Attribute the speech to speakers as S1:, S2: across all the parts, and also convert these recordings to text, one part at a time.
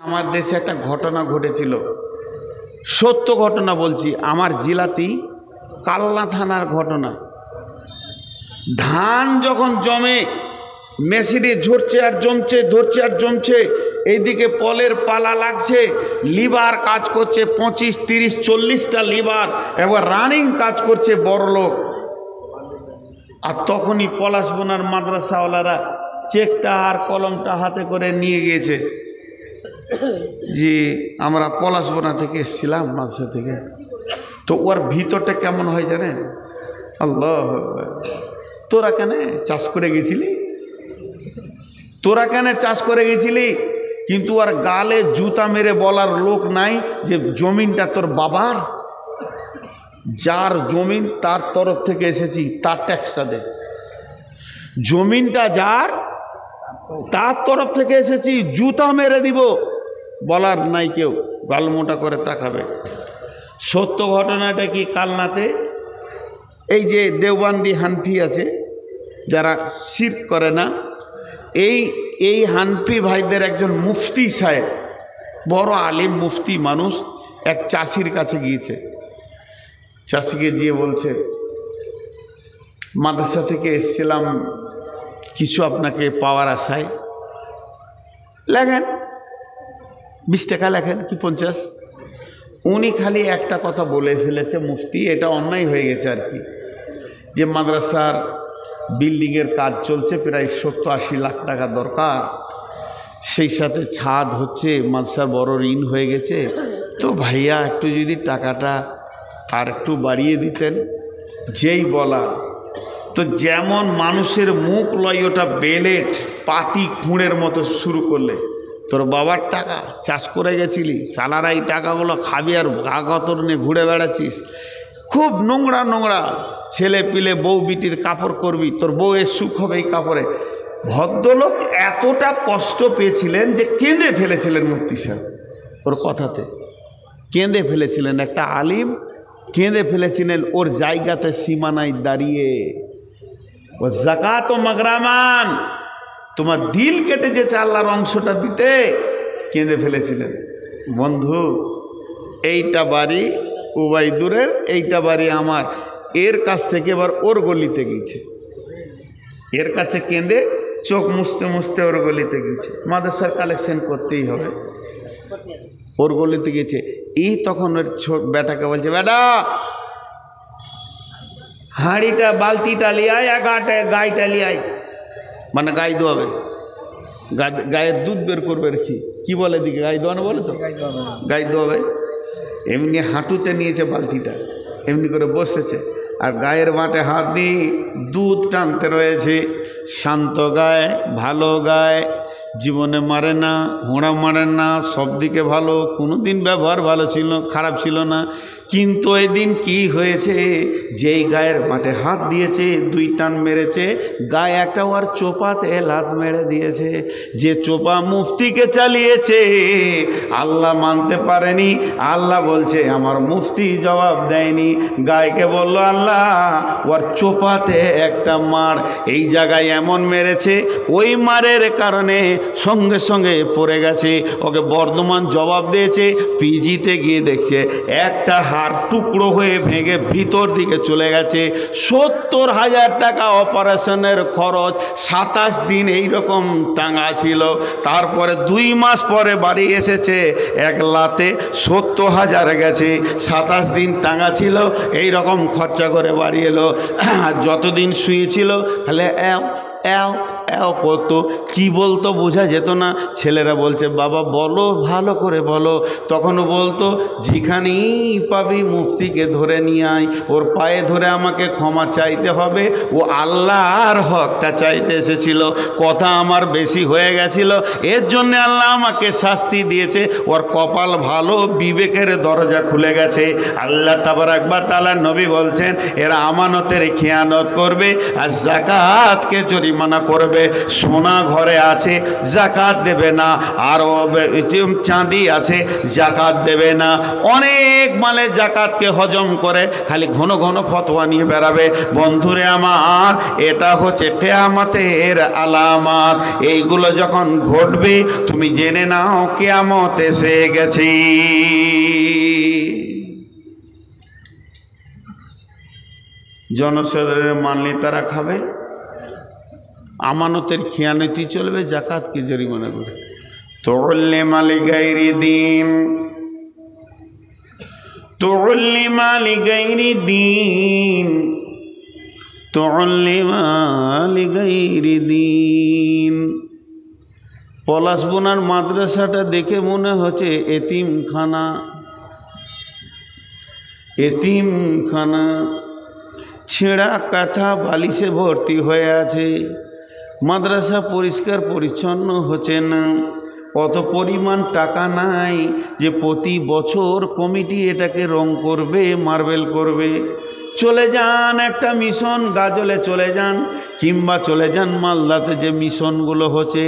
S1: আমার দেশে একটা ঘটনা ঘটেছিল, সত্য ঘটনা বলছি, আমার জেলাতেই কালনা থানার ঘটনা। ধান যখন জমে, মেশিনে ঝরছে আর জমছে, ধরছে আর জমছে, এইদিকে পলের পালা লাগছে, লিভার কাজ করছে 25, 30, 40টা লিভার এবার রানিং কাজ করছে বড় লোক। আর তখনই পলাশবোনার মাদ্রাসাওয়ালারা চেকটা আর কলমটা হাতে করে নিয়ে গিয়েছে, যে আমরা পলাশবোনা থেকে এসেছিলাম মাদ্রাসা থেকে। তো ওর ভিতরটা কেমন হয় জানেন? আল্লাহ, তোরা কেন চাষ করে গেছিলি, তোরা কেন চাষ করে গেছিলি? কিন্তু আর গালে জুতা মেরে বলার লোক নাই যে জমিনটা তোর বাবার, যার জমিন তার তরফ থেকে এসেছি তার ট্যাক্সটা দে। জমিনটা যার, তার তরফ থেকে এসেছি, জুতা মেরে দিব বলার নাই কেউ, গাল মোটা করে তাকাবে। সত্য ঘটনাটা কি, কালনাতে এই যে দেওবন্দি হানফি আছে যারা শিরক করে না, এই হানফি ভাইদের একজন মুফতি সাহেব, বড় আলিম মুফতি মানুষ, এক চাষির কাছে গিয়েছে। চাষিকে গিয়ে বলছে, মাদ্রাসা থেকে এসেছিলাম, কিছু আপনাকে পাওয়ার আশায়, লেখেন 20 টাকা লেখেন কি 50। উনি খালি একটা কথা বলে ফেলেছে, মুফতি, এটা অন্যায় হয়ে গেছে আর কি, যে মাদ্রাসার বিল্ডিংয়ের কাজ চলছে, প্রায় 70-80 লাখ টাকা দরকার, সেই সাথে ছাদ হচ্ছে, মাদ্রাসার বড় ঋণ হয়ে গেছে, তো ভাইয়া একটু যদি টাকাটা আর একটু বাড়িয়ে দিতেন। যেই বলা, তো যেমন মানুষের মুখ লয় ওটা বেলেট পাতি খুঁড়ের মতো শুরু করলে, তোর বাবার টাকা, চাষ করে গেছিলি, সালারা এই টাকাগুলো খাবি আর গাগতর নিয়ে ঘুরে বেড়াচ্ছিস, খুব নোংরা নোংরা ছেলে পিলে বউ বিটির কাপড় করবি, তোর বউয়ের সুখ হবে এই কাপড়ে। ভদ্রলোক এতটা কষ্ট পেয়েছিলেন যে কেঁদে ফেলেছিলেন, মুফতি সাহেব ওর কথাতে কেঁদে ফেলেছিলেন, একটা আলিম কেঁদে ফেলেছিলেন ওর জায়গাতে সীমানায় দাঁড়িয়ে। ও যাকাত ও মাগরামান, তোমার দিল কেটে যে আল্লাহর অংশটা দিতে, কেঁদে ফেলেছিলেন। বন্ধু, এইটা বাড়ি উবাইদুরের, এইটা বাড়ি আমার, এর কাছ থেকে এবার ওর গলিতে গিয়েছে, এর কাছে কেঁদে চোখ মুছতে মুছতে ওর গলিতে গিয়েছে, মাদ্রাসার কালেকশন করতেই হবে, ওর গলিতে গিয়েছে। এই তখন ওর ছোট বেটাকে বলছে, বেটা হাঁড়িটা বালতিটা লিয়ে আয়, গাইটা লিয়ে আয়, মানে গাই দোয়াবে, গায়ের দুধ বের করবে আর কি বলে দিকে, গাই দোয়ানো বলে তো, গাই দোয়াবে। এমনি হাঁটুতে নিয়েছে বালতিটা, এমনি করে বসেছে, আর গায়ের মাঠে হাত দিয়ে দুধ টানতে রয়েছে। শান্ত গায়ে, ভালো গায়ে, জীবনে মারে না, হোঁড়া মারে না, সব দিকে ভালো, কোনো দিন ব্যবহার ভালো ছিল, খারাপ ছিল না। কিন্তু ওই দিন কি হয়েছে, যেই গায়ের মাঠে হাত দিয়েছে, 2 টান মেরেছে, গায়ে একটা ওর চোপাতে লাত মেরে দিয়েছে। যে চোপা মুফতিকে চালিয়েছে, আল্লাহ মানতে পারেনি। আল্লাহ বলছে আমার মুফতি জবাব দেয়নি, গায়কে বলল আল্লাহ ওর চোপাতে একটা মার এই জায়গায় এমন মেরেছে, ওই মারের কারণে সঙ্গে সঙ্গে পড়ে গেছে। ওকে বর্ধমান জবাব দিয়েছে, পিজিতে গিয়ে দেখছে একটা হাড় টুকরো হয়ে ভেঙে ভিতর দিকে চলে গেছে। 70,000 টাকা অপারেশনের খরচ, 27 দিন এইরকম টাঙা ছিল। তারপরে 2 মাস পরে বাড়ি এসেছে, এক লাতে 70,000 গেছে, 27 দিন টাঙা ছিল, এই রকম খরচা করে বাড়ি এলো। যতদিন শুয়েছিল তাহলে করতো, কি বলতো বোঝা যেত না। ছেলেরা বলছে বাবা বলো, ভালো করে বলো। তখনও বলতো যেখানেই পাবি মুফতিকে ধরে নিয়ে আয়, ওর পায়ে ধরে আমাকে ক্ষমা চাইতে হবে, ও আল্লাহর হকটা চাইতে এসেছিল, কথা আমার বেশি হয়ে গেছিল, এর জন্য আল্লাহ আমাকে শাস্তি দিয়েছে। ওর কপাল ভালো, বিবেকের দরজা খুলে গেছে। আল্লাহ তাবারাক ওয়া তাআলা নবী বলছেন এরা আমানতের খেয়ানত করবে আর যাকাতকে জরিমানা করবে। করবে, সোনা ঘরে আছে জাকাত দেবে না, আর চাঁদি আছে জাকাত দেবে না, অনেক মালে জাকাতকে হজম করে খালি ঘন ঘন ফতোয়া নিয়ে বেড়াবে। বন্ধুরে আমার, এটা হচ্ছে কিয়ামতের আলামত। এইগুলো যখন ঘটবে তুমি জেনে নাও কিয়ামত এসে গেছে। জনসাধারণের মানলে তারা খাবে, আমানতের খেয়ানতি চলবে, জাকাতকে জরিমানা করে। তুল্লি মালি গায়রি দিন, তুল্লি মালি গায়রি দিন, তুল্লি মালি গায়রি দিন। পলাশবোনার মাদ্রাসাটা দেখে মনে হচ্ছে এতিমখানা, এতিমখানা। ছেঁড়া কাঁথা বালিশে ভর্তি হয়ে আছে, মাদ্রাসা পরিষ্কার পরিচ্ছন্ন হচ্ছে না। অত পরিমাণ টাকা নাই যে প্রতি বছর কমিটি এটাকে রং করবে, মার্বেল করবে। চলে যান একটা মিশন গাজলে চলে যান, কিংবা চলে যান মালদাতে যে মিশনগুলো হচ্ছে,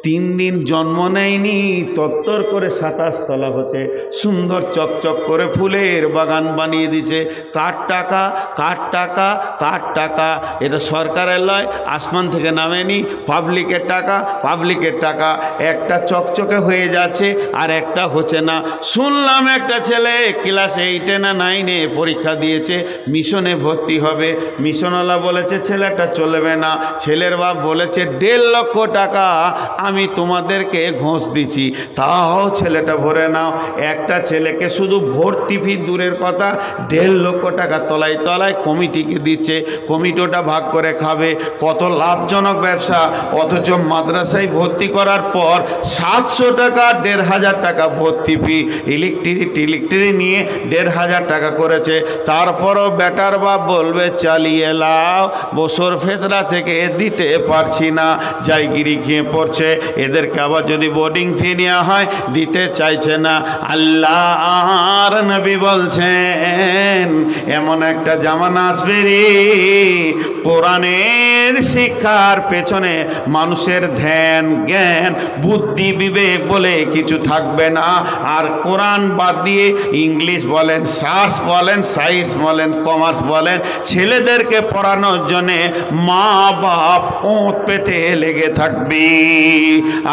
S1: 3 দিন জন্ম নেয়নি তত্তর করে 27 তলা হচ্ছে, সুন্দর চকচক করে ফুলের বাগান বানিয়ে দিছে। কার টাকা, কার টাকা, কার টাকা? এটা সরকারের লয়, আসমান থেকে নামেনি, পাবলিকের টাকা, পাবলিকের টাকা। একটা চকচকে হয়ে যাচ্ছে আর একটা হচ্ছে না। শুনলাম একটা ছেলে ক্লাস 8 না 9 পরীক্ষা দিয়েছে, মিশনে ভর্তি হবে। মিশনওয়ালা বলেছে ছেলেটা চলবে না। ছেলের বাপ বলেছে 1.5 লক্ষ টাকা আমি তোমাদেরকে ঘোষ দিচ্ছি, তাও ছেলেটা ভরে নাও। একটা ছেলেকে শুধু ভর্তি ফি দূরের কথা, 1.5 লক্ষ টাকা তলায় তলায় কমিটিকে দিচ্ছে, কমিটি ওটা ভাগ করে খাবে। কত লাভজনক ব্যবসা। অথচ মাদ্রাসায় ভর্তি করার পর 700 টাকা 1,500 টাকা ভর্তি ফি, ইলেকট্রিক নিয়ে 1,500 টাকা করেছে। তারপরও বেটার বাপ বলবে চালিয়ে লাও, বছর ফেতরা থেকে দিতে পারছি না, জায়গিরি খেয়ে পড়ছে। এদেরকে আবার যদি বোর্ডিং ফি নেওয়া হয় দিতে চাইছে না। আল্লাহর নবী বলছেন এমন একটা জামানা আসবে রে, কোরআনের শিক্ষার পেছনে মানুষের ধ্যান জ্ঞান বুদ্ধি বিবেক বলে কিছু থাকবে না। আর কোরআন বাদ দিয়ে ইংলিশ বলেন, সায়েন্স বলেন, সায়েন্স বলেন, কমার্স বলেন, ছেলেদেরকে পড়ানোর জন্যে মা বাপ ওঁত পেতে লেগে থাকবে।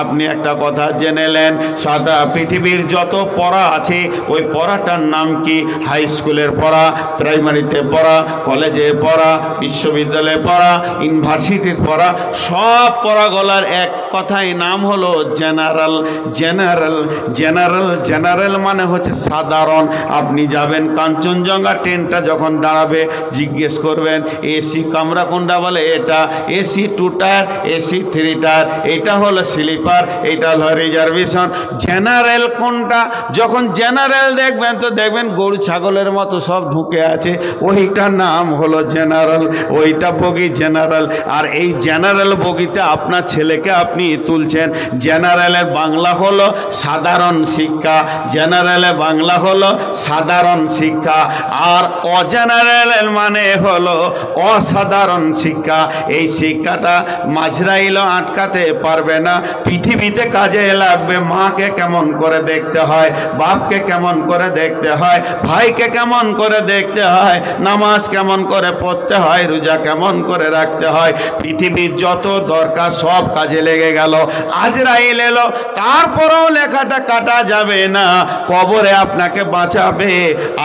S1: আপনি একটা কথা জেনেলেন, সাদা পৃথিবীর যত পড়া আছে ওই পড়াটার নাম কি? হাই স্কুলের পড়া, প্রাইমারিতে পড়া, কলেজে পড়া, বিশ্ববিদ্যালয়ে পড়া, ইউনিভার্সিটিতে পড়া, সব পড়াগুলোর এক কথাই নাম হলো জেনারেল। জেনারেল জেনারেল জেনারেল মানে হচ্ছে সাধারণ। আপনি যাবেন কাঞ্চনজঙ্ঘা ট্রেনটা যখন দাঁড়াবে জিজ্ঞেস করবেন এসি কামরা কোনটা, বলে এটা এসি 2 টায়ার, এসি 3 টায়ার, এটা হলো স্লিপার, এটা হলো রিজার্ভেশন। জেনারেল কোনটা? যখন জেনারেল দেখবেন তো দেখবেন গরু ছাগলের মতো সব ঢুকে আছে, ওইটার নাম হলো জেনারেল, ওইটা বগি জেনারেল। আর এই জেনারেল বগিতে আপনার ছেলেকে আপনি তুলছেন। জেনারেলের বাংলা হলো সাধারণ শিক্ষা, জেনারেলের বাংলা হলো সাধারণ শিক্ষা, আর অজেনারেলের মানে হলো অসাধারণ শিক্ষা। এই শিক্ষাটা মাঝরাইলও আটকাতে পারবে না, পৃথিবীতে কাজে লাগবে। মাকে কেমন করে দেখতে হয়, বাপকে কেমন করে দেখতে হয়, ভাইকে কেমন করে দেখতে হয়, নামাজ কেমন করে পড়তে হয়, রোজা কেমন করে রাখতে হয়, পৃথিবীর যত দরকার সব কাজে লেগে গেল। আজরাইল এলো, তারপরেও লেখাটা কাটা যাবে না, কবরে আপনাকে বাঁচাবে,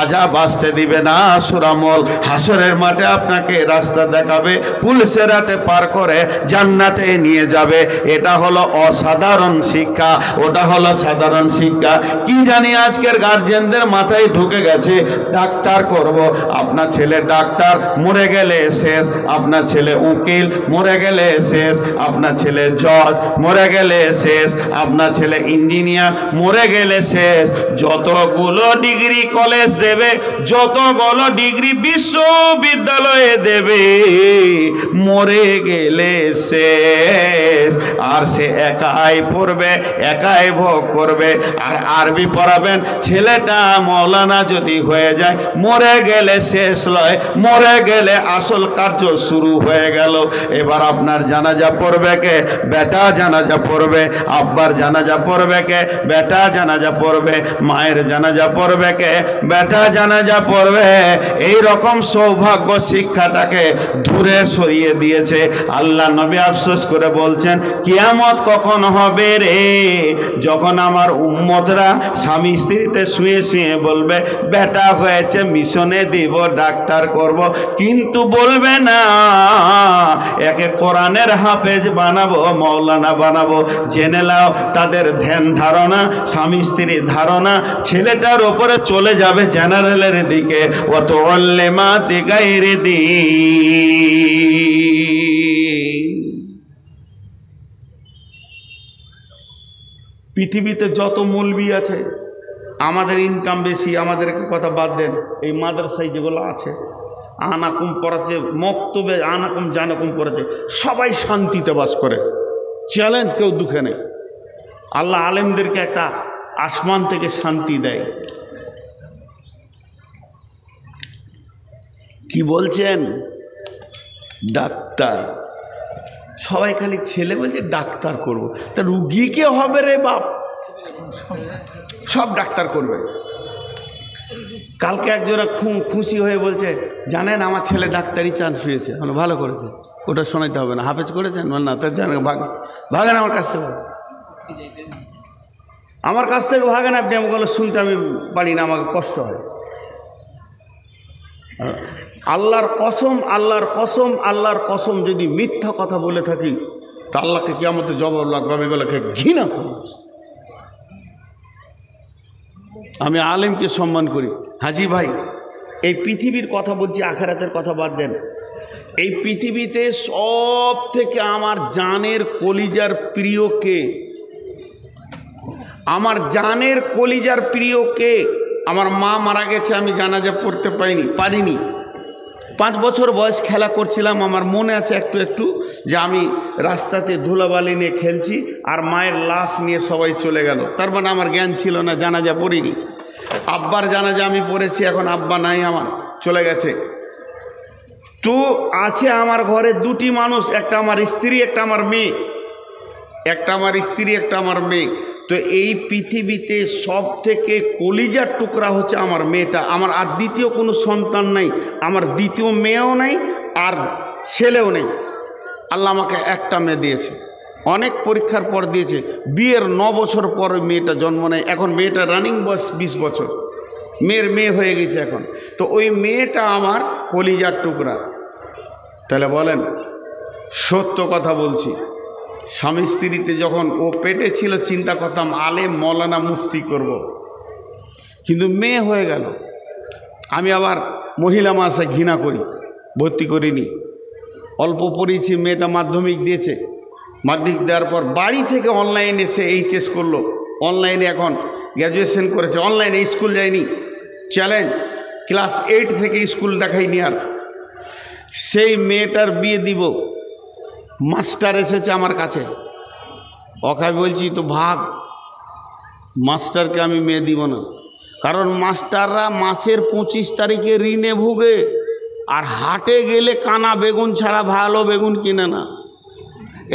S1: আজাব আসতে দিবে না। সুরামল হাসরের মাঠে আপনাকে রাস্তা দেখাবে, পুলিশের রাতে পার করে জান্নাতে নিয়ে যাবে। এটা হলো অসাধারণ শিক্ষা, ওটা হলো সাধারণ শিক্ষা। কি জানি আজকের গার্জেনদের মাথায় ঢুকে গেছে ডাক্তার করব। আপনার ছেলে ডাক্তার, মরে গেলে শেষ। আপনার ছেলে উকিল, মরে গেলে শেষ। আপনার ছেলে জজ, মরে গেলে শেষ। আপনার ছেলে ইঞ্জিনিয়ার, মরে গেলে শেষ। যতগুলো ডিগ্রি কলেজ দেবে, যতগুলো ডিগ্রি বিশ্ববিদ্যালয়ে দেবে, মরে গেলে শেষ। আর সে একাই পড়বে, একাই ভোগ করবে। আর আরবি পড়াবেন, ছেলেটা মৌলানা যদি হয়ে যায়, মরে গেলে শেষ লয়, মরে গেলে আসল কার্য শুরু হয়ে গেল। এবার আপনার জানাজা পড়বে কে? বেটা জানাজা পড়বে। আব্বার জানাজা পড়বে কে? বেটা জানাজা পড়বে। মায়ের জানাজা পড়বে কে? বেটা জানাজা পড়বে। এই রকম সৌভাগ্য শিক্ষাটাকে দূরে সরিয়ে দিয়েছে। আল্লাহ নবী আফসোস করে বলছেন, কিয়ামত কখন হবে রে? যখন আমার উম্মতরা স্বামী স্ত্রীতে শুয়ে শুয়ে বলবে, বেটা হয়েছে মিশনে দিব, ডাক্তার করব, কিন্তু বলবে না একে কোরআনের হাফেজ বানাবো, মৌলানা বানাবো। জেনে নাও তাদের ধ্যান ধারণা, স্বামী স্ত্রীর ধারণা ছেলেটার ওপরে চলে যাবে জেনারেলের দিকে। অত অল্লেমাতে গাইরে দি। পৃথিবীতে যত মৌলবি আছে, আমাদের ইনকাম বেশি, আমাদের কথা বাদ দেন। এই মাদ্রাসায় যেগুলো আছে, আনাকুম পড়াচ্ছে, মক্তবে আনাকুম জানাকুম পড়াচ্ছে, সবাই শান্তিতে বাস করে। চ্যালেঞ্জ, কেউ দুঃখে নেই। আল্লাহ আলেমদেরকে একটা আসমান থেকে শান্তি দেয়। কি বলছেন? ডাক্তার। সবাই খালি ছেলে বলছে ডাক্তার করব। তা রুগী কে হবে রে বাপ? সব ডাক্তার করবে। কালকে একজোড়া খুশি হয়ে বলছে, জানেন আমার ছেলে ডাক্তারি চান্স পেয়েছে। মানে ভালো করেছে, ওটা শোনাইতে হবে না। হাফেজ করেছেন না? তার জানেন ভাগেন আমার কাছ থেকে, আমার কাছ থেকে ভাগেন আপনি। আমাকে শুনতে আমি পারি না, আমাকে কষ্ট হয়। আল্লাহর কসম, আল্লাহর কসম, আল্লাহর কসম, যদি মিথ্যা কথা বলে থাকি তা আল্লাহকে কিয়ামতে জবাব লাগবে। আমি এগুলোকে ঘৃণা করি। আমি আলেমকে সম্মান করি। হাজি ভাই, এই পৃথিবীর কথা বলছি, আখিরাতের কথা বাদ দেন। এই পৃথিবীতে সব থেকে আমার জানের কলিজার প্রিয় কে? আমার জানের কলিজার প্রিয় কে? আমার মা মারা গেছে, আমি জানাজা পড়তে পারিনি। 5 বছর বয়স খেলা করছিলাম। আমার মনে আছে একটু একটু যে আমি রাস্তাতে ধুলাবালি নিয়ে খেলছি আর মায়ের লাশ নিয়ে সবাই চলে গেল। তার মানে আমার জ্ঞান ছিল না, জানাজা পড়িনি। আব্বার জানাজা আমি পড়েছি, এখন আব্বা নাই, আমার চলে গেছে। তো আছে আমার ঘরে 2টি মানুষ, একটা আমার স্ত্রী, একটা আমার মেয়ে। একটা আমার স্ত্রী, একটা আমার মেয়ে। তো এই পৃথিবীতে সব থেকে কলিজার টুকরা হচ্ছে আমার মেয়েটা। আমার আর দ্বিতীয় কোনো সন্তান নাই, আমার দ্বিতীয় মেয়েও নাই আর ছেলেও নেই। আল্লাহ আমাকে একটা মেয়ে দিয়েছে, অনেক পরীক্ষার পর দিয়েছে। বিয়ের 9 বছর পর মেয়েটা জন্ম নেয়। এখন মেয়েটা রানিং বয়স 20 বছর, মেয়ের মেয়ে হয়ে গেছে এখন। তো ওই মেয়েটা আমার কলিজার টুকরা। তাহলে বলেন, সত্য কথা বলছি, স্বামী স্ত্রীতে যখন ও পেটে ছিল চিন্তা করতাম আলেম মৌলানা মুফতি করব, কিন্তু মেয়ে হয়ে গেল। আমি আবার মহিলা মাসে ঘৃণা করি, ভর্তি করিনি। অল্প পড়িয়েছি, মেয়েটা মাধ্যমিক দিয়েছে। মাধ্যমিক দেওয়ার পর বাড়ি থেকে অনলাইনে সে এইচএস করলো, অনলাইনে এখন গ্র্যাজুয়েশন করেছে, অনলাইনে স্কুল যায়নি। চ্যালেঞ্জ, ক্লাস 8 থেকে স্কুল দেখাইনি আর। সেই মেয়েটার বিয়ে দিব, মাস্টার এসেছে আমার কাছে। ওকে বলছি তো ভাগ, মাস্টারকে আমি মেয়ে দিব না। কারণ মাস্টাররা মাসের 25 তারিখে ঋণে ভুগে, আর হাটে গেলে কানা বেগুন ছাড়া ভালো বেগুন কিনে না।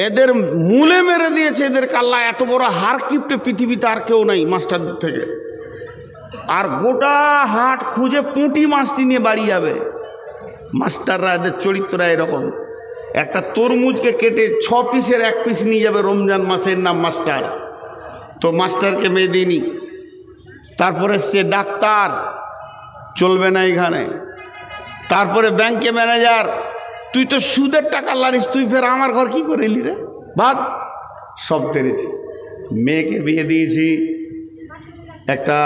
S1: এদের মূলে মেরে দিয়েছে, এদের কাল্লা এত বড় হার কিপটে পৃথিবীতে আর কেউ নাই মাস্টারদের থেকে। আর গোটা হাট খুঁজে পুঁটি মাছটি নিয়ে বাড়ি যাবে। মাস্টাররা, এদের চরিত্ররা এরকম। একটা তরমুজকে কেটে 6 পিসের 1 পিস নিয়ে যাবে রমজান মাসের নাম মাস্টার। তো মাস্টারকে মেয়ে দিইনি। তারপরে সে ডাক্তার, চলবে না এখানে। তারপরে ব্যাংকে ম্যানেজার, তুই তো সুদের টাকা লারিস, তুই ফের আমার ঘর কি করে এলি রে, ভাগ। সব তেরেছি। মেয়েকে বিয়ে দিয়েছি একটা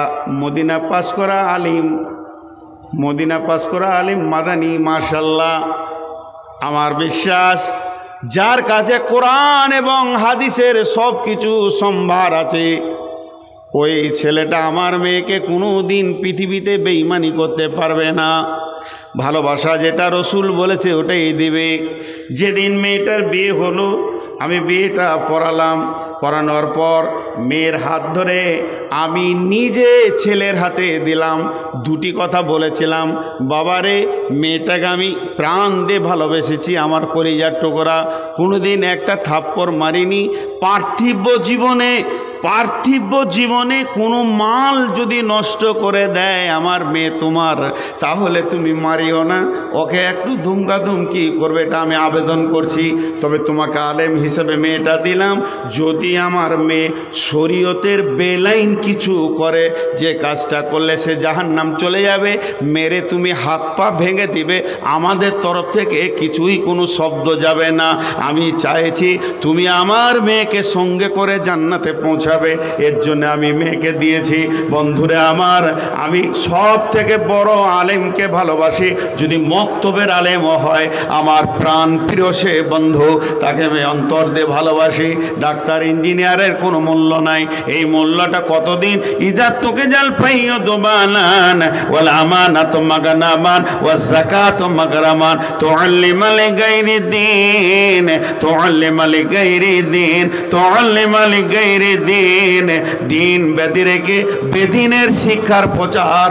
S1: মদিনা পাস করা আলিম, মদিনা পাস করা আলিম, মাদানী, মাশাল্লাহ। আমার বিশ্বাস যার কাছে কোরআন এবং হাদিসের সব কিছু সম্ভার আছে, ওই ছেলেটা আমার মেয়েকে কোনো দিন পৃথিবীতে বেঈমানি করতে পারবে না। ভালোবাসা যেটা রসুল বলেছে ওটাই দেবে। যেদিন মেয়েটার বিয়ে হলো, আমি বিয়েটা পড়ালাম। পড়ানোর পর মেয়ের হাত ধরে আমি নিজে ছেলের হাতে দিলাম। দুটি কথা বলেছিলাম, বাবারে মেয়েটাকে আমি প্রাণ দিয়ে ভালোবেসেছি, আমার কলিজার টুকরা, কোনোদিন একটা থাপ্পড় মারিনি। পার্থিব জীবনে কোনো মাল যদি নষ্ট করে দেয় আমার মেয়ে তোমার, তাহলে তুমি মারিও না, ওকে একটু ধুমকি করবে, এটা আমি আবেদন করছি। তবে তোমাকে আলেম হিসেবে মেয়েটা দিলাম, যদি আমার মেয়ে শরীয়তের বেলাইন কিছু করে, যে কাজটা করলে সে জাহান্নাম চলে যাবে, মেরে তুমি হাত পা ভেঙে দিবে, আমাদের তরফ থেকে কিছুই কোনো শব্দ যাবে না। আমি চাইছি তুমি আমার মেয়েকে সঙ্গে করে জান্নাতে পৌঁছাবে, এর জন্য আমি মেয়েকে দিয়েছি। বন্ধুরে আমার, আমি সব থেকে বড় আলেমকে ভালোবাসি, যদি মক্তবের আলেমও হয় আমার প্রাণ প্রিয় সে বন্ধু, তাকে আমি অন্তর দিয়ে ভালোবাসি। ডাক্তার ইঞ্জিনিয়ারের কোনো মূল্য নাই, এই মূল্যটা কতদিন? ইদা তোকে জাল পাইও দোবানান ওয়াল আমানাতু মাগানামান ওয়াজ যাকাতু মাগরামান তুআল্লিমাল গায়রি দিন তুআল্লিমাল গায়রি দিন তুআল্লিমাল গায়রি দিন। দিন বেদি রেখে বেদিনের শিক্ষার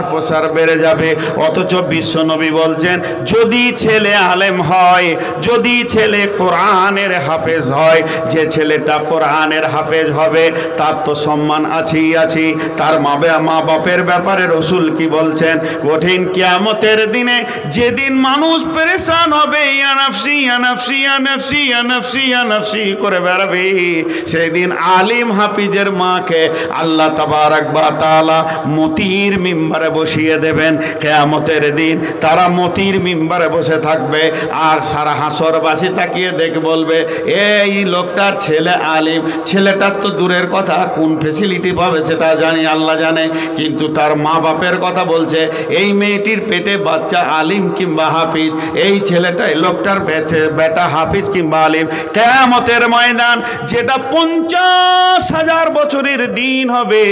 S1: প্রসার বেড়ে যাবে। অথচ বিশ্ব নবী বলছেন, যদি ছেলে আলেম হয়, যদি ছেলে কোরআনের হাফেজ হয়, যে ছেলেটা কোরআনের হাফেজ হবে তার তো সম্মান আছেই আছে। তার মা বাপের ব্যাপারে রসুল কি বলছেন? কঠিন কিয়ামতের দিনে যেদিন মানুষ পেরেশান হবে, ইয়া নাফসি ইয়া নাফসি ইয়া নাফসি ইয়া নাফসি ইয়া নাফসি করে বেড়াবে, সেদিন আলিম হাফিজের মাকে আল্লাহ তাবারাক ওয়া তাআলা মতির মিম্বারে বসিয়ে দেবেন। কিয়ামতের দিন তারা মতির মিম্বারে বসে থাকবে, আর সারা হাসরবাসী তাকিয়ে দেখে বলবে, এই লোকটার ছেলে আলিম। ছেলেটার তো দূরের কথা, কোন ফেসিলিটি পাবে সেটা জানি, আল্লাহ জানে, কিন্তু তার মা বাপের কথা বলছে, এই মেয়েটির পেটে বাচ্চা আলিম কিংবা হাফিজ, এই ছেলেটাই লোকটার বেটা হাফিজ কিংবা আলিম। কিয়ামতের ময়দান যেটা 50,000 বছরের দিন হবে,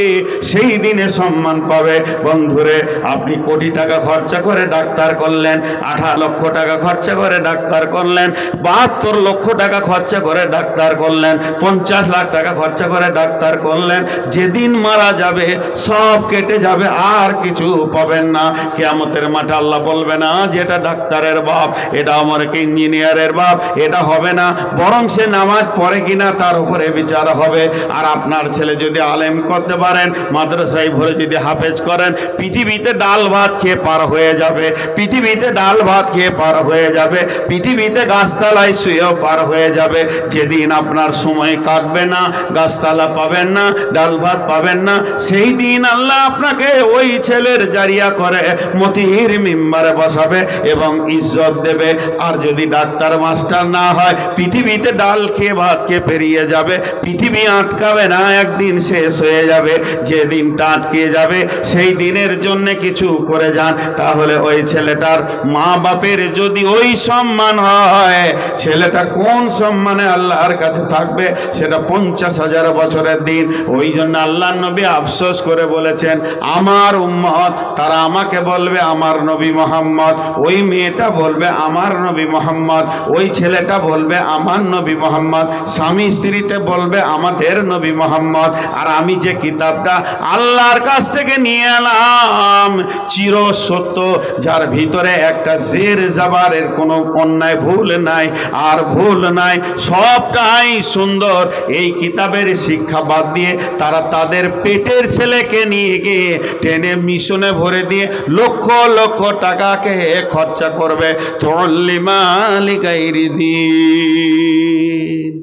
S1: সেই দিনে সম্মান পাবে। বন্ধুরে, আপনি কোটি টাকা খরচা করে ডাক্তার করলেন, 18 লক্ষ টাকা খরচা করে ডাক্তার করলেন, 72 লক্ষ টাকা খরচা করে ডাক্তার করলেন, 50 লাখ টাকা খরচা করে ডাক্তার করলেন, যেদিন মারা যাবে সব কেটে যাবে, আর কিছু পাবেন না। কিয়ামতের মাঠে আল্লাহ বলবে না যেটা ডাক্তারের বাপ, এটা আমার ইঞ্জিনিয়ারের বাপ, এটা হবে না, বরং সে নামাজ পড়ে কিনা তার উপরে বিচার হবে। আর আপনার ছেলে যদি আলেম করতে পারেন, মাদ্রাসায় ভরে যদি হাফেজ করেন, পৃথিবীতে ডাল ভাত খেয়ে পার হয়ে যাবে, পৃথিবীতে ডাল ভাত খেয়ে পার হয়ে যাবে, পৃথিবীতে গাছতলায় শুয়েও পার হয়ে যাবে। যেদিন আপনার সময় কাটবে না, গাছতলা পাবেন না, ডাল ভাত পাবেন না, সেই দিন আল্লাহ আপনাকে ওই ছেলের জারিয়া করে মতির মিম্বারে বসাবে এবং ইজ্জত দেবে। আর যদি ডাক্তার মাস্টার না হয়, পৃথিবীতে ডাল খেয়ে ভাত খেয়ে পেরিয়ে যাবে, পৃথিবী আটকাবে না, একদিন শেষ হয়ে যাবে। যেদিনটা আটকে যাবে সেই দিনের জন্য কিছু করে যান, তাহলে ওই ছেলেটার মা বাপের যদি ওই সম্মান হয়, ছেলেটা কোন সম্মানে আল্লাহর কাছে থাকবে সেটা 50,000 বছরের দিন। ওই জন্য আল্লাহর নবী আফসোস করে বলেছেন, আমার উম্মত তারা আমাকে বলবে আমার নবী মোহাম্মদ, ওই মেয়েটা বলবে আমার নবী মোহাম্মদ, ওই ছেলেটা বলবে আমার নবী মোহাম্মদ, স্বামী স্ত্রীতে বলবে আমাদের নবী মোহাম্মদ। আর আমি যে কিতাবটা আল্লাহর কাছ থেকে নিয়ে এলাম চির সত্য, যার ভিতরে একটা জের জাবারের কোনো অন্যায় ভুল নাই, আর ভুল নাই, সবটাই সুন্দর। এই কিতাবের শিক্ষা বাদ দিয়ে তারা তাদের পেটের ছেলেকে নিয়ে গিয়ে টেনে মিশনে ভরে দিয়ে লক্ষ লক্ষ টাকাকে খরচা করবে। তুআল্লিমা লিগাইরি দিন।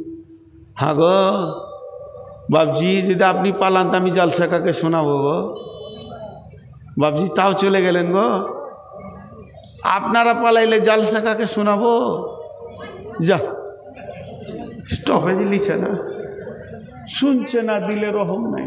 S1: হ্যাঁ গো বাবজি, যদি আপনি পালান তো আমি জালসা কাকে শোনাবো গো বাবজি, তাও চলে গেলেন গো। আপনারা পালাইলে জালসা কাকে শোনাবো? যা স্টপেজ লিখে না, শুনছে না, দিলে রহম নাই।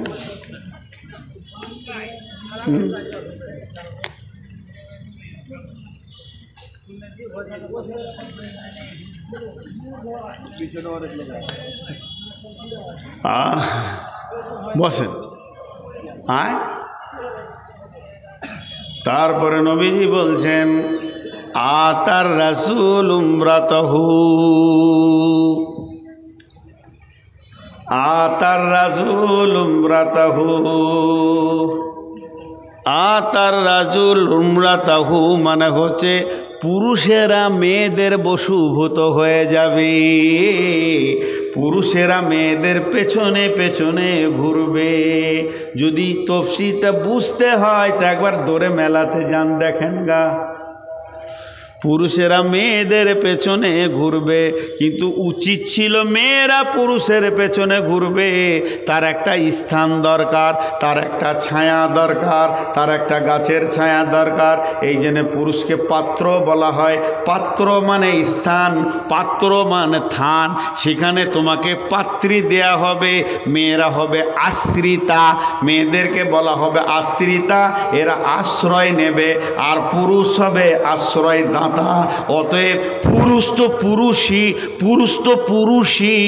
S1: বসেন। তারপরে নবীজি বলছেন, আতার রাসূল উমরাতাহু, আতার রাজুল উমরাতাহু, আতার রাজুল উমরাতাহু মানে হচ্ছে পুরুষেরা মেয়েদের বশীভূত হয়ে যাবে, পুরুষেরা মেয়েদের পেছনে পেছনে ঘুরবে। যদি তফসিরটা বুঝতে হয় তো একবার দৌড়ে মেলাতে যান, দেখেন গা, পুরুষেরা মেয়েদের পেছনে ঘুরবে। কিন্তু উচিত ছিল মেয়েরা পুরুষের পেছনে ঘুরবে, তার একটা স্থান দরকার, তার একটা ছায়া দরকার, তার একটা গাছের ছায়া দরকার। এই জন্য পুরুষকে পাত্র বলা হয়। পাত্র মানে স্থান, পাত্র মানে থান, সেখানে তোমাকে পাত্রী দেয়া হবে। মেয়েরা হবে আশ্রিতা, মেয়েদেরকে বলা হবে আশ্রিতা, এরা আশ্রয় নেবে। আর পুরুষ হবে আশ্রয় দাতা। অতএব পুরুষ তো পুরুষই, পুরুষ তো পুরুষই,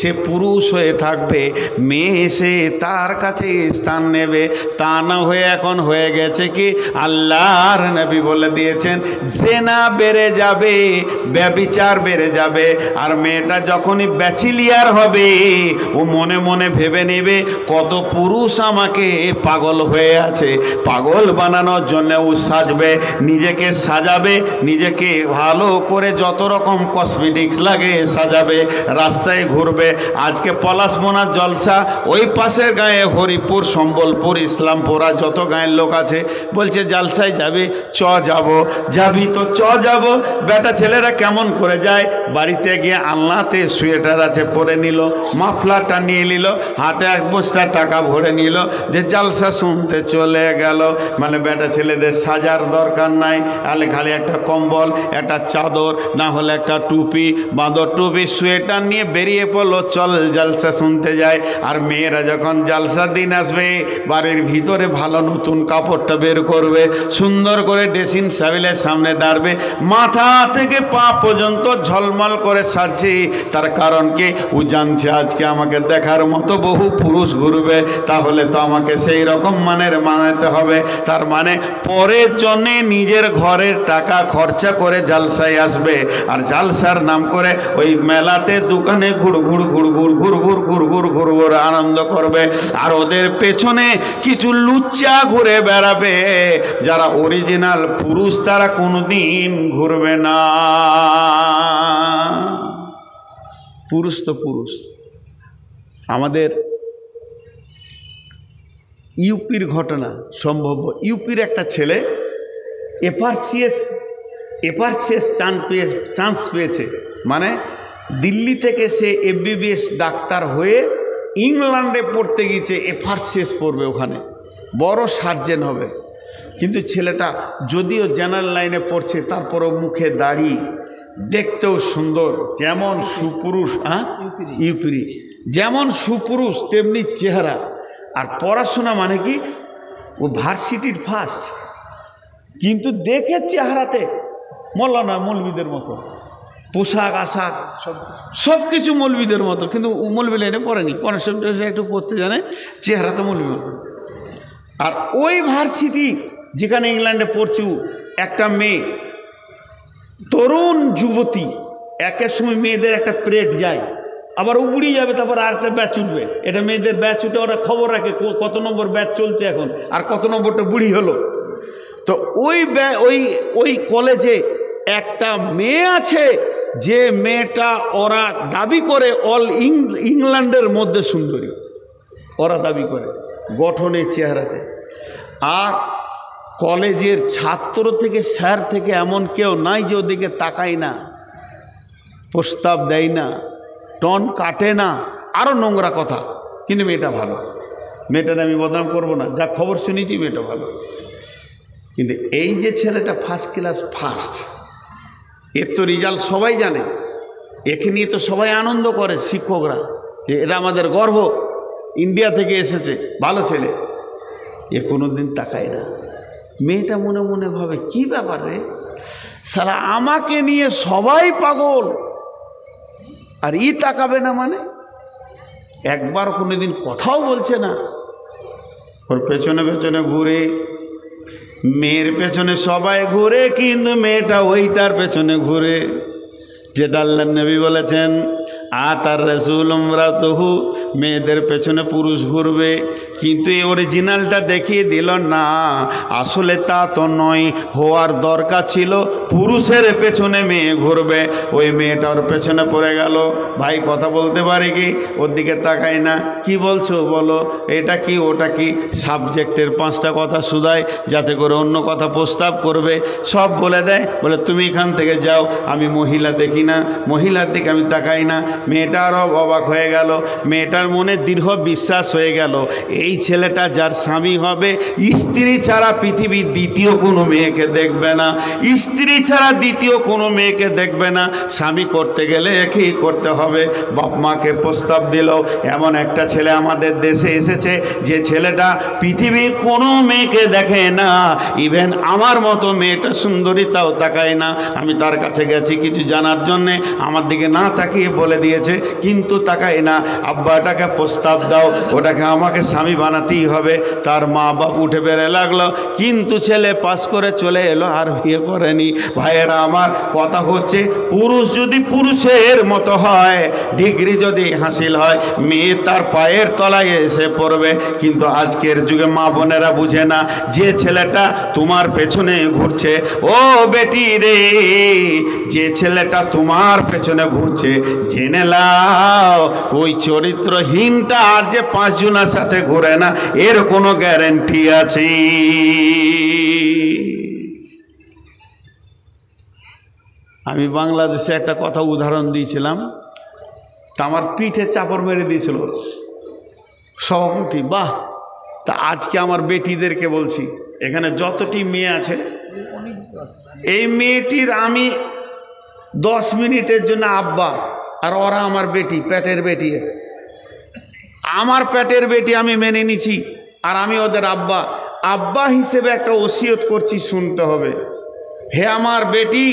S1: সে পুরুষ হয়ে থাকবে, মেয়ে এসে তার কাছে স্থান নেবে। তা না হয়ে এখন হয়ে গেছে কি, আল্লাহর নবী বলে দিয়েছেন জেনা বেড়ে যাবে, ব্যভিচার বেড়ে যাবে। আর মেয়েটা যখনই ব্যাচিলিয়ার হবে ও মনে মনে ভেবে নেবে কত পুরুষ আমাকে পাগল হয়ে আছে, পাগল বানানোর জন্য ও সাজবে, নিজেকে সাজাবে, নিজেকে ভালো করে যত রকম কসমেটিক্স লাগে সাজাবে, রাস্তায় ঘুরবে। আজকে পলাশমোনার জলসা, ওই পাশের গায়ে হরিপুর, সম্বলপুর, ইসলামপুরা যত গায়ের লোক আছে বলছে জালসায় যাবে, চ যাব, যাবি তো চ যাব। বেটা ছেলেরা কেমন করে যায়, বাড়িতে গিয়ে আলনাতে সোয়েটার আছে পরে নিল, মাফলারটা নিয়ে নিল, হাতে এক বস্তা টাকা ভরে নিল, যে জালসা শুনতে চলে গেল। মানে বেটা ছেলেদের সাজার দরকার নাই, আলে খালি একটা কম্বল, একটা চাদর, না হলে একটা টুপি, বাঁদর টুপি, সোয়েটার নিয়ে বেরিয়ে পড়লো, চল জালসা শুনতে যায়। আর মেয়েরা যখন জালসার দিন আসবে বাড়ির ভিতরে ভালো নতুন কাপড়টা বের করবে, সুন্দর করে ড্রেসিং টেবিলের সামনে দাঁড়াবে, মাথা থেকে পা পর্যন্ত ঝলমল করে সাজছে। তার কারণ কি, ও জানছে আজকে আমাকে দেখার মতো বহু পুরুষ ঘুরবে, তাহলে তো আমাকে সেই রকম মানের মানাতে হবে। তার মানে পরের জন্যে নিজের ঘরের টাকা খরচা করে জালসায় আসবে, আর জালসার নাম করে ওই মেলাতে দোকানে ঘুর ঘুর ঘুর ঘুর ঘুর ঘুর ঘুর ঘুর ঘুর ঘুর আনন্দ করবে। আর ওদের পেছনে কিছু লুচ্চা ঘুরে বেড়াবে, যারা অরিজিনাল পুরুষ তারা কোনোদিন ঘুরবে না। পুরুষ তো পুরুষ। আমাদের ইউপির ঘটনা, সম্ভব ইউপির একটা ছেলে এপারসিএস চান্স পেয়েছে, মানে দিল্লি থেকে সে এমবিবিএস ডাক্তার হয়ে ইংল্যান্ডে পড়তে গিয়েছে, এপারসিএস পড়বে, ওখানে বড় সার্জেন হবে। কিন্তু ছেলেটা যদিও জেনারেল লাইনে পড়ছে, তারপরেও মুখে দাড়ি, দেখতেও সুন্দর, যেমন সুপুরুষ, ইউপিরি যেমন সুপুরুষ তেমনি চেহারা। আর পড়াশোনা মানে কি, ও ভার্সিটির ফার্স্ট, কিন্তু দেখে চেহারাতে মৌলানা মৌলবীদের মতো, পোশাক আশাক সব কিছু মৌলবীদের মতো, কিন্তু মৌলবী লাইনে পড়েনি, কনসেপ্ট একটু পড়তে জানে, চেহারাতে মৌলবীর মতো। আর ওই ভার্সিটি যেখানে ইংল্যান্ডে পড়ছে, একটা মেয়ে তরুণ যুবতী, একের সময় মেয়েদের একটা প্রেড যায়, আবার উড়িয়ে যাবে, তারপর আর একটা ব্যাচ উঠবে, এটা মেয়েদের ব্যাচ উঠে, ওরা খবর রাখে কত নম্বর ব্যাচ চলছে এখন, আর কত নম্বরটা বুড়ি হলো। তো ওই কলেজে একটা মেয়ে আছে, যে মেয়েটা ওরা দাবি করে অল ইংল্যান্ডের মধ্যে সুন্দরী, ওরা দাবি করে গঠনে, চেহারাতে। আর কলেজের ছাত্র থেকে স্যার থেকে এমন কেউ নাই যে ওদিকে তাকায় না, প্রস্তাব দেয় না, টন কাটে না, আরও নোংরা কথা। কিন্তু মেয়েটা ভালো, মেয়েটার আমি বদনাম করব না, যা খবর শুনেছি মেয়েটা ভালো। কিন্তু এই যে ছেলেটা ফার্স্ট ক্লাস ফার্স্ট, এর তো রেজাল্ট সবাই জানে, একে নিয়ে তো সবাই আনন্দ করে, শিক্ষকরা, যে এটা আমাদের গর্ব, ইন্ডিয়া থেকে এসেছে, ভালো ছেলে। এ কোনো দিন তাকায় না। মেয়েটা মনে মনে ভাবে, কি ব্যাপার রে, সারা আমাকে নিয়ে সবাই পাগল, আর ই তাকাবে না, মানে একবার কোনো দিন কথাও বলছে না। ওর পেছনে পেছনে ঘুরে, মেয়ের পেছনে সবাই ঘুরে, কিন্তু মেয়েটা ওইটার পেছনে ঘুরে, যেটা আল্লাহর নবী বলেছেন, আতার রাসূল ইমরাতুহু, মেয়েদের পেছনে পুরুষ ঘুরবে, কিন্তু এই অরিজিনালটা দেখিয়ে দিল না, আসলে তা তো নয়। হওয়ার দরকার ছিল পুরুষের পেছনে মেয়ে ঘুরবে, ওই মেয়েটা ওর পেছনে পড়ে গেল। ভাই কথা বলতে পারে কি? ওর দিকে তাকায় না, কি বলছো বলো, এটা কি ওটা কি, সাবজেক্টের 5টা কথা শুধায় যাতে করে অন্য কথা প্রস্তাব করবে, সব বলে দেয়, বলে তুমি এখান থেকে যাও, আমি মহিলা দেখি না, মহিলার দিকে আমি তাকাই না। মেয়েটারও অবাক হয়ে গেল, মেয়েটার মনে দৃঢ় বিশ্বাস হয়ে গেল এই ছেলেটা যার স্বামী হবে স্ত্রী ছাড়া পৃথিবীর দ্বিতীয় কোনো মেয়েকে দেখবে না, স্ত্রী ছাড়া দ্বিতীয় কোনো মেয়েকে দেখবে না। স্বামী করতে গেলে একই করতে হবে। বাপ মাকে প্রস্তাব দিল, এমন একটা ছেলে আমাদের দেশে এসেছে যে ছেলেটা পৃথিবীর কোনো মেয়েকে দেখে না, ইভেন আমার মতো মেয়েটা সুন্দরী তাও তাকায় না। আমি তার কাছে গেছি কিছু জানার জন্যে, আমার দিকে না তাকিয়ে বলে দিয়েছে, কিন্তু তাকায় না। আব্বা এটাকে প্রস্তাব দাও, ওটাকে আমাকে স্বামী বানাতেই হবে। তার মা বাপ উঠে বেড়ে লাগলো, কিন্তু ছেলে পাস করে চলে এলো, আর বিয়ে করেনি। ভাইয়েরা আমার, কথা হচ্ছে পুরুষ যদি পুরুষের মতো হয়, ডিগ্রি যদি হাসিল হয়, মেয়ে তার পায়ের তলায় এসে পড়বে। কিন্তু আজকের যুগে মা বোনেরা বুঝে না, যে ছেলেটা তোমার পেছনে ঘুরছে, ও বেটি রে, যে ছেলেটা তোমার পেছনে ঘুরছে, জেনে লাও ওই চরিত্রহীনটা আর যে 5 জনের সাথে ঘুরে না, এর কোনো গ্যারান্টি আছে? আমি বাংলাদেশে একটা কথা উদাহরণ দিয়েছিলাম, তা আমার পিঠে চাপড় মেরে দিয়েছিল সভাপতি। বাহ! তা আজকে আমার বেটিদেরকে বলছি, এখানে যতটি মেয়ে আছে, এই মেয়েটির আমি 10 মিনিটের জন্য আব্বা, আর ওরা আমার বেটি, পেটের বেটি, আমার পেটের বেটি আমি মেনে নিছি, আর আমি ওদের আব্বা। আব্বা হিসেবে একটা ওসিয়ত করছি, শুনতে হবে। হে আমার বেটি,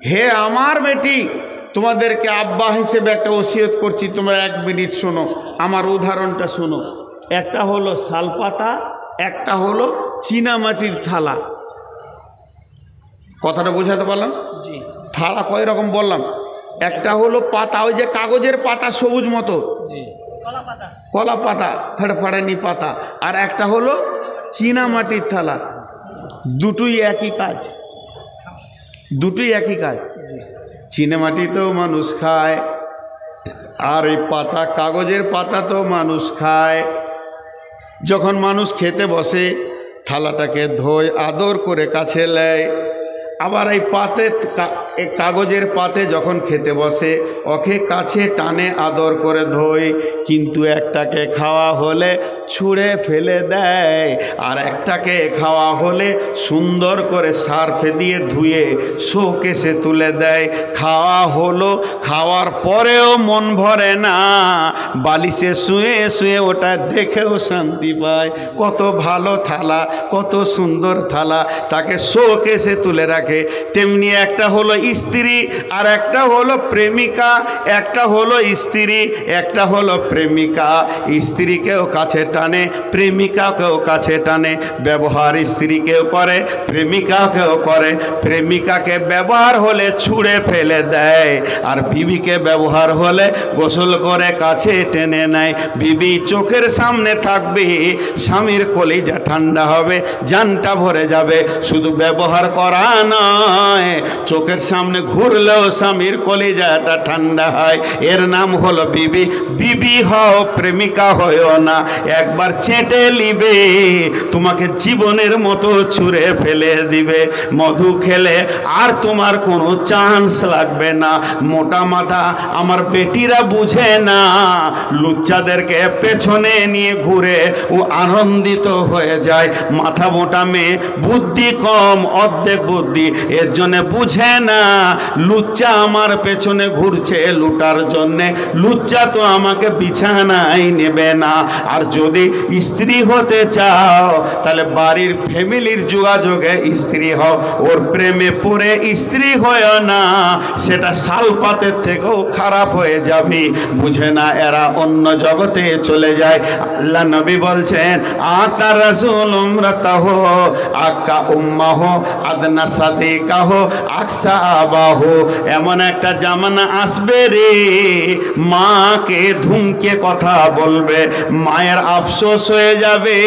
S1: হে আমার বেটি, তোমাদেরকে আব্বা হিসেবে একটা ওসিয়ত করছি, তোমরা 1 মিনিট শোনো, আমার উদাহরণটা শোনো। একটা হলো শালপাতা, একটা হলো চীনামাটির থালা। কথাটা বোঝাতে পারলাম? জি। থালা কয় রকম বললাম? একটা হলো পাতা, ওই যে কাগজের পাতা সবুজ মতো, কলা পাতা, ফেড়ফাড়ানি পাতা, আর একটা হলো চীনামাটির থালা। দুটোই একই কাজ, দুটোই একই কাজ। চীনামাটিতেও মানুষ খায়, আর এই পাতা, কাগজের পাতা তো মানুষ খায়। যখন মানুষ খেতে বসে, থালাটাকে ধোয়, আদর করে কাছে নেয়। আবার এই পাতে, কাগজের পাতে যখন খেতে বসে, ওকে কাছে টানে, আদর করে ধোয়। কিন্তু একটাকে খাওয়া হলে ছুঁড়ে ফেলে দেয়, আর একটাকে খাওয়া হলে সুন্দর করে সার্ফে দিয়ে ধুয়ে শোকেসে তুলে দেয়। খাওয়া হলো, খাওয়ার পরেও মন ভরে না, বালিশে শুয়ে শুয়ে ওটা দেখেও শান্তি পায়। কত ভালো থালা, কত সুন্দর থালা, তাকে শোকেসে তুলে রাখে। তেমনি একটা হলো স্ত্রী, আর একটা হলো প্রেমিকা। একটা হলো স্ত্রী, একটা হলো প্রেমিকা। স্ত্রীকেও কাছে টানে, প্রেমিকাকেও কাছে টানে। ব্যবহার স্ত্রীকেও করে, প্রেমিকাকেও করে। প্রেমিকাকে ব্যবহার হলে ছুঁড়ে ফেলে দেয়, আর বিবিকে ব্যবহার হলে গোসল করে কাছে টেনে নেয়। বিবি চোখের সামনে থাকবে, স্বামীর কলিজা ঠান্ডা হবে, জানটা ভরে যাবে। শুধু ব্যবহার করা নয়, চোখের সামনে ঘুরলেও স্বামীর কলিজাটা ঠান্ডা হয়। এর নাম হলো বিবি। বিবি হও, প্রেমিকা হয়েও না। একবার চেটে নিবে, তোমাকে জীবনের মতো ছুঁড়ে ফেলে দিবে। মধু খেলে আর তোমার কোনো চান্স লাগবে না। মোটা মাথা আমার বেটিরা বুঝে না, লুচ্চাদেরকে পেছনে নিয়ে ঘুরে ও আনন্দিত হয়ে যায়। মাথা মোটা মেয়ে, বুদ্ধি কম, অর্ধেক বুদ্ধি, এর জন্য বুঝে না লুচ্চা আমার পেছনে ঘুরছে লুটার জন্যে। লুচ্চা তো আমাকে বিছানায় নেবে না। আর যদি স্ত্রী হতে চাও, তাহলে বাড়ির ফ্যামিলির যোগাযোগে স্ত্রী হও, ওর প্রেমে পড়ে স্ত্রী হয়েও না, সেটা শালপাতের থেকেও খারাপ হয়ে যাবে। বুঝে না, এরা অন্য জগতে চলে যায়। আল্লাহ নবী বলছেন, আতা রাসূল উমরাতাহু আকা উম্মাহু আদনা সাদিকাহু আকসা আকসাবাহু, এমন একটা জামানা আসবে রে মাকে ধুমকে কথা বলবে, মায়ের আফসোস হয়ে যাবে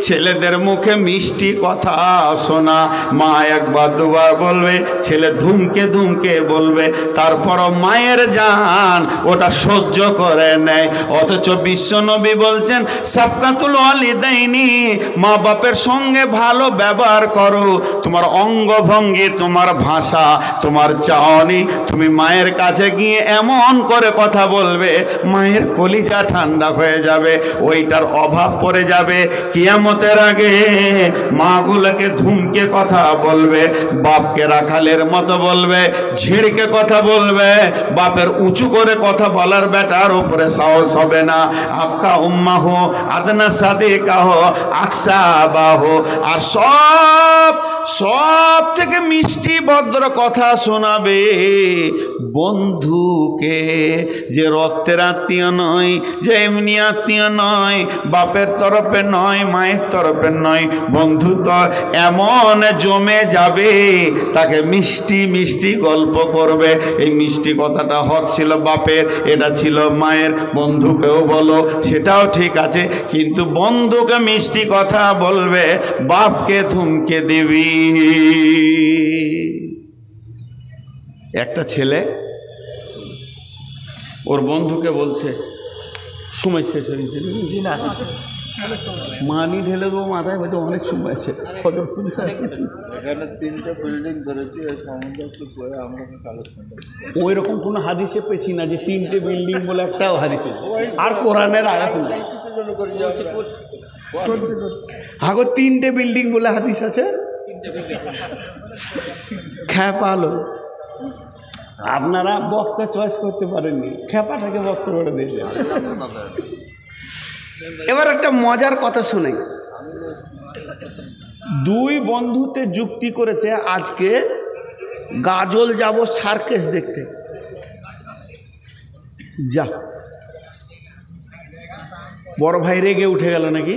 S1: ছেলেদের মুখে মিষ্টি কথা শোনা। মা একবার দুবার বলবে, ছেলে ধুমকে ধুমকে বলবে, তারপরও মায়ের জান ওটা সহ্য করে নেয়। অথচ বিশ্বনবী বলছেন সাফকাতুল ওয়ালিদাইনি, মা বাপের সঙ্গে ভালো ব্যবহার করো। তোমার অঙ্গভঙ্গি, তোমার ভাষা, তোমার চাওনি, তুমি মায়ের কাছে গিয়ে এমন করে কথা বলবে মায়ের কলিজা ঠান্ডা হয়ে যাবে, ওইটার অভাব পড়ে যাবে। কিয়ামতের আগে মাগুলোকে ধুমকে কথা বলবে, বাপকে রাখালের মতো বলবে, ঝেড়কে কথা বলবে, বাপের উঁচু করে কথা বলার বেটার উপরে সাহস হবে না। আপকা উম্মাহ আদনা সাদিকাহ আকসাবাহ, আর সব থেকে মিষ্টি ভদ্র কথা শোনাবে বন্ধুকে, যে রক্তের আত্মীয় নয়, যে এমনি আত্মীয় নয়, বাপের তরফে নয়, মায়ের তরফে নয়, বন্ধু তো এমন জমে যাবে তাকে মিষ্টি মিষ্টি গল্প করবে। এই মিষ্টি কথাটা হক ছিল বাপের, এটা ছিল মায়ের। বন্ধুকেও বলো, সেটাও ঠিক আছে, কিন্তু বন্ধুকে মিষ্টি কথা বলবে, বাপকে থুমকে দিবি। একটা ছেলে ওর বন্ধুকে বলছে, সময় শেষ হয়ে গেছে, মানি ঢেলে দেবো মাথায়, হয়তো অনেক সময় আছে।
S2: এখানে 3টে বিল্ডিং ধরেছি,
S1: ওই রকম কোনো হাদিসে পেছি না যে 3টে বিল্ডিং বলে একটাও হাদিসে, আর কোরআনের আয়াত না। হাগো 3টে বিল্ডিং বলে হাদিস আছে, খেপালো। আপনারা বক্তা চয়েস করতে পারেননি, খেপাটাকে বক্তা করে দিয়েছে। এবার একটা মজার কথা শুনাই। দুই বন্ধুতে যুক্তি করেছে আজকে গাজল যাব সার্কেস দেখতে। যা, বড় ভাই রেগে উঠে গেল নাকি?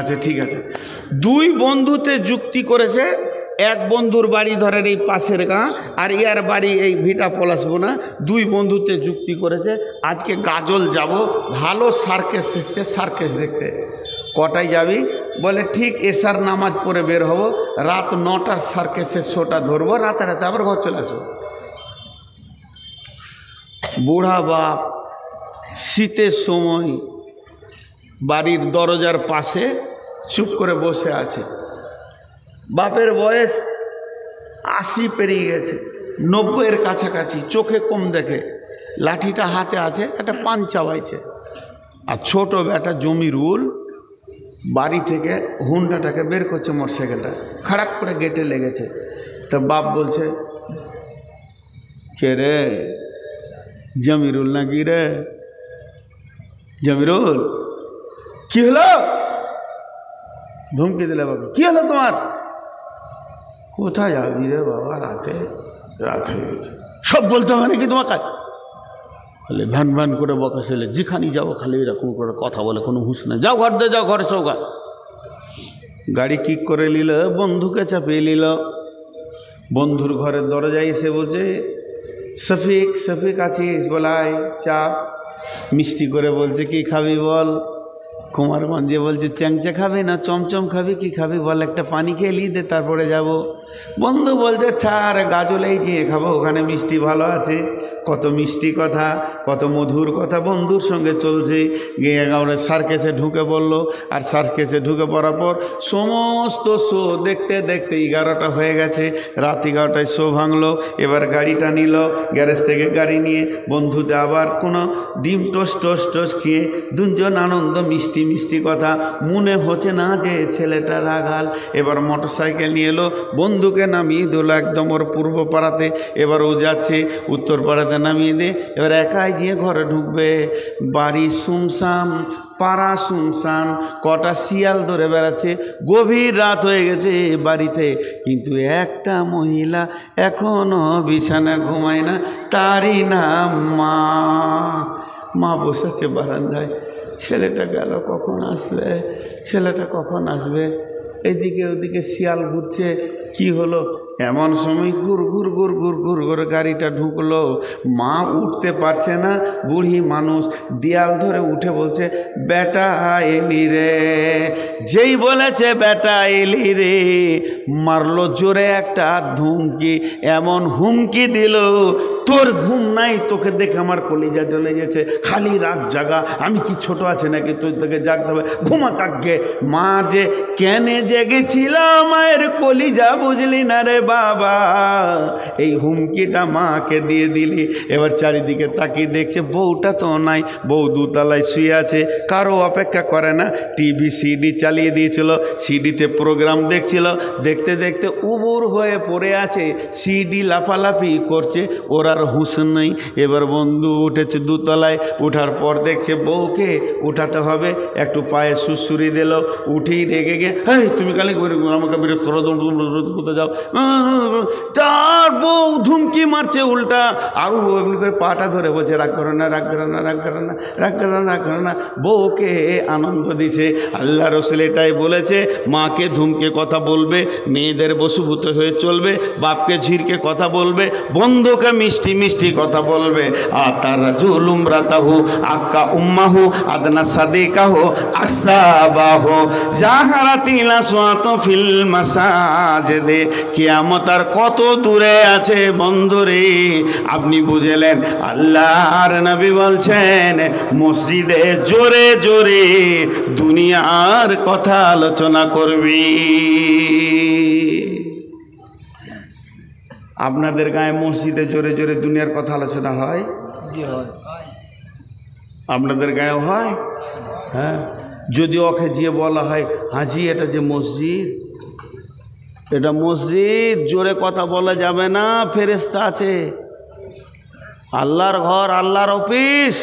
S1: আচ্ছা ঠিক আছে। দুই বন্ধুতে যুক্তি করেছে, এক বন্ধুর বাড়ি ধরেন এই পাশের গাঁ, আর ইয়ার বাড়ি এই ভিটা পলাশবোনা। দুই বন্ধুতে যুক্তি করেছে আজকে গাজল যাব, ভালো সার্কেস এসছে সার্কেস দেখতে। কটায় যাবি? বলে ঠিক এশার নামাজ পড়ে বের হব, রাত 9টার সার্কেসের শোটা ধরবো, রাতে রাতে আবার ঘর চলে আসবো। বুড়া বাপ শীতের সময় বাড়ির দরজার পাশে চুপ করে বসে আছে। বাপের বয়স 80 পেরিয়ে গেছে, 90-এর কাছাকাছি, চোখে কম দেখে, লাঠিটা হাতে আছে, একটা পান চাবাইছে। আর ছোট বেটা জমিরুল বাড়ি থেকে হুন্ডাটাকে বের করছে, মোটরসাইকেলটা খাড়াক করে গেটে লেগেছে। তো বাপ বলছে, কে রে? জমিরুল নাকি রে? জমিরুল কি হলো? ধমকি দিলে বাবা, কি হলো তোমার? কোথায় যাবি রে বাবা, রাতে রাত হয়ে গেছে, সব বলতে হবে নাকি তোমার কাজ? বলে ভ্যান ভ্যান করে বকা ছেলে, যেখানে যাবো খালি এরকম করে কথা বলে, কোনো হুঁশ নেই। যাও ঘর দে, যাও ঘরে সব। গাড়ি কিক করে নিল, বন্ধুকে চাপিয়ে নিল। বন্ধুর ঘরের দরজায় এসে বলছে, শফিক শফিক আছিস? বলাই চাপ। মিষ্টি করে বলছে, কি খাবি বল? কুমারগঞ্জে বলছে, চ্যাংচা খাবি না চমচম খাবি, কি খাবি বল? একটা পানি খেয়ে লি দে, তারপরে যাব। বন্ধু বলছে, ছাড়, গাজলেই গিয়ে খাবো, ওখানে মিষ্টি ভালো আছে। কত মিষ্টি কথা, কত মধুর কথা বন্ধুর সঙ্গে চলছে। গিয়ে গাঁওয়ে সার্কেসে ঢুকে পড়লো। আর সার্কেসে ঢুকে পড়ার পর সমস্ত শো দেখতে দেখতে 11টা হয়ে গেছে। রাত 11টায় শো ভাঙলো। এবার গাড়িটা নিল, গ্যারেজ থেকে গাড়ি নিয়ে বন্ধুতে আবার কোনো ডিম টোস্ট টোস্ট টোস্ট খেয়ে দুজন আনন্দ, মিষ্টি মিষ্টি কথা। মনে হচ্ছে না যে ছেলেটা রাগাল। এবার মোটরসাইকেল নিয়ে এলো, বন্ধুকে নামিয়ে দিল একদম ওর পূর্ব পাড়াতে। এবার ও যাচ্ছে উত্তর পাড়াতে, নামিয়ে দে। এবার একাই গিয়ে ঘরে ঢুকবে। বাড়ি শুনশান, পাড়া শুনশান, কটা শিয়াল ধরে বেড়াচ্ছে। গভীর রাত হয়ে গেছে বাড়িতে, কিন্তু একটা মহিলা এখনো বিছানা ঘুমায় না, তারই নাম মা। মা বসেছে বারান্দায়। ছেলেটা গেল, কখন আসবে? ছেলেটা কখন আসবে? এদিকে ওদিকে শিয়াল ঘুরছে। কি হলো? এমন সময় ঘুর ঘুর ঘুর ঘুর ঘুর করে গাড়িটা ঢুকলো, মা উঠতে পারছে না, বুড়ি মানুষ দেয়াল ধরে উঠে বলছে, বেটা এলি রে। যেই বলেছে বেটা এলি রে, মারলো জোরে একটা ধুমকি, এমন হুমকি দিল, তোর ঘুম নাই, তোকে দেখে আমার কলিজা জ্বলে গেছে, খালি রাত জাগা, আমি কি ছোট আছে নাকি তোর তোকে জাগতে হবে, ঘুমা কাকগে। মা যে কেনে জেগেছিল মায়ের কলিজা বুঝলি না রে বাবা, এই হুমকিটা মাকে দিয়ে দিলি। এবার চারিদিকে তাকিয়ে দেখছে বউটা তো নাই, বউ দুতলায় শুয়ে আছে, কারো অপেক্ষা করে না। টিভি সিডি চালিয়ে দিয়েছিল, সিডিতে প্রোগ্রাম দেখছিল, দেখতে দেখতে উবুর হয়ে পড়ে আছে, সিডি লাফালাফি করছে, ওর আর হুঁশ নেই। এবার বন্ধু উঠেছে দুতলায়, উঠার পর দেখছে বউকে উঠাতে হবে, একটু পায়ে সুসুরি দিল, উঠেই রেগে গিয়ে, হ্যাঁ তুমি কালি আমাকে কোথায় যাও। তার বউ ধুমকি মারছে উল্টা, আরও এমনি করে পাটা ধরে বলছে, রাগ করো না, রাগ করো না, রাগ করো না, রাগ করো না, রাগ করো না। বউকে আনন্দ দিছে। আল্লাহ রসুল এটাই বলেছে, মাকে ধুমকে কথা বলবে, মেয়েদের বশীভূত হয়ে চলবে, বাপকে ঝিরকে কথা বলবে, বন্ধুকে মিষ্টি মিষ্টি কথা বলবে। আর তার রাজুল উমরাতাহু আক্কা উম্মাহু আদনা সাদিকাহু আকসাবাহু জাহারাতিল আসওয়াতু ফিল মাসাজিদে। কিয়ামত আর কত দূরে আছে বন্ধুরে, আপনি বুঝলেন? আল্লাহর নবী বলছেন, মসজিদে জোরে জোরে দুনিয়ার কথা আলোচনা করবি। আপনাদের গায়ে মসজিদে জোরে জোরে দুনিয়ার কথা আলোচনা হয়? আপনাদের গায়েও হয়? হ্যাঁ, যদি ওকে গিয়ে বলা হয়, হাজি এটা যে মসজিদ, এটা মসজিদ, জোরে কথা বলা যাবে না, ফেরেশতা আছে, আল্লাহর ঘর, আল্লাহর অফিস,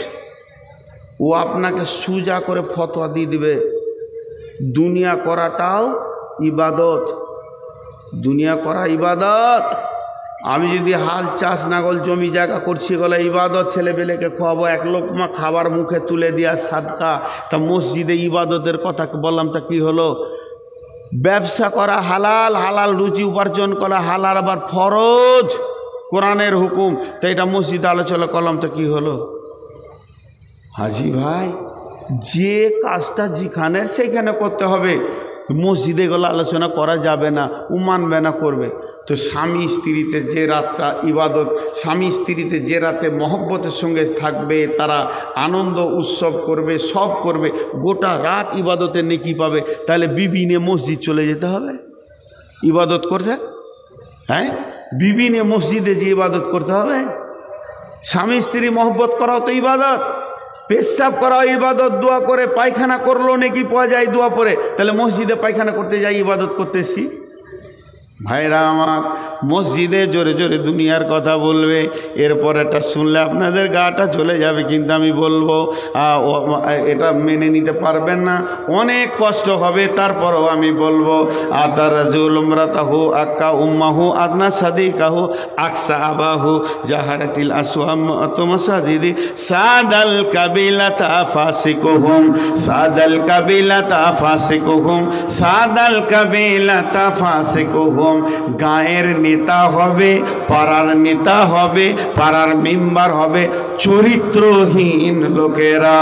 S1: ও আপনাকে সুজা করে ফতোয়া দিয়ে দিবে। দুনিয়া করাটাও ইবাদত, দুনিয়া করা ইবাদত। আমি যদি হাল চাষ নাগল জমি জায়গা করছি বলে ইবাদত, ছেলেবেলেকে খাওয়াবো, এক লোকমা খাবার মুখে তুলে দেওয়া সাদকা, তা মসজিদে ইবাদতের কথা বললাম, তা কি হলো? ব্যবসা করা হালাল, হালাল রুচি উপার্জন করা হালাল, আবার ফরজ, কোরআনের হুকুম, তো এটা মসজিদে আলোচনা করলাম, তো কি হলো? হাজি ভাই, যে কাজটা যেখানে সেইখানে করতে হবে, মসজিদে গেলে আলোচনা করা যাবে না, ও মানবে না, করবে। তো স্বামী স্ত্রীতে যে রাতটা ইবাদত, স্বামী স্ত্রীতে যে রাতে মহব্বতের সঙ্গে থাকবে, তারা আনন্দ উৎসব করবে, সব করবে, গোটা রাত ইবাদতের নেকি পাবে। তাহলে বিবি নিয়ে মসজিদ চলে যেতে হবে ইবাদত করতে? হ্যাঁ, বিবি নিয়ে মসজিদে যে ইবাদত করতে হবে? স্বামী স্ত্রী মহব্বত করাও তো ইবাদত, পেশাব করাও ইবাদত, দোয়া করে পায়খানা করলো নাকি পাওয়া যায় দোয়া পরে, তাহলে মসজিদে পায়খানা করতে যাই ইবাদত করতেছি? ভাইরা আমার, মসজিদে জোরে জোরে দুনিয়ার কথা বলবে। এরপর এটা শুনলে আপনাদের গাটা চলে যাবে, কিন্তু আমি বলবো এটা মেনে নিতে পারবেন না, অনেক কষ্ট হবে, তারপরেও আমি বলবো। আতার রাজুল উমরাতাহু আক্কা উম্মাহু আদনা সাদিকাহু আকসা আবাহু জাহারাতিল আসওয়াতু মাসাজিদি সাদাল কাবিলাতা ফাসিকুহুম সাদাল কাবিলাতা ফাসিকুহুম সাদাল কাবিলাতা ফাসিকুহুম। গায়ের নেতা হবে, পাড়ার নেতা হবে, পাড়ার মেম্বার হবে, চরিত্রহীন লোকেরা,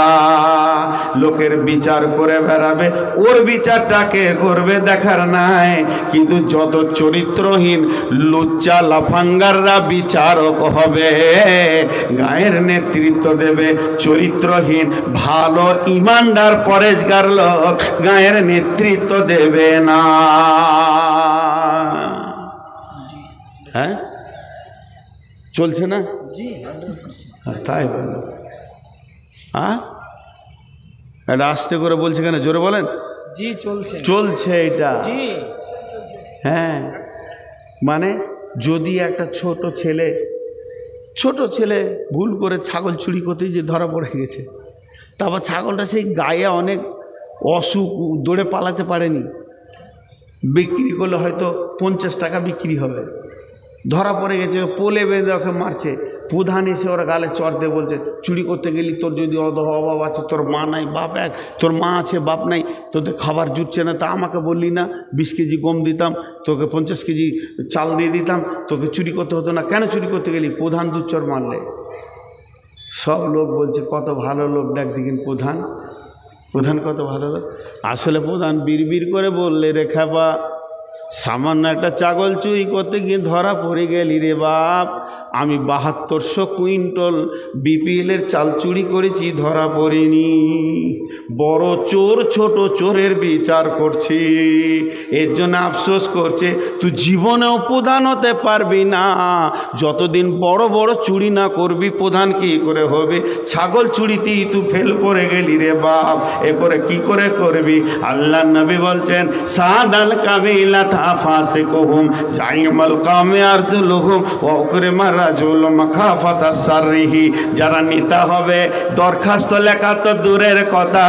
S1: লোকের বিচার করে বেড়াবে, ওর বিচারটাকে করবে দেখার নাই। কিন্তু যত চরিত্রহীন লুচ্চা লাফাঙ্গাররা বিচারক হবে, গায়ের নেতৃত্ব দেবে, চরিত্রহীন ভালো ইমানদার পরেজগার লোক গায়ের নেতৃত্ব দেবে না। হ্যাঁ, চলছে না? তাই বলো। হ্যাঁ, এটা আস্তে করে বলছে কেন, জোরে বলেন। জি চলছে, চলছে এটা। হ্যাঁ, মানে যদি একটা ছোট ছেলে ভুল করে ছাগল চুরি করতে যে ধরা পড়ে গেছে, তারপর ছাগলটা সেই গায়ে অনেক অসুখ, দৌড়ে পালাতে পারেনি, বিক্রি করলে হয়তো 50 টাকা বিক্রি হবে, ধরা পড়ে গেছে, পোলে বেঁধে ওকে মারছে, প্রধান এসে ওর গালে চড় দিয়ে বলছে, চুরি করতে গেলি তোর যদি অভাব আছে, তোর মা নাই বাপ এক, তোর মা আছে বাপ নাই, তোদের খাবার জুটছে না, তা আমাকে বললি না 20 কেজি গম দিতাম, তোকে 50 কেজি চাল দিয়ে দিতাম, তোকে চুরি করতে হতো না, কেন চুরি করতে গেলি? প্রধান দুচ্চর মারলে। সব লোক বলছে কত ভালো লোক, দেখ দেখিন প্রধান কত ভালো লোক। আসলে প্রধান বিড়বিড় করে বললে, রে খাবা সামান্য একটা ছাগল চুরি করতে গিয়ে ধরা পড়ে গেলি রে বাপ, আমি 7200 কুইন্টল বিপিএলের চাল চুরি করেছি, ধরা পড়িনি। বড় চোর ছোট চোরের বিচার করছি, এর জন্য আফসোস করছে। তুই জীবনেও প্রধান হতে পারবি না যতদিন বড় বড় চুরি না করবি। প্রধান কি করে হবে? ছাগল চুরিতেই তুই ফেল করে গেলি রে বাপ, এ করে কি করে করবি? আল্লাহ নবী বলছেন, সাদাল কাবিলা ফাসে কুহুম জাইমাল কামে আরজুলুহুম ওয়া উকরিমা রাজুল মাখাফাতা সাররিহি। যারা নেতা হবে, দরখাস্ত লেখা তো দূরের কথা,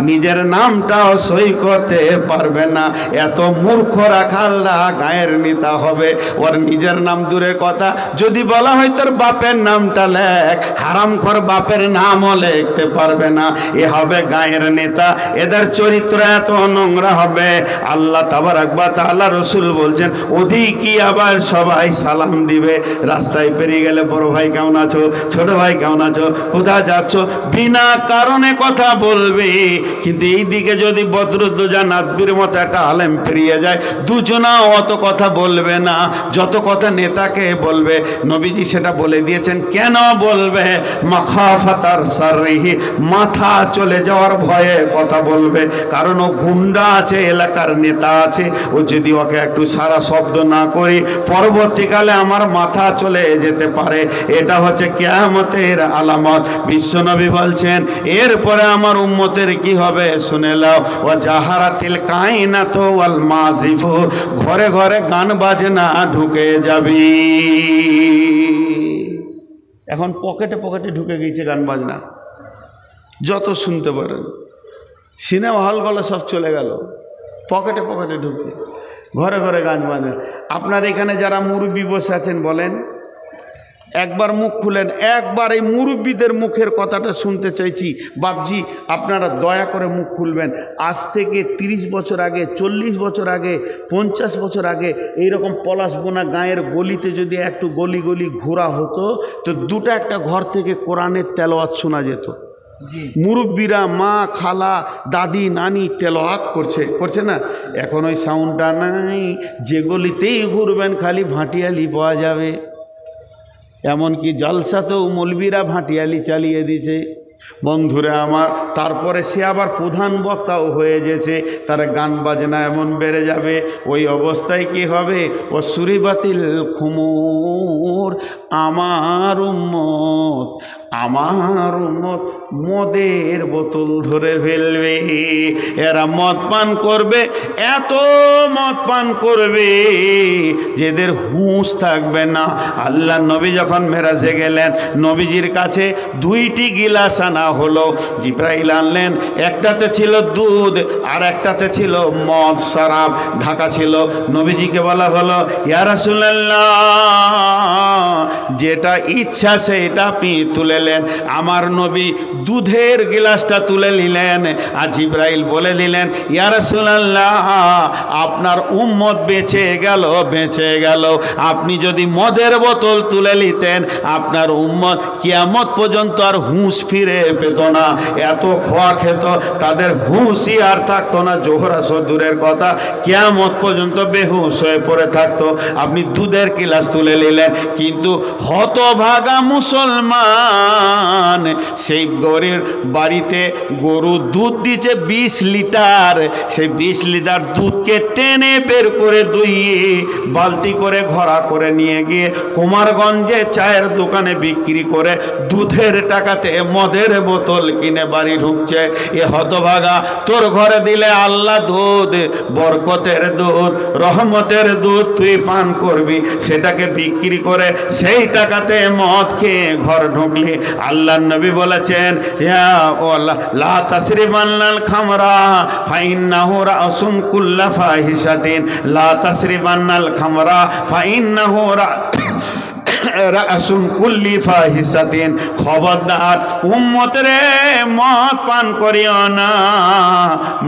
S1: নিজের নামটাও সই করতে পারবে না। এত মূর্খ রাখালরা গায়ের নেতা হবে, ওর নিজের নাম দূরের কথা, যদি বলা হয় তোর বাপের নামটা লেখ, হারামখোর বাপের নামও লিখতে পারবে না। এ হবে গায়ের নেতা। এদের চরিত্র এত নোংরা হবে, আল্লাহ তাবারাক ওয়া তাআলা রসুল বলছেন, ওদিকে আবার সবাই সালাম দিবে। রাস্তায় পেরিয়ে গেলে, বড় ভাই কেমন আছো, ছোট ভাই কেমন আছো, কোথায় যাচ্ছ, বিনা কারণে কথা বলবে। কিন্তু এই দিকে যদি বদরুদ্দোজা নাদবির মতো একটা আলেম পেরিয়ে যায়, দুজনাও অত কথা বলবে না যত কথা নেতাকে বলবে। নবীজি সেটা বলে দিয়েছেন। কেন বলবে? মাখাফাতার সাররিহি, মাথা চলে যাওয়ার ভয়ে কথা বলবে। কারণ ও গুন্ডা আছে, এলাকার নেতা আছে, ও যদি ওকে একটু সারা শব্দ না করি, পরবর্তীকালে আমার মাথা চলে যেতে পারে। এটা হচ্ছে কিয়ামতের আলামত। বিশ্বনবী বলছেন, এরপরে আমার উম্মতের কি হবে শুনে লাও। ও জাহারাতিল কায়নাতু ওয়াল মাযিফু, ঘরে ঘরে গান বাজনা ঢুকে যাবি। এখন পকেটে পকেটে ঢুকে গিয়েছে গান বাজনা, যত শুনতে পারেন। সিনেমা হলগুলো সব চলে গেল, পকেটে পকেটে ঢুকে ঘরে ঘরে গান বাজনা। আপনার এখানে যারা মুরব্বী বসে আছেন বলেন, একবার মুখ খুলেন, একবার এই মুরব্বীদের মুখের কথাটা শুনতে চাইছি। বাপজি আপনারা দয়া করে মুখ খুলবেন। আজ থেকে 30 বছর আগে, 40 বছর আগে, 50 বছর আগে এইরকম পলাশবোনা গাঁয়ের গলিতে যদি একটু গলি গলি ঘোরা হতো, তো দুটো একটা ঘর থেকে কোরআনের তেলাওয়াত শোনা যেত। মুরব্বীরা, মা, খালা, দাদি, নানি তেলাওয়াত করছে না। এখন ওই সাউন্ডটা নাই। যে গলিতেই ঘুরবেন খালি ভাটিয়ালি পাওয়া যাবে। এমনকি জলসাতেও মৌলবীরা ভাটিয়ালি চালিয়ে দিছে বন্ধুরা আমার। তারপরে সে আবার প্রধান বক্তাও হয়ে গেছে, তার গান বাজনা এমন বেড়ে যাবে। ওই অবস্থায় কি হবে? ও সুরিবাতিল খুমুর, আমার উম্মত মদের বোতল ধরে ফেলবে। এরা মদ পান করবে, এত মদ পান করবে যেদের হুঁশ থাকবে না। আল্লাহ নবী যখন মেরাজে গেলেন, নবীজির কাছে 2টি গিলাস আনা হলো। জিব্রাইল আনলেন, একটাতে ছিল দুধ আর একটাতে ছিল মদ, শরাব ঢাকা ছিল। নবীজিকে বলা হলো, ইয়া রাসূলুল্লাহ, যেটা ইচ্ছা সেটা আপনি তুলে নেন। আমার নবী দুধের গিলাসটা তুলে নিলেন, আর জিব্রাইল বলে দিলেন, ইয়া রাসূলুল্লাহ, আপনার উম্মত বেঁচে গেল। আপনি যদি মদের বোতল তুলে নিতেন, আপনার উম্মত কিয়ামত পর্যন্ত আর হুঁশ ফিরে পেত না। এত খোয়া খেত, তাদের হুঁশই আর থাকতো না। জোহরা দূরের কথা, কিয়ামত পর্যন্ত বেহুশ হয়ে পড়ে থাকতো। আপনি দুধের গিলাস তুলে নিলেন, কিন্তু হতভাগা মুসলমান সেই গরুর বাড়িতে গরু দুধ দিচ্ছে 20 লিটার। সেই 20 লিটার দুধকে টেনে বের করে দুইয়ে বালতি করে ঘোড়া করে নিয়ে গিয়ে কুমারগঞ্জে চায়ের দোকানে বিক্রি করে দুধের টাকাতে মদের বোতল কিনে বাড়ি ঢুকছে। এ হতভাগা, তোর ঘরে দিলে আল্লাহ দুধ, বরকতের দুধ, রহমতের দুধ তুই পান করবি, সেটাকে বিক্রি করে সেই টাকাতে মদ খেয়ে ঘর ঢুকলি। আল্লাহ নবী বলেছেন, লা তাসরিবান্নাল খামরা ফাইন্নাহু রাসুম কুল্লা ফাহিশাতিন, লা তাসরিবান্নাল খামরা ফাইন্নাহু রাসুন কুল্লি ফাহিসাতিন, খবরদার উম্মত রে মদ পান করিও না।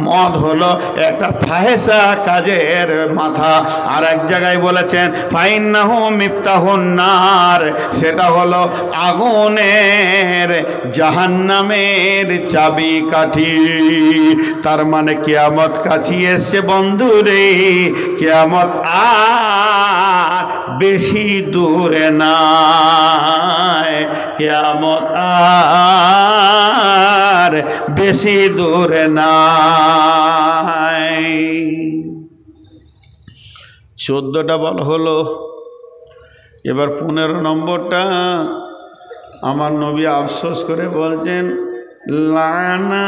S1: মদ হলো একটা ফাহেসা কাজের মাথা। আর এক জায়গায় বলেছেন ফাইন্নাহু মিফতাহুন নার, সেটা হলো আগুনের জাহান্নামের চাবি কাঠি। তার মানে কিয়ামত কাছে এসে বন্ধুরে, কিয়ামত আর বেশি দূরে নাই, কিয়ামত আর বেশি দূরে নাই। 14টা বল হলো, এবার 15 নম্বরটা আমার নবী আফসোস করে বলছেন লানা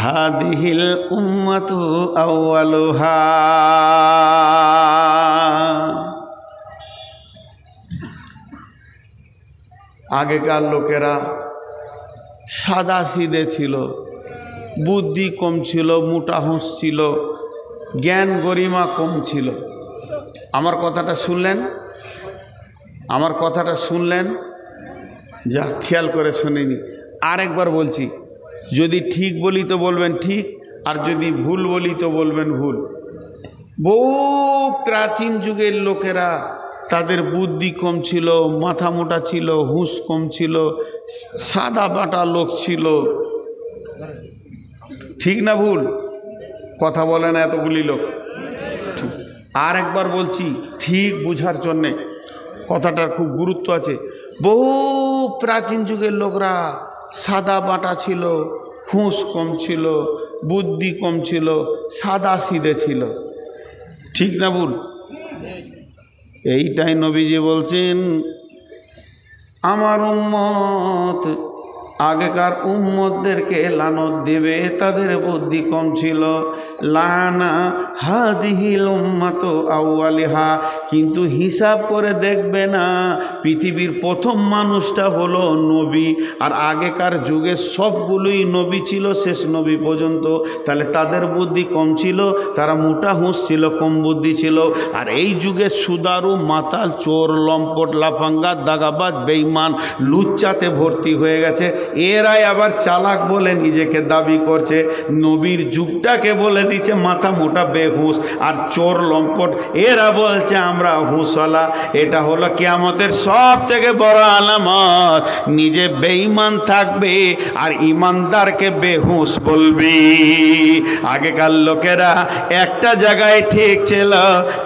S1: হাদিহিল উম্মাতু আউয়ালুহা। আগেকার লোকেরা সাদা সিধে ছিল, বুদ্ধি কম ছিল, মোটা হুঁশ ছিল, জ্ঞান গরিমা কম ছিল। আমার কথাটা শুনলেন? আমার কথাটা শুনলেন? যা খেয়াল করে শুনিনি। আরেকবার বলছি, যদি ঠিক বলি তো বলবেন ঠিক, আর যদি ভুল বলি তো বলবেন ভুল। বহু প্রাচীন যুগের লোকেরা তাদের বুদ্ধি কম ছিল, মাথা মোটা ছিল, হুঁশ কম ছিল, সাদা বাটা লোক ছিল। ঠিক না ভুল? কথা বলে না এতগুলি লোক। আর একবার বলছি ঠিক বুঝার জন্যে, কথাটার খুব গুরুত্ব আছে। বহু প্রাচীন যুগের লোকরা সাদা বাটা ছিল, হুঁশ কম ছিল, বুদ্ধি কম ছিল, সাদা সিধে ছিল। ঠিক না ভুল? এইটাই নবীজি বলছেন আমার উম্মত আগেকার উম্মতদেরকে লানত দেবে, তাদের বুদ্ধি কম ছিল। লানা হাদিহিল উম্মাতু আউয়ালিহা, কিন্তু হিসাব করে দেখবে না পৃথিবীর প্রথম মানুষটা হলো নবী, আর আগেকার যুগে সবগুলোই নবী ছিল শেষ নবী পর্যন্ত। তাহলে তাদের বুদ্ধি কম ছিল, তারা মোটা হুঁশ ছিল, কম বুদ্ধি ছিল। আর এই যুগে সুদারু, মাতাল, চোর, লম্পট, লাফাঙ্গা, দাগাবাজ, বেঈমান, লুচ্চাতে ভর্তি হয়ে গেছে। এরাই আবার চালাক বলে নিজেকে দাবি করছে। নবীর যুগটাকে বলে দিচ্ছে মাথা মোটা বেহুঁশ, আর চোর লম্পট এরা বলছে আমরা হুঁশওয়ালা। এটা হলো কিয়ামতের সব থেকে বড় আলামত। নিজে বেঈমান থাকবে আর ইমানদারকে বেহুঁশ বলবি। আগেকার লোকেরা একটা জায়গায় ঠিক ছিল,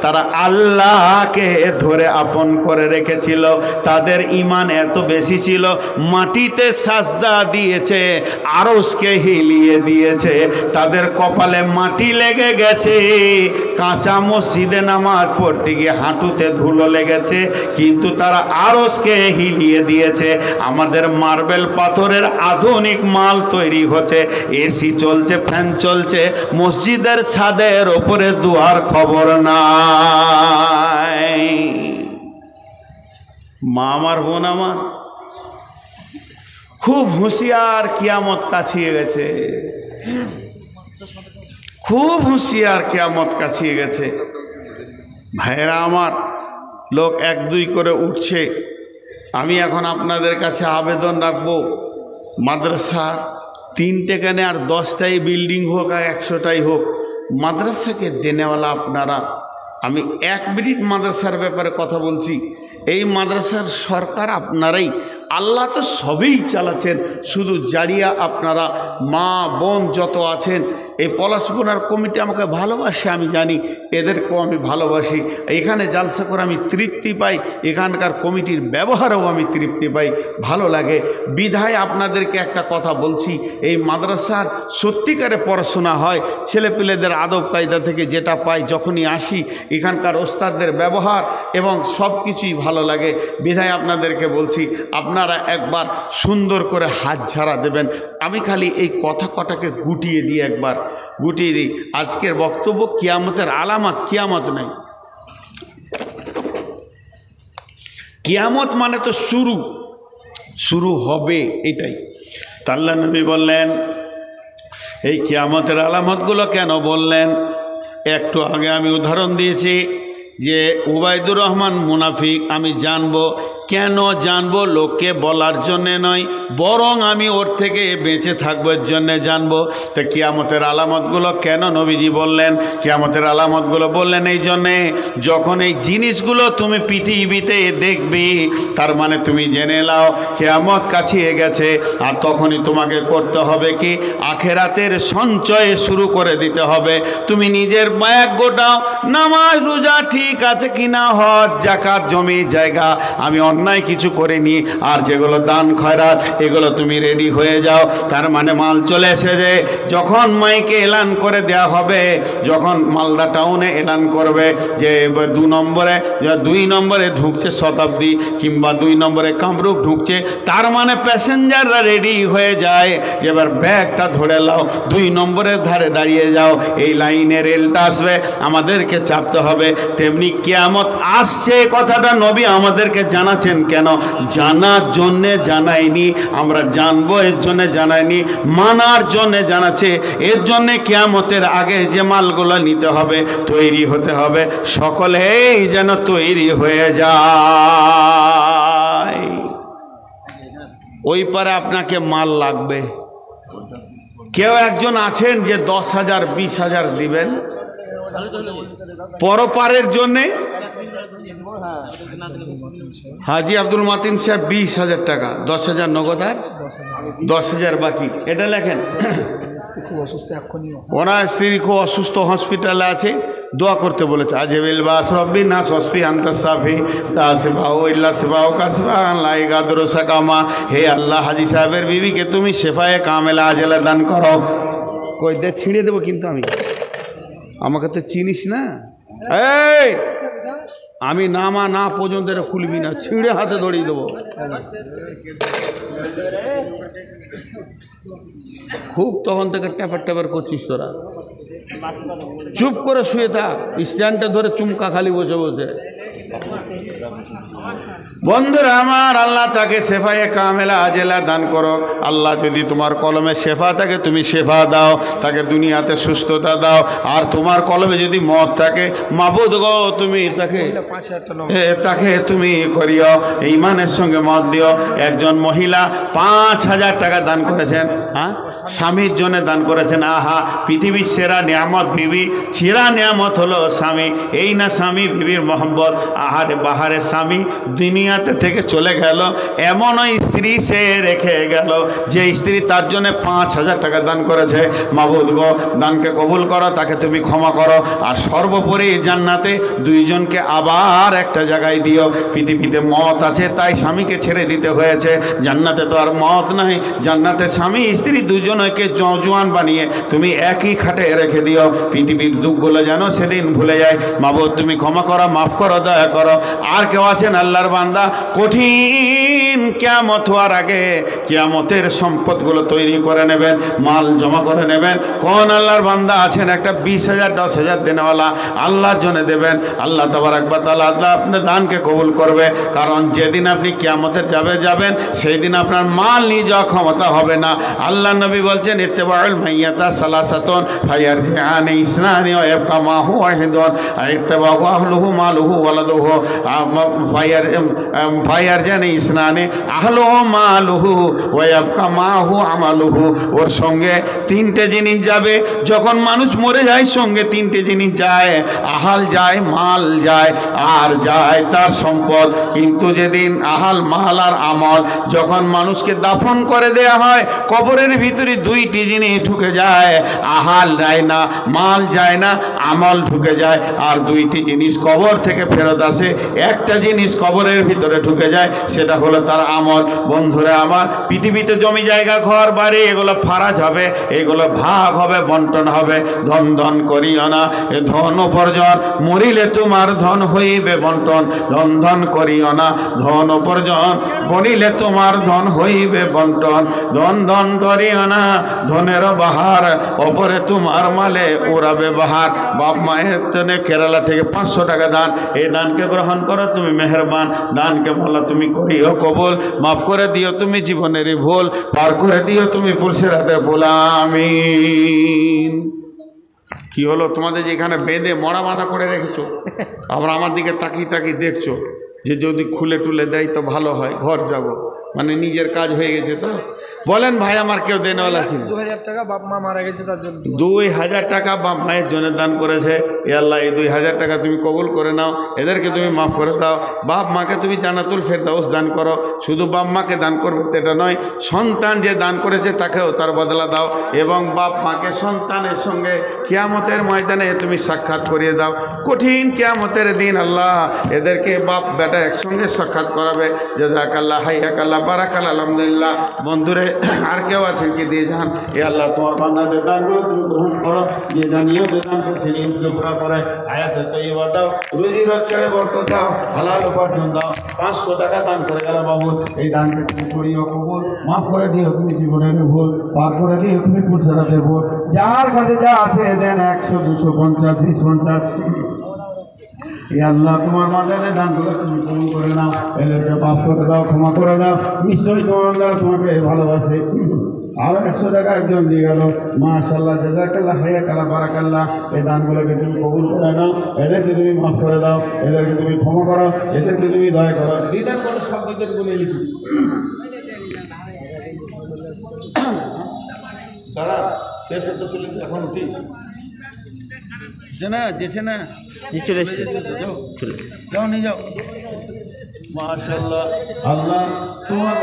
S1: তারা আল্লাহকে ধরে আপন করে রেখেছিল। তাদের ঈমান এত বেশি ছিল, মাটিতে সাজদা দিয়েছে, আরশকে হিলিয়ে দিয়েছে। তাদের কপালে মাটি লেগে গেছে, কাঁচা মসজিদে নামাজ পড়তে গিয়ে হাঁটুতে ধুলো লেগেছে, কিন্তু তারা আরশকে হিলিয়ে দিয়েছে। আমাদের মার্বেল পাথরের আধুনিক মাল তৈরি হচ্ছে, এসি চলছে, ফ্যান চলছে, মসজিদের ছাদের ওপরে দুয়ার খবর নাই। মা আমার, বোন আমার, খুব হুঁশিয়ার, কিয়ামত কাছিয়ে গেছে। খুব হুঁশিয়ার, কিয়ামত কাছিয়ে গেছে। ভাইরা আমার, লোক 1-2 করে উঠছে। আমি এখন আপনাদের কাছে আবেদন রাখবো, মাদ্রাসার 3টে কেনে আর 10টাই বিল্ডিং হোক আর 100টাই হোক, মাদ্রাসাকে দেনেওয়ালা আপনারা। আমি 1 মিনিট মাদ্রাসার ব্যাপারে কথা বলছি। এই মাদ্রাসার সরকার আপনারাই, আল্লাহ তো সবই চালাচ্ছেন, শুধু জারিয়া আপনারা, মা বোন যত আছেন। এই পলাশবোনার কমিটি আমাকে ভালোবাসে, আমি জানি, এদেরকেও আমি ভালোবাসি। এখানে জালসা করে আমি তৃপ্তি পাই, এখানকার কমিটির ব্যবহারেও আমি তৃপ্তি পাই, ভালো লাগে। বিধায় আপনাদেরকে একটা কথা বলছি, এই মাদ্রাসার সত্যিকারে পড়াশোনা হয়, ছেলেপিলেদের আদব কায়দা থেকে যেটা পাই, যখনই আসি এখানকার ওস্তাদদের ব্যবহার এবং সব কিছুই ভালো লাগে। বিধায় আপনাদেরকে বলছি, আপনারা একবার সুন্দর করে হাত ঝাড়া দেবেন। আমি খালি এই কথা কটাকে গুটিয়ে দিই, একবার গুটিয়ে দিই। আজকের বক্তব্য কিয়ামতের আলামত, কিয়ামত নাই। কিয়ামত মানে তো শুরু হবে, এটাই। আল্লাহ নবী বললেন, এই কিয়ামতের আলামতগুলো কেন বললেন? একটু আগে আমি উদাহরণ দিয়েছি, যে উবাইদুর রহমান মুনাফিক আমি জানবো। কেন জানবো? লোককে বলার জন্যে নয়, বরং আমি ওর থেকে বেঁচে থাকবো এর জন্যে জানবো। তো কিয়ামতের আলামতগুলো কেন নবীজি বললেন? কিয়ামতের আলামতগুলো বললেন এই জন্যে, যখন এই জিনিসগুলো তুমি পৃথিবীতে দেখবি, তার মানে তুমি জেনে নাও কিয়ামত কাছিয়ে গেছে। আর তখনই তোমাকে করতে হবে কি? আখেরাতের সঞ্চয় শুরু করে দিতে হবে। তুমি নিজের ব্যাগ গোটাও, নামাজ রোজা ঠিক আছে কিনা, হজ যাকাত জমি জায়গা আমি অন্যায় কিছু করিনি, আর যেগুলো দান খয়রাত এগুলো তুমি রেডি হয়ে যাও। তার মানে মাল চলে এসেছে। যখন মাইকে এলান করে দেয়া হবে, যখন মালদা টাউনে এলান করবে যে 2 নম্বরে ঢুকছে শতাব্দী, কিংবা 2 নম্বরে কামরূপ ঢুকছে, তার মানে প্যাসেঞ্জাররা রেডি হয়ে যায়। এবার ব্যাগটা ধরে নাও, 2 নম্বরের ধারে দাঁড়িয়ে যাও, এই লাইনে রেলটা আসবে, আমাদেরকে চাপতে হবে। তেমনি কিয়ামত আসছে কথাটা নবী আমাদেরকে জানাচ্ছেন। কেন? জানার জন্যে জানায়নি, আমরা জানবো এর জন্যে জানায়নি, মানার জন্যে জানাচ্ছে। এর জন্যে কিয়ামতের আগে যে মালগুলো নিতে হবে, তৈরি হতে হবে, সকলেই যেন তৈরি হয়ে যায়। ওই পারে আপনাকে মাল লাগবে। কেউ একজন আছেন যে 10,000 20,000 দিবেন পরপারের জন্যে? হাজি আব্দুল মাতিন সাহেব 20,000 টাকা, 10,000 নগদ আর 10,000 বাকি। এটা লেখেন। ওনার স্ত্রী খুব অসুস্থ, হসপিটালে আছে, দোয়া করতে বলেছে। আজেবিল বাস রব্বি না সসফি আনতা সাফি কাসিফাও ইল্লা সিফাও কাসিফা লাই গাদর সাকামা। হে আল্লাহ, হাজি সাহেবের বিবিকে তুমি শেফায়ে কামেলা আজেলা দান করো। কই দে, ছিঁড়ে দেবো কিন্তু আমি, আমাকে তো চিনিস না। এই আমি নামা না পর্যন্ত এটা খুলবি না, ছিঁড়ে হাতে ধরিয়ে দেবো। খুব তখন থেকে ট্যাপার ট্যাপার করছিস তোরা, চুপ করে শুয়ে থাক, স্ট্যান্ডটা ধরে চুমকা খালি বসে বসে। বন্ধুরা আমার, আল্লাহ তাকে শেফায়ে কামেলা আজেলা দান করো। আল্লাহ যদি তোমার কলমে শেফা থাকে তুমি শেফা দাও, তাকে দুনিয়াতে সুস্থতা দাও। আর তোমার কলমে যদি মত থাকে, মাবুদ গো তুমি তাকে তুমি করিও, ঈমানের সঙ্গে মত দিও। একজন মহিলা 5,000 টাকা দান করেছেন, হ্যাঁ, স্বামীর জন্য দান করেছেন। আহা, পৃথিবীর সেরা নিয়ামত বিবি, সেরা নিয়ামত হলো স্বামী। এই না স্বামী বিবির মোহাম্মত, আহারে বাহারে স্বামী দুনিয়াতে থেকে চলে গেল, এমন ওই স্ত্রী সে রেখে গেল যে স্ত্রী তার জন্য 5,000 টাকা দান করেছে। মাবুদ গো, দানকে কবুল করো, তাকে তুমি ক্ষমা করো। আর সর্বোপরি জান্নাতে 2 জনকে আবার একটা জায়গায় দিও। পৃথিবীতে মত আছে তাই স্বামীকে ছেড়ে দিতে হয়েছে, জান্নাতে তো আর মত নাই। জান্নাতে স্বামী স্ত্রী 2 জনকে জওয়ান বানিয়ে তুমি একই খাটে রেখে দিও। পৃথিবীর দুঃখগুলো যেন সেদিন ভুলে যায়। মাবুদ তুমি ক্ষমা করো, মাফ করো, দয়া করো। আর কেউ আছেন আল্লাহর বান্দা, কঠিন কিয়ামত হওয়ার আগে কিয়ামতের সম্পদগুলো তৈরি করে নেবেন, মাল জমা করে নেবেন? কোন আল্লাহর বান্দা আছেন একটা 20,000 10,000 দেনেওয়ালা? আল্লাহর জন্য দেবেন, আল্লাহ তাবারক ওয়া তাআলা আপনার দানকে কবুল করবে। কারণ যেদিন আপনি কিয়ামতের যাবেন সেই দিন আপনার মাল নিয়ে যাওয়া ক্ষমতা হবে না। আল্লাহ নবী বলছেন, ইত্তেবাউল মাইয়াতা সালাসাতুন ফায়ারজিআন ইসনানি ওয়া ইয়াবকা মা হু ওয়াহিদুন ইত্তেবাউ আহলুহু মালুহু ওয়ালাদুহু ফায়ারজিআন ইসনানি আহলুহু মালুহু ওয়া ইয়াবকা মা হু আমালুহু। ওর সঙ্গে 3টে জিনিস যাবে। যখন মানুষ মরে যায় সঙ্গে 3টে জিনিস যায়, আহাল যায়, মাল যায়, আর যায় তার সম্পদ। কিন্তু যেদিন আহাল, মাল আর আমল যখন মানুষকে দাফন করে দেয়া হয়, কবরের ভিতরে 2টি জিনিস ঢুকে যায়, আহাল যায় না, মাল যায় না, আমল ঢুকে যায়। আর 2টি জিনিস কবর থেকে ফেরত আসে, একটা জিনিস কবরের ভিতরে ঢুকে যায়, সেটা হলো তার আমল। বন্ধুরা আমার, পৃথিবীতে জমি জায়গা ঘর বাড়ি এগুলো ফারাজ হবে, এগুলো ভাগ হবে, বন্টন হবে। ধন ধন করিও না, এ ধন উপার্জন, মরিলে তোমার ধন হইবে বন্টন। ধন ধন করিও না, ধন উপার্জন, মরিলে তোমার ধন হইবে বন্টন। ধন ধন করিও না, ধনের বাহার, অপরে তোমার মালে উড়াবে বাহার। বাপ মায়ের তনে কেরালা থেকে 500 টাকা দান, এই দানকে গ্রহণ করো, তুমি মেহেরবান। দানকে বলা তুমি করিও কবুল, মাফ করে দিও তুমি জীবনেরই ভুল, পার করে দিও তুমি পুলসিরাতের ভুল। আমিন। কি হলো? তোমাদের যেখানে বেঁধে মরা বাঁধা করে রেখেছো, আবার আমার দিকে তাকিয়ে তাকিয়ে দেখছো যে যদি খুলে টুলে দেয় তো ভালো হয়, ঘর যাব, মানে নিজের কাজ হয়ে গেছে। তো বলেন ভাই, আমার কেউ দেনওয়ালা ছিল?
S3: 2000 টাকা বাপ মা মারা গেছে তার জন্য।
S1: 2000 টাকা বাপ মায়ের জন্য দান করেছে। এ আল্লাহ, এই 2000 টাকা তুমি কবুল করে নাও, এদেরকে তুমি মাফ করে দাও। বাপ মাকে তুমি জান্নাতুল ফেরদাউস দান করো। শুধু বাপ মাকে দান করবে এটা নয়, সন্তান যে দান করেছে তাকেও তার বদলা দাও। এবং বাপ মাকে সন্তানের সঙ্গে কিয়ামতের ময়দানে তুমি সাক্ষাৎ করিয়ে দাও। কঠিন কিয়ামতের দিন আল্লাহ এদেরকে বাপ বেটা একসঙ্গে সাক্ষাৎ করাবে। জাযাকাল্লাহ, হাইয়াকাল্লাহ, বারাকাল্লাহ, আলহামদুলিল্লাহ। বন্ধুরে, আর কেউ আছেন কি? দিয়ে যান। এ আল্লাহ, তোমার বান্দাদের দানগুলো তুমি গ্রহণ করো। যে জানিও যে দান করছে নিয়মকে পুরা করে, আয়াতে তৈবা দাও, রুজি রোজগারে বরকত দাও, হালাল উপার্জন দাও। 500 টাকা দান করে গেল বাবু, এই দানকে তুমি করিও কবুল, মাফ করে দিও তুমি জীবনের ভুল, পার করে দিও তুমি পুরুষরাতে ভুল। যার কাছে যা আছে দেন, 100, 200, 50, 20, 50। এ আল্লাহ, তোমার মাঝে দানগুলো তুমি কবুল করে নাও, এদেরকে মাফ করে দাও, ক্ষমা করে দাও। নিশ্চয়ই তোমার আল্লাহ তোমাকে ভালোবাসে। আরো 100 টাকা একজন দিয়ে গেল, মাশাআল্লাহ, জাযাকাল্লাহ, হাইয়াকাল্লাহ, বারাকাল্লাহ। এই দানগুলোকে তুমি কবুল করে নাও, এদেরকে তুমি মাফ করে দাও, এদেরকে তুমি ক্ষমা করো, এদেরকে তুমি দয়া করো। দিদান করে সব দিদের বলে লিখি তারা শেষ হতে চলে এখন ঠিক না, যেছে না, চলে এসছে, যাও নিয়ে যাও। মাশাআল্লাহ, আল্লাহ তোমার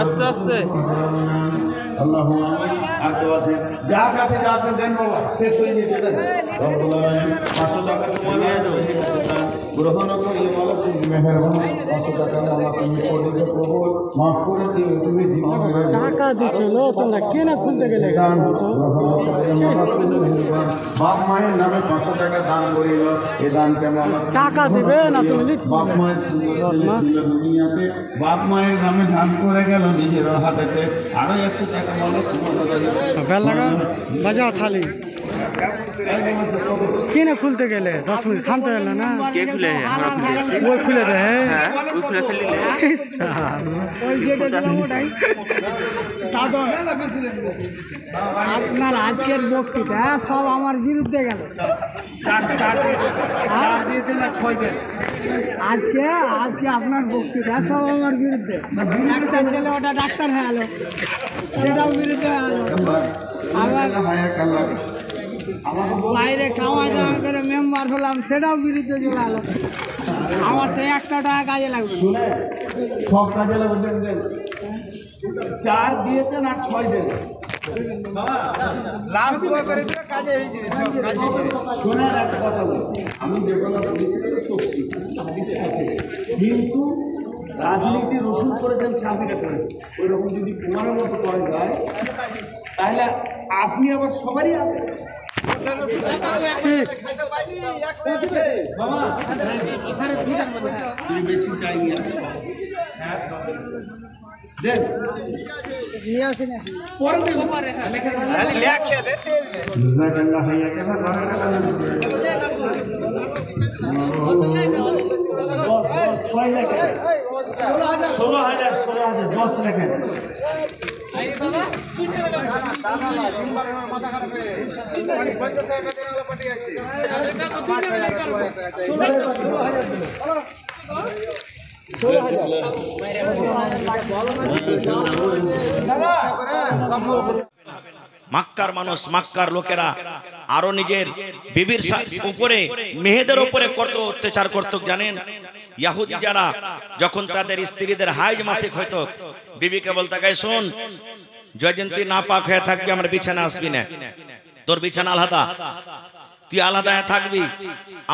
S3: আস্তে আস্তে
S1: আল্লাহ। আর কেউ আছে? যার কাছে যা আছে দেন বাবা, শেষ হয়ে গেছে। দেন 500 টাকা তোমার গ্রহণ করি, মালিক তুমি মেহেরবান। 500 টাকা আল্লাহ তুমি করে দিও কবুল, মাফ করে দিও তুমি জীবনে।
S3: টাকা দিছিল তোমরা কেন খুলতে গেলে?
S1: বাপ মায়ের নামে 500 টাকা দান করিল, এই দান কেমন
S3: টাকা দিবে না তুমি?
S1: বাপ মায়ের দুনিয়াতে বাপ মায়ের নামে দান করে গেল নিজের হাতেতে, আরো 100 টাকা বলো
S3: সকাল লাগা বাজা থালি কেন খুলতে গেলে 10 মিনিট থামতে গেলে না?
S4: কে খুলে? আমরা খুলেছি।
S3: ওই খুলে দেয়।
S4: হ্যাঁ, ওই খুলে ফেললি।
S3: আপনার আজকের বক্তৃতা সব আমার বিরুদ্ধে গেল। আজকে আজকে আপনার বক্তৃতা সব আমার বিরুদ্ধে। একটা ছেলে ওটা ডাক্তার হয়ে গেল, সেটাও বিরুদ্ধে হয়ে গেল। আবার বাইরে খাওয়া দাওয়া করে মেম্বার হলাম, সেটাও বিরুদ্ধে চলে গেল। আমার তো 100 টাকা কাজে লাগবে।
S1: সব কাজে লাগবে। দেন দেন, 4 দিয়েছেন আর 6 দেন। শোনেন একটা কথা বলি, আমি যে কথা বলেছি সত্যি, হাদিসে আছে। কিন্তু রাজনীতি রসুল করেছেন, সাহাবীরা করেছেন। ওই রকম যদি কুমারের মতো করা যায়, তাহলে আপনি আবার সবারই আছেন। বেশি চাইনি দেন, পরে দেব। ষোলো হাজার 10 লেখেন।
S5: মক্কার মানুষ, মক্কার লোকেরা আরো নিজের বিবির উপরে, মেয়েদের উপরে কত অত্যাচার করত জানেন? ইহুদি যারা যখন তাদের স্ত্রীদের হাইজ মাসিক হইতো, বিবিকে বলতে গায়ে শোন, যদিন তুই নাপাক হয়ে থাকবি আমার বিছানা আসবি না, তোর বিছানা আলাদা, তুই আলাদা থাকবি,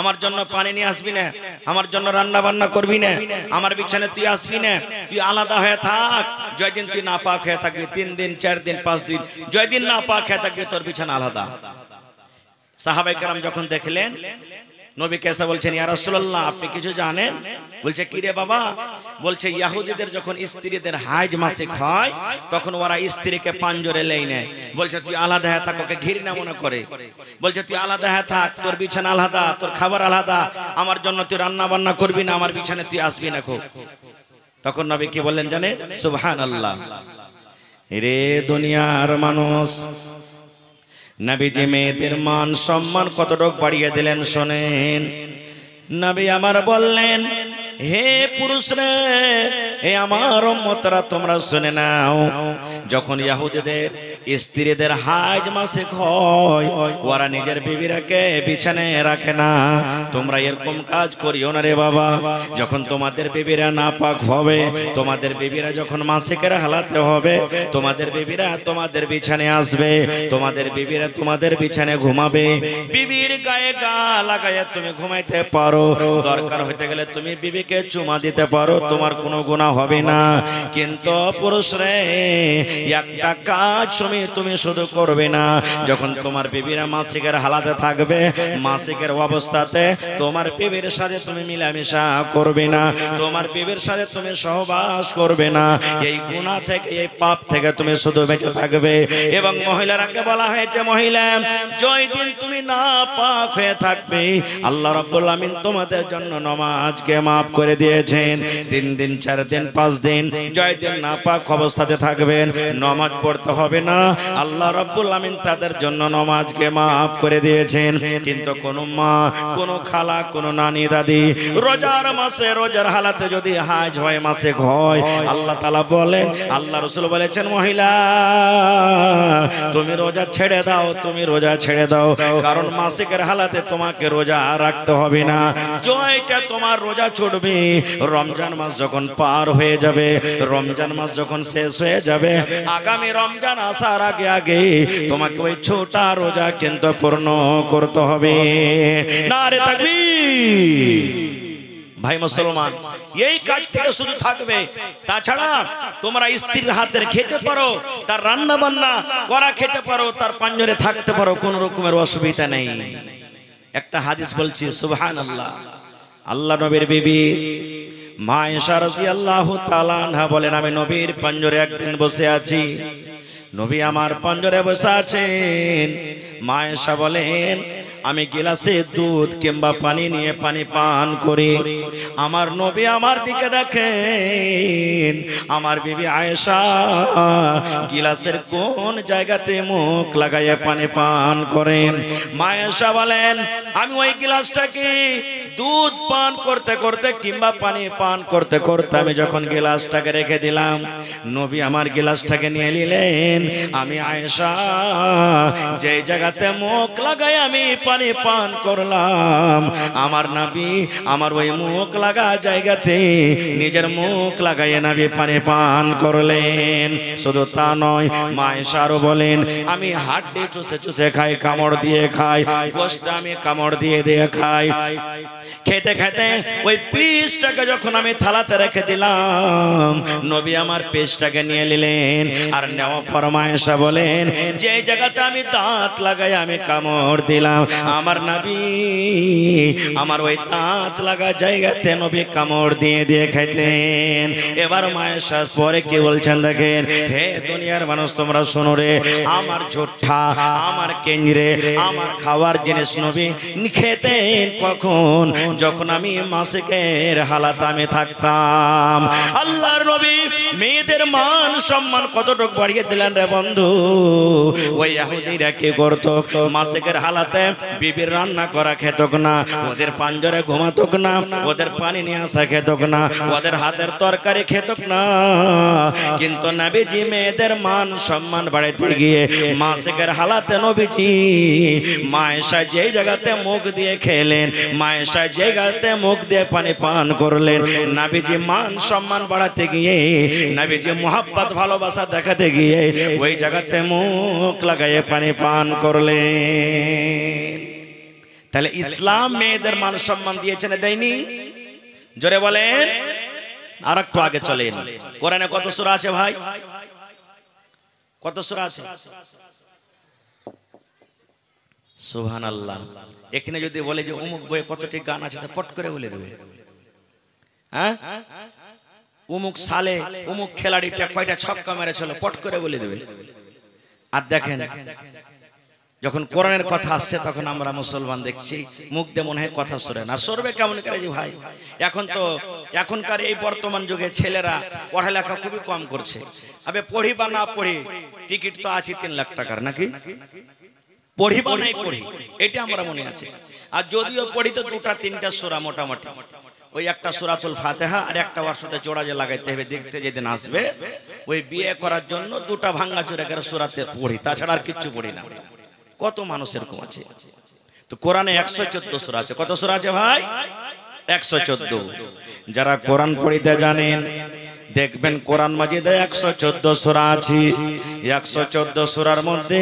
S5: আমার জন্য পানি নিয়ে আসবি না, আমার জন্য রান্না বান্না করবি না, আমার বিছানে তুই আসবি না, তুই আলাদা হয়ে থাক। যদিন তুই নাপাক হয়ে থাকবি, 3 দিন 4 দিন 5 দিন, যদিন নাপাক হয়ে থাকবি তোর বিছানা আলাদা। সাহাবায়ে কেরাম যখন দেখলেন নবীকে এসে বলছেন, ইয়া রাসূলুল্লাহ আপনি কিছু জানেন? বলছে কি রে বাবা? বলছে ইহুদিদের যখন স্ত্রীদের হাইজ মাসিক হয় তখন ওরা স্ত্রীকে পাঞ্জরে লেই নেয়। বলছে তুই আলাদা হয়ে থাক, ওকে ঘৃণা মনে করে। বলছে তুই আলাদা হয়ে থাক, তোর বিছানা আলাদা, তোর খাবার আলাদা, আমার জন্য তুই রান্না বান্না করবি না, আমার বিছানে তুই আসবি না। তখন নবী কি বললেন জানেন? সুবহানাল্লাহ। রে দুনিয়ার মানুষ, নবীজি মেয়েদের মান সম্মান কতটুকু বাড়িয়ে দিলেন শোনেন। নবী আমার বললেন, হে পুরুষ রে, হে আমার উম্মতরা, তোমরা শুনে নাও, যখন ইহুদিদের স্ত্রীদের হাজ মাসিক হয়, ওরা নিজের বিবিরাকে বিছানায় রাখে না। তোমরা এরকম কাজ করিও না রে বাবা। যখন তোমাদের বিবিরা নাপাক হবে, তোমাদের বিবিরা যখন মাসিকের হালাতে হবে, তোমাদের বিবিরা তোমাদের বিছানায় আসবে, তোমাদের বিবিরা তোমাদের বিছানায় ঘুমাবে। বিবির গায়ে গা লাগাইয়া তুমি ঘুমাইতে পারো, দরকার হইতে গেলে তুমি বিবিকে চুমা দিতে পারো, তোমার কোনো গুনাহ হবে না। কিন্তু পুরুষ রে, একটা কাজ তুমি শুধু করবে না, যখন তোমার বিবিরা মাসিকের হালাতে থাকবে, মাসিকের অবস্থাতে তোমার বিবির সাথে তুমি মিলামিশা করবে না, তোমার বিবির সাথে তুমি সহবাস করবে না। এই গুনাহ থেকে, এই পাপ থেকে তুমি শুধু বেঁচে থাকবে। এবং মহিলারাকে বলা হয়েছে, মহিলা জয় দিন তুমি নাপাক হয়ে থাকবে, আল্লাহ রাব্বুল আমিন তোমাদের জন্য নামাজকে মাফ করে দিয়েছেন। 3 দিন 4 দিন 5 দিন জয় দিন নাপাক অবস্থাতে থাকবেন, নামাজ পড়তে হবে না, আল্লাহ রাব্বুল আমিন তাদের জন্য নামাজকে মাফ করে দিয়েছেন। কিন্তু কোন মা, কোন খালা, কোন নানি দাদি রোজার মাসে, রোজার হালাতে যদি হাজ হয়, মাসিক হয়, আল্লাহ তাআলা বলেন, আল্লাহ রাসূল বলেছেন, মহিলা তুমি রোজা ছেড়ে দাও, তুমি রোজা ছেড়ে দাও, কারণ মাসিকের হালাতে তোমাকে রোজা রাখতে হবে না। জয়টা তোমার রোজা ছুটবে, রমজান মাস যখন পার হয়ে যাবে, রমজান মাস যখন শেষ হয়ে যাবে, আগামী রমজান আসার আগে আগে তোমাকে ওই ছোটা রোজা কিন্তু পূর্ণ করতে হবে। নারে তাকবীর। ভাই মুসলমান, এই কাজ থেকে শুধু থাকবে। তাছাড়া তোমরা স্ত্রীর হাতের খেতে পারো, তার রান্না বান্না করা খেতে পারো, তার পাঞ্জরে থাকতে পারো, কোন রকমের অসুবিধা নেই। একটা হাদিস বলছি, সুবহানাল্লাহ। আল্লাহ নবীর বিবি মা আয়েশা রাদিয়াল্লাহু তাআলা আনহা বলেন, আমি নবীর পাঞ্জরে একদিন বসে আছি, নবী আমার পাঞ্জরে বসে আছেন। মা আয়েশা বলেন, আমি গিলাসে দুধ কিংবা পানি নিয়ে পানি পান করি, আমার নবী আমার দিকে দেখেন, আমার বিবি আয়েশা গিলাসের কোন জায়গাতে মুখ লাগাইয়া পানি পান করেন। মা আয়েশা বলেন, আমি ওই গিলাসটাকে দুধ পান করতে করতে কিংবা পানি পান করতে করতে আমি যখন গিলাসটাকে রেখে দিলাম, নবী আমার গিলাসটাকে নিয়ে নিলেন। আমি আয়েশা যে জায়গাতে মুখ লাগাই আমি পানি পান করলাম, আমার নবী আমার ওই মুখ লাগা জায়গাতে নিজের মুখ লাগাইয়ে নবী পানি পান করলেন। শুধু তা নয়, মা আয়েশা আরো বলেন, আমি হাড্ডি চুষে চুষে খাই, কামড় দিয়ে খাই, গোশত আমি কামড় দিয়ে দিয়ে খাই। খেতে খেতে ওই পিসটাকে যখন আমি থালাতে রেখে দিলাম, নবী আমার পিসটাকে নিয়ে নিলেন। আর নেওয়া পর মা আয়েশা বলেন, যে জায়গাতে আমি দাঁত লাগাই আমি কামড় দিলাম, আমার নবী আমার ওই দাঁত লাগা জায়গাতে নবী কামড় দিয়ে দিয়ে খাইতেন। এবার মা আয়েশা পরে কি বলছেন দেখেন, হে দুনিয়ার মানুষ তোমরা শোনো রে, আমার ঝোঠা, আমার কেঞ্জরে, আমার খাওয়ার জিনিস নবী খেতেন কখন? যখন আমি মাসিকের হালাত আমি থাকতাম। আল্লাহর নবী মেয়েদের মান সম্মান কতটুকু বাড়িয়ে দিলেন রে বন্ধু। ওই ইহুদিরা কি করত, মাসিকের হালাতে বিবির রান্না করা খেতক না, ওদের পাঞ্জরে ঘুমাতক না, ওদের পানি নিয়ে আসা খেতক না, ওদের হাতের তরকারি খেতক না। কিন্তু নবীজি মেয়েদের মান সম্মান বাড়াইতে গিয়ে মাসিকের হালাতে নবীজি মা আয়েশা যে জায়গাতে মুখ দিয়ে খেলেন, মা আয়েশা যে জায়গাতে মুখ দিয়ে পানি পান করলেন, নবীজি মান সম্মান বাড়াতে গিয়ে, নবীজি মোহাব্বত ভালোবাসা দেখাতে গিয়ে ওই জায়গাতে মুখ লাগাইয়ে পানি পান করলেন। তাহলে ইসলাম মেয়েদের মান সম্মান দিয়েছে না দেয়নি? জোরে বলেন। আর একটু আগে চলেন, কোরআনে কত সূরা আছে ভাই? কত সূরা আছে? সুবহানাল্লাহ। এখানে যদি বলে যে অমুক বইয়ে কতটি গান আছে, তা পট করে বলে দেবে। হ্যাঁ, অমুক সালে অমুক খেলাড়িটা কয়টা ছক্কা মেরেছিল, পট করে বলে দেবে। আর দেখেন যখন কোরআনের কথা আসছে তখন আমরা মুসলমান দেখছি মুখ দিয়ে মনে হয় কথা সরে না, সরবে কেমন করে যে ভাই? এখনকার এই বর্তমান যুগে ছেলেরা পড়ালেখা খুবই কম করছে। আবে পড়ি বা না পড়ি, টিকিট তো আছে 3 লাখ টাকার, নাকি? পড়ি বা নাই পড়ি, এটা আমরা মনে আছে। আর যদিও পড়ি তো 2-3টা সূরা মোটামুটি, ওই একটা সূরাতুল ফাতিহা আর একটা ওর সাথে জোড়া যে লাগাইতে হবে দেখতে যেদিন আসবে, ওই বিয়ে করার জন্য 2টা ভাঙা চোরা করে সূরাতে পড়ি, তাছাড়া আর কিচ্ছু পড়ি না। কত মানুষ এরকম আছে। তো কোরআনে 114 সূরা আছে। কত সূরা আছে ভাই? 114। যারা কোরআন পড়িতে জানেন দেখবেন কোরআন মাজিদে 114 সূরা আছে। 114 সূরার মধ্যে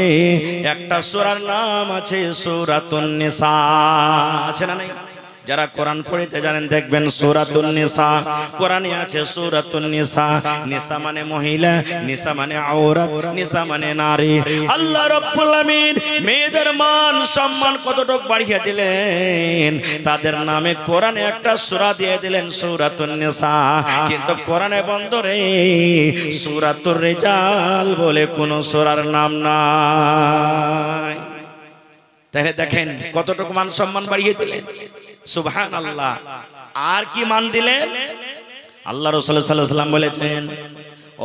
S5: একটা সূরার নাম আছে সূরাতুন নিসা, আছে না নাই? যারা কোরআন পড়িতে জানেন দেখবেন সূরাতুন নিসা, কোরআনে আছে সূরাতুন নিসা। নিসা মানে মহিলা, নিসা মানে আওরাত, নিসা মানে নারী। আল্লাহ রাব্বুল আমিন মেয়েদের মান সম্মান কতটুকু বাড়িয়ে দিলেন, তাদের নামে কোরআনে একটা সূরা দিয়ে দিলেন সূরাতুন নিসা। কিন্তু কোরআনে বন্ধ রে, সূরাতুর রিজাল বলে কোন সূরার নাম নাই। তাহলে দেখেন কতটুকু মান সম্মান বাড়িয়ে দিলেন, সুবহানাল্লাহ। আর কি মান দিলেন? আল্লাহ রাসূল সাল্লাল্লাহু আলাইহি ওয়াসাল্লাম বলেছেন,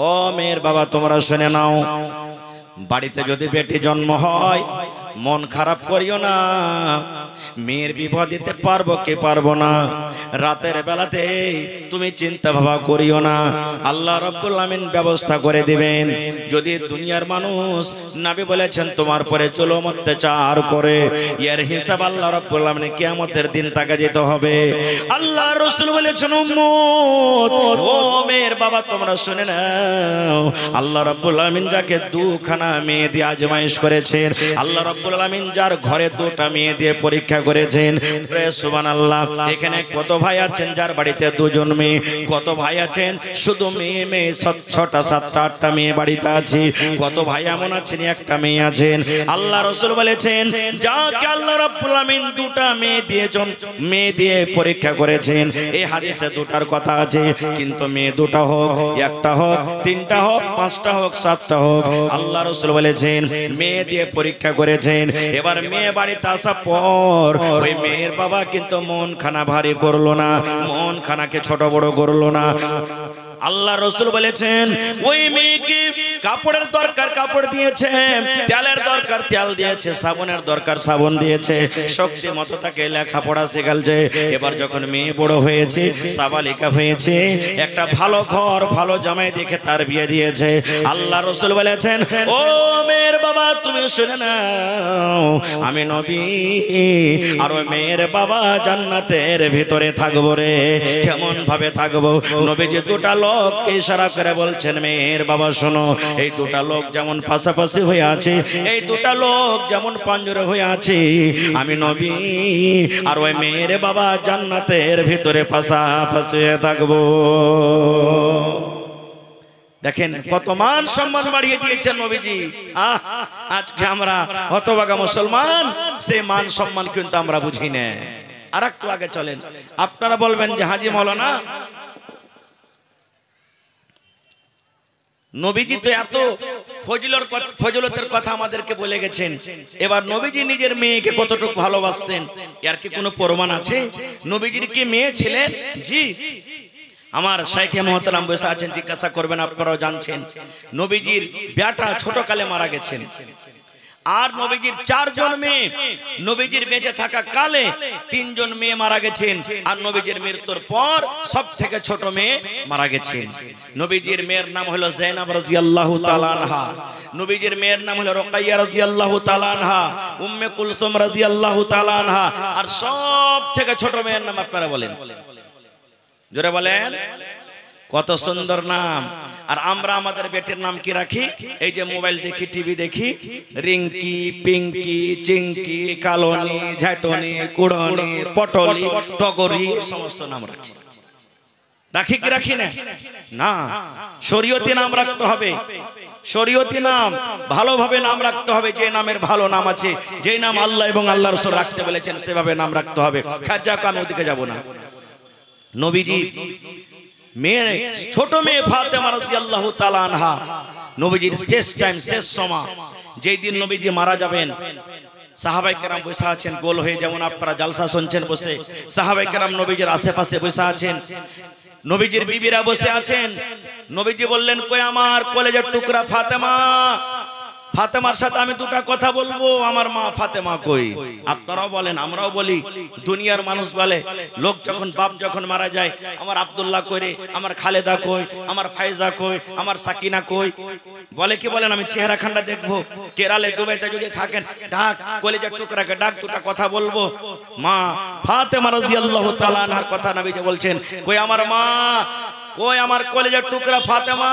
S5: ও মেয়ের বাবা তোমরা শুনে নাও, বাড়িতে যদি বেটি জন্ম হয় মন খারাপ করিও না। মেয়ের বিবাহ দিতে পারবো কি পারবো না, রাতের বেলাতে তুমি চিন্তা ভাবনা করিও না, আল্লাহ রাব্বুল আমিন ব্যবস্থা করে দিবেন। যদি দুনিয়ার মানুষ, নবী বলেছেন তোমার পরে চলো অত্যাচার করে, এর হিসাব আল্লাহ রাব্বুল আমিন কিয়ামতের দিন তাকে দিতে হবে। আল্লাহ রাসূল বলেছেন, উম্মত ও মেয়ের বাবা তোমরা শুনে নাও, আল্লাহ রাব্বুল আমিন যাকে 2খানা মেয়ে দিয়ে আজমাইশ করেছেন, আল্লাহ রাব্বুল আমিন যার ঘরে 2টা মেয়ে দিয়ে পরীক্ষা করেছেন, সুবহানাল্লাহ। এখানে কত ভাই আছেন যার বাড়িতে 2জন মেয়ে, কত ভাই আছেন শুধু মেয়ে মেয়ে 6টা 7টা 8টা মেয়ে বাড়িতে আছে, কত ভাই এমন আছেন একটা মেয়ে আছেন। আল্লাহ রাসূল বলেছেন, যাকে আল্লাহ রাব্বুল আমিন 2টা মেয়ে দিয়ে পরীক্ষা করেছেন, এই হাদিসে 2টার কথা আছে, কিন্তু মেয়ে 2টা হোক, 1টা হোক, 3টা হোক, 5টা হোক, 7টা হোক, আল্লাহ রাসূল বলেছেন মেয়ে দিয়ে পরীক্ষা করেছেন। এবার মেয়ে বাড়িতে আসার পর ওই মেয়ের বাবা কিন্তু মন খানা ভারী করলো না, মন খানাকে ছোট বড় করলো না। আল্লাহ রাসূল বলেছেন ওই মেয়েকে কাপড়ের দরকার কাপড় দিয়েছে, তেলের দরকার তেল দিয়েছে, সাবানের দরকার সাবান দিয়েছে, শক্তি মতো তাকে লেখাপড়া শেখালছে। এবার যখন মেয়ে বড় হয়েছে, সাবালিকা হয়েছে, একটা ভালো ঘর ভালো জামাই দেখে তার বিয়ে দিয়েছে। আল্লাহ রাসূল বলেছেন, ও মেয়ের বাবা তুমি শুনে নাও, আমি নবী আর ওই মেয়ের বাবা জান্নাতের ভিতরে থাকবো রে। কেমন ভাবে থাকবো? নবীজি 2টা লোককে ইশারা করে বলছেন, মেয়ের বাবা শোনো, এই 2টা লোক যেমন পাশাপাশি হয়ে আছে, এই 2টা লোক যেমন পাঞ্জরে হয়ে আছে, আমি নবী আর ওই মেয়ের বাবা জান্নাতের ভিতরে পাশাপাশি হয়ে থাকবো। দেখেন কত মান সম্মান বাড়িয়ে দিয়েছেন নবীজি। আজকে আমরা হতভাগা মুসলমান, সেই মান সম্মান কিন্তু আমরা বুঝি না। আর একটু আগে চলেন, আপনারা বলবেন যে হাজী মাওলানা নবীজি তো এত ফজিলতের কথা আমাদেরকে বলে গেছেন, এবার নবীজি নিজের মেয়েকে কতটুকু ভালোবাসতেন এর কি কোনো প্রমাণ আছে? নবীজির কি মেয়ে ছিলেন? জি, আমার শাইখে মুহতারাম বসে আছেন, জিজ্ঞাসা করবেন, আপনারাও জানছেন নবীজির বেটা ছোটকালে মারা গেছেন। আর নবীজির 4 জন মেয়ে, নবীজির বেঁচে থাকা কালে 3 জন মেয়ে মারা গেছেন, আর নবীজির মৃত্যুর পর সবথেকে ছোট মেয়ে মারা গেছেন। নবীজির মেয়ের নাম হলো যায়েনব রাদিয়াল্লাহু তাআলা আনহা, নবীজির মেয়ের নাম হলো রুকাইয়া রাদিয়াল্লাহু তাআলা আনহা, উম্মে কুলসুম রাদিয়াল্লাহু তাআলা আনহা, আর সবথেকে ছোট মেয়ের নাম আপনারা বলেন, জোরে বলেন। কত সুন্দর নাম। আর আমরা আমাদের বেটির নাম কি রাখি? এই যে মোবাইল দেখি, টিভি দেখি, রিঙ্কি, পিঙ্কি, চিঙ্কি, কালনি, ঝাটনি, কুড়নি, পটলি, টগরি, সমস্ত নাম রাখি। রাখি কি রাখি না? না, শরীয়তি নাম রাখতে হবে। শরীয়তি নাম ভালোভাবে নাম রাখতে হবে, যে নামের ভালো নাম আছে, যে নাম আল্লাহ এবং আল্লাহ রাসূল রাখতে বলেছেন সেভাবে নাম রাখতে হবে। খাজা কাম ওদিকে যাব না। নবীজি মেয়ে, ছোট মেয়ে ফাতেমা রাদিয়াল্লাহু তাআলা আনহা, নবীজির শেষ টাইম, শেষ সময় যেই দিন নবীজি মারা যাবেন, সাহাবায়ে কেরাম বসে আছেন গোল হয়ে, যেমন আপনারা জালসা শুনছেন বসে, সাহাবায়ে কেরাম নবীজির আশেপাশে বসে আছেন, নবীজির বিবিরা বসে আছেন। নবীজি বললেন, কই আমার কলেজের টুকরা ফাতেমা, ফাতেমার সাথে আমি দুটা কথা বলবো, আমার মা ফাতেমা কই? আপনারাও বলেন, আমরাও বলি, দুনিয়ার মানুষ বলে, লোক যখন বাপ যখন মারা যায়, আমার আব্দুল্লাহ কই রে, আমার খালেদা কই, আমার ফাইজা কই, আমার সাকিনা কই, বলে কি বলেন? আমি চেহারা খান্ডা দেখবো, কেরালে দুবাইতে যদি থাকেন, ডাক কলেজের টুকরাকে ডাক, দুটা কথা বলবো। মা ফাতেমা রাদিয়াল্লাহু তাআলা আনহার কথা নবীজি বলছেন, কই আমার মা, ওই আমার কলেজের টুকরা ফাতেমা,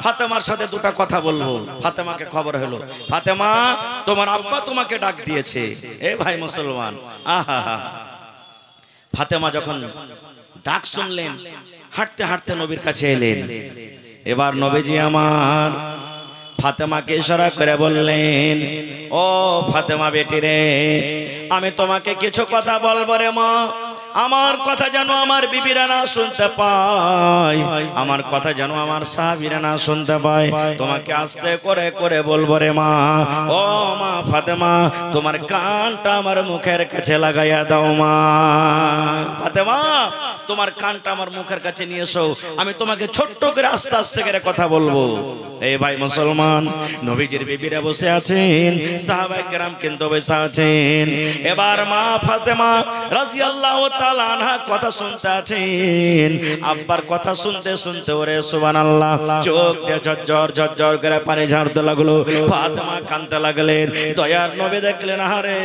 S5: ফাতেমার সাথে দুটা কথা বলবো। ফাতেমাকে খবর হলো, ফাতেমা তোমার আব্বা তোমাকে ডাক দিয়েছে। এ ভাই মুসলমান, আহা, ফাতেমা যখন ডাক শুনলেন, হাঁটতে হাঁটতে নবীর কাছে এলেন। এবার নবীজি আমার ফাতেমাকে ইশারা করে বললেন, ও ফাতেমা বেটি রে, আমি তোমাকে কিছু কথা বলবো রে মা, আমার কথা যেন আমার বিবিরা না শুনতে পায়, আমার কথা যেন আমার সাহাবীরা না শুনতে পায়, তোমাকে আস্তে করে করে বলবো রে মা। ও মা ফাতেমা, তোমার কানটা আমার মুখের কাছে লাগাইয়া দাও মা। ফাতেমা, তোমার কানটা আমার মুখের কাছে নিয়ে এসো, আমি তোমাকে ছোট্ট করে আস্তে আস্তে করে কথা বলবো। এই ভাই মুসলমান, নবীজির বিবিরা বসে আছেন, সাহাবায়ে কেরাম কিন্তু বসে আছেন। এবার মা ফাতেমা রাদিয়াল্লাহু তাআলা আনহা কথা শুনতে আছেন। আব্বার কথা শুনতে শুনতে ওরে সুবহানাল্লাহ, চোখ দিয়ে ঝরঝর ঝরঝর করে পানি ঝরতে লাগলো। ফাতেমা কাঁদতে লাগলেন। দয়ার নবী দেখলেন, আরে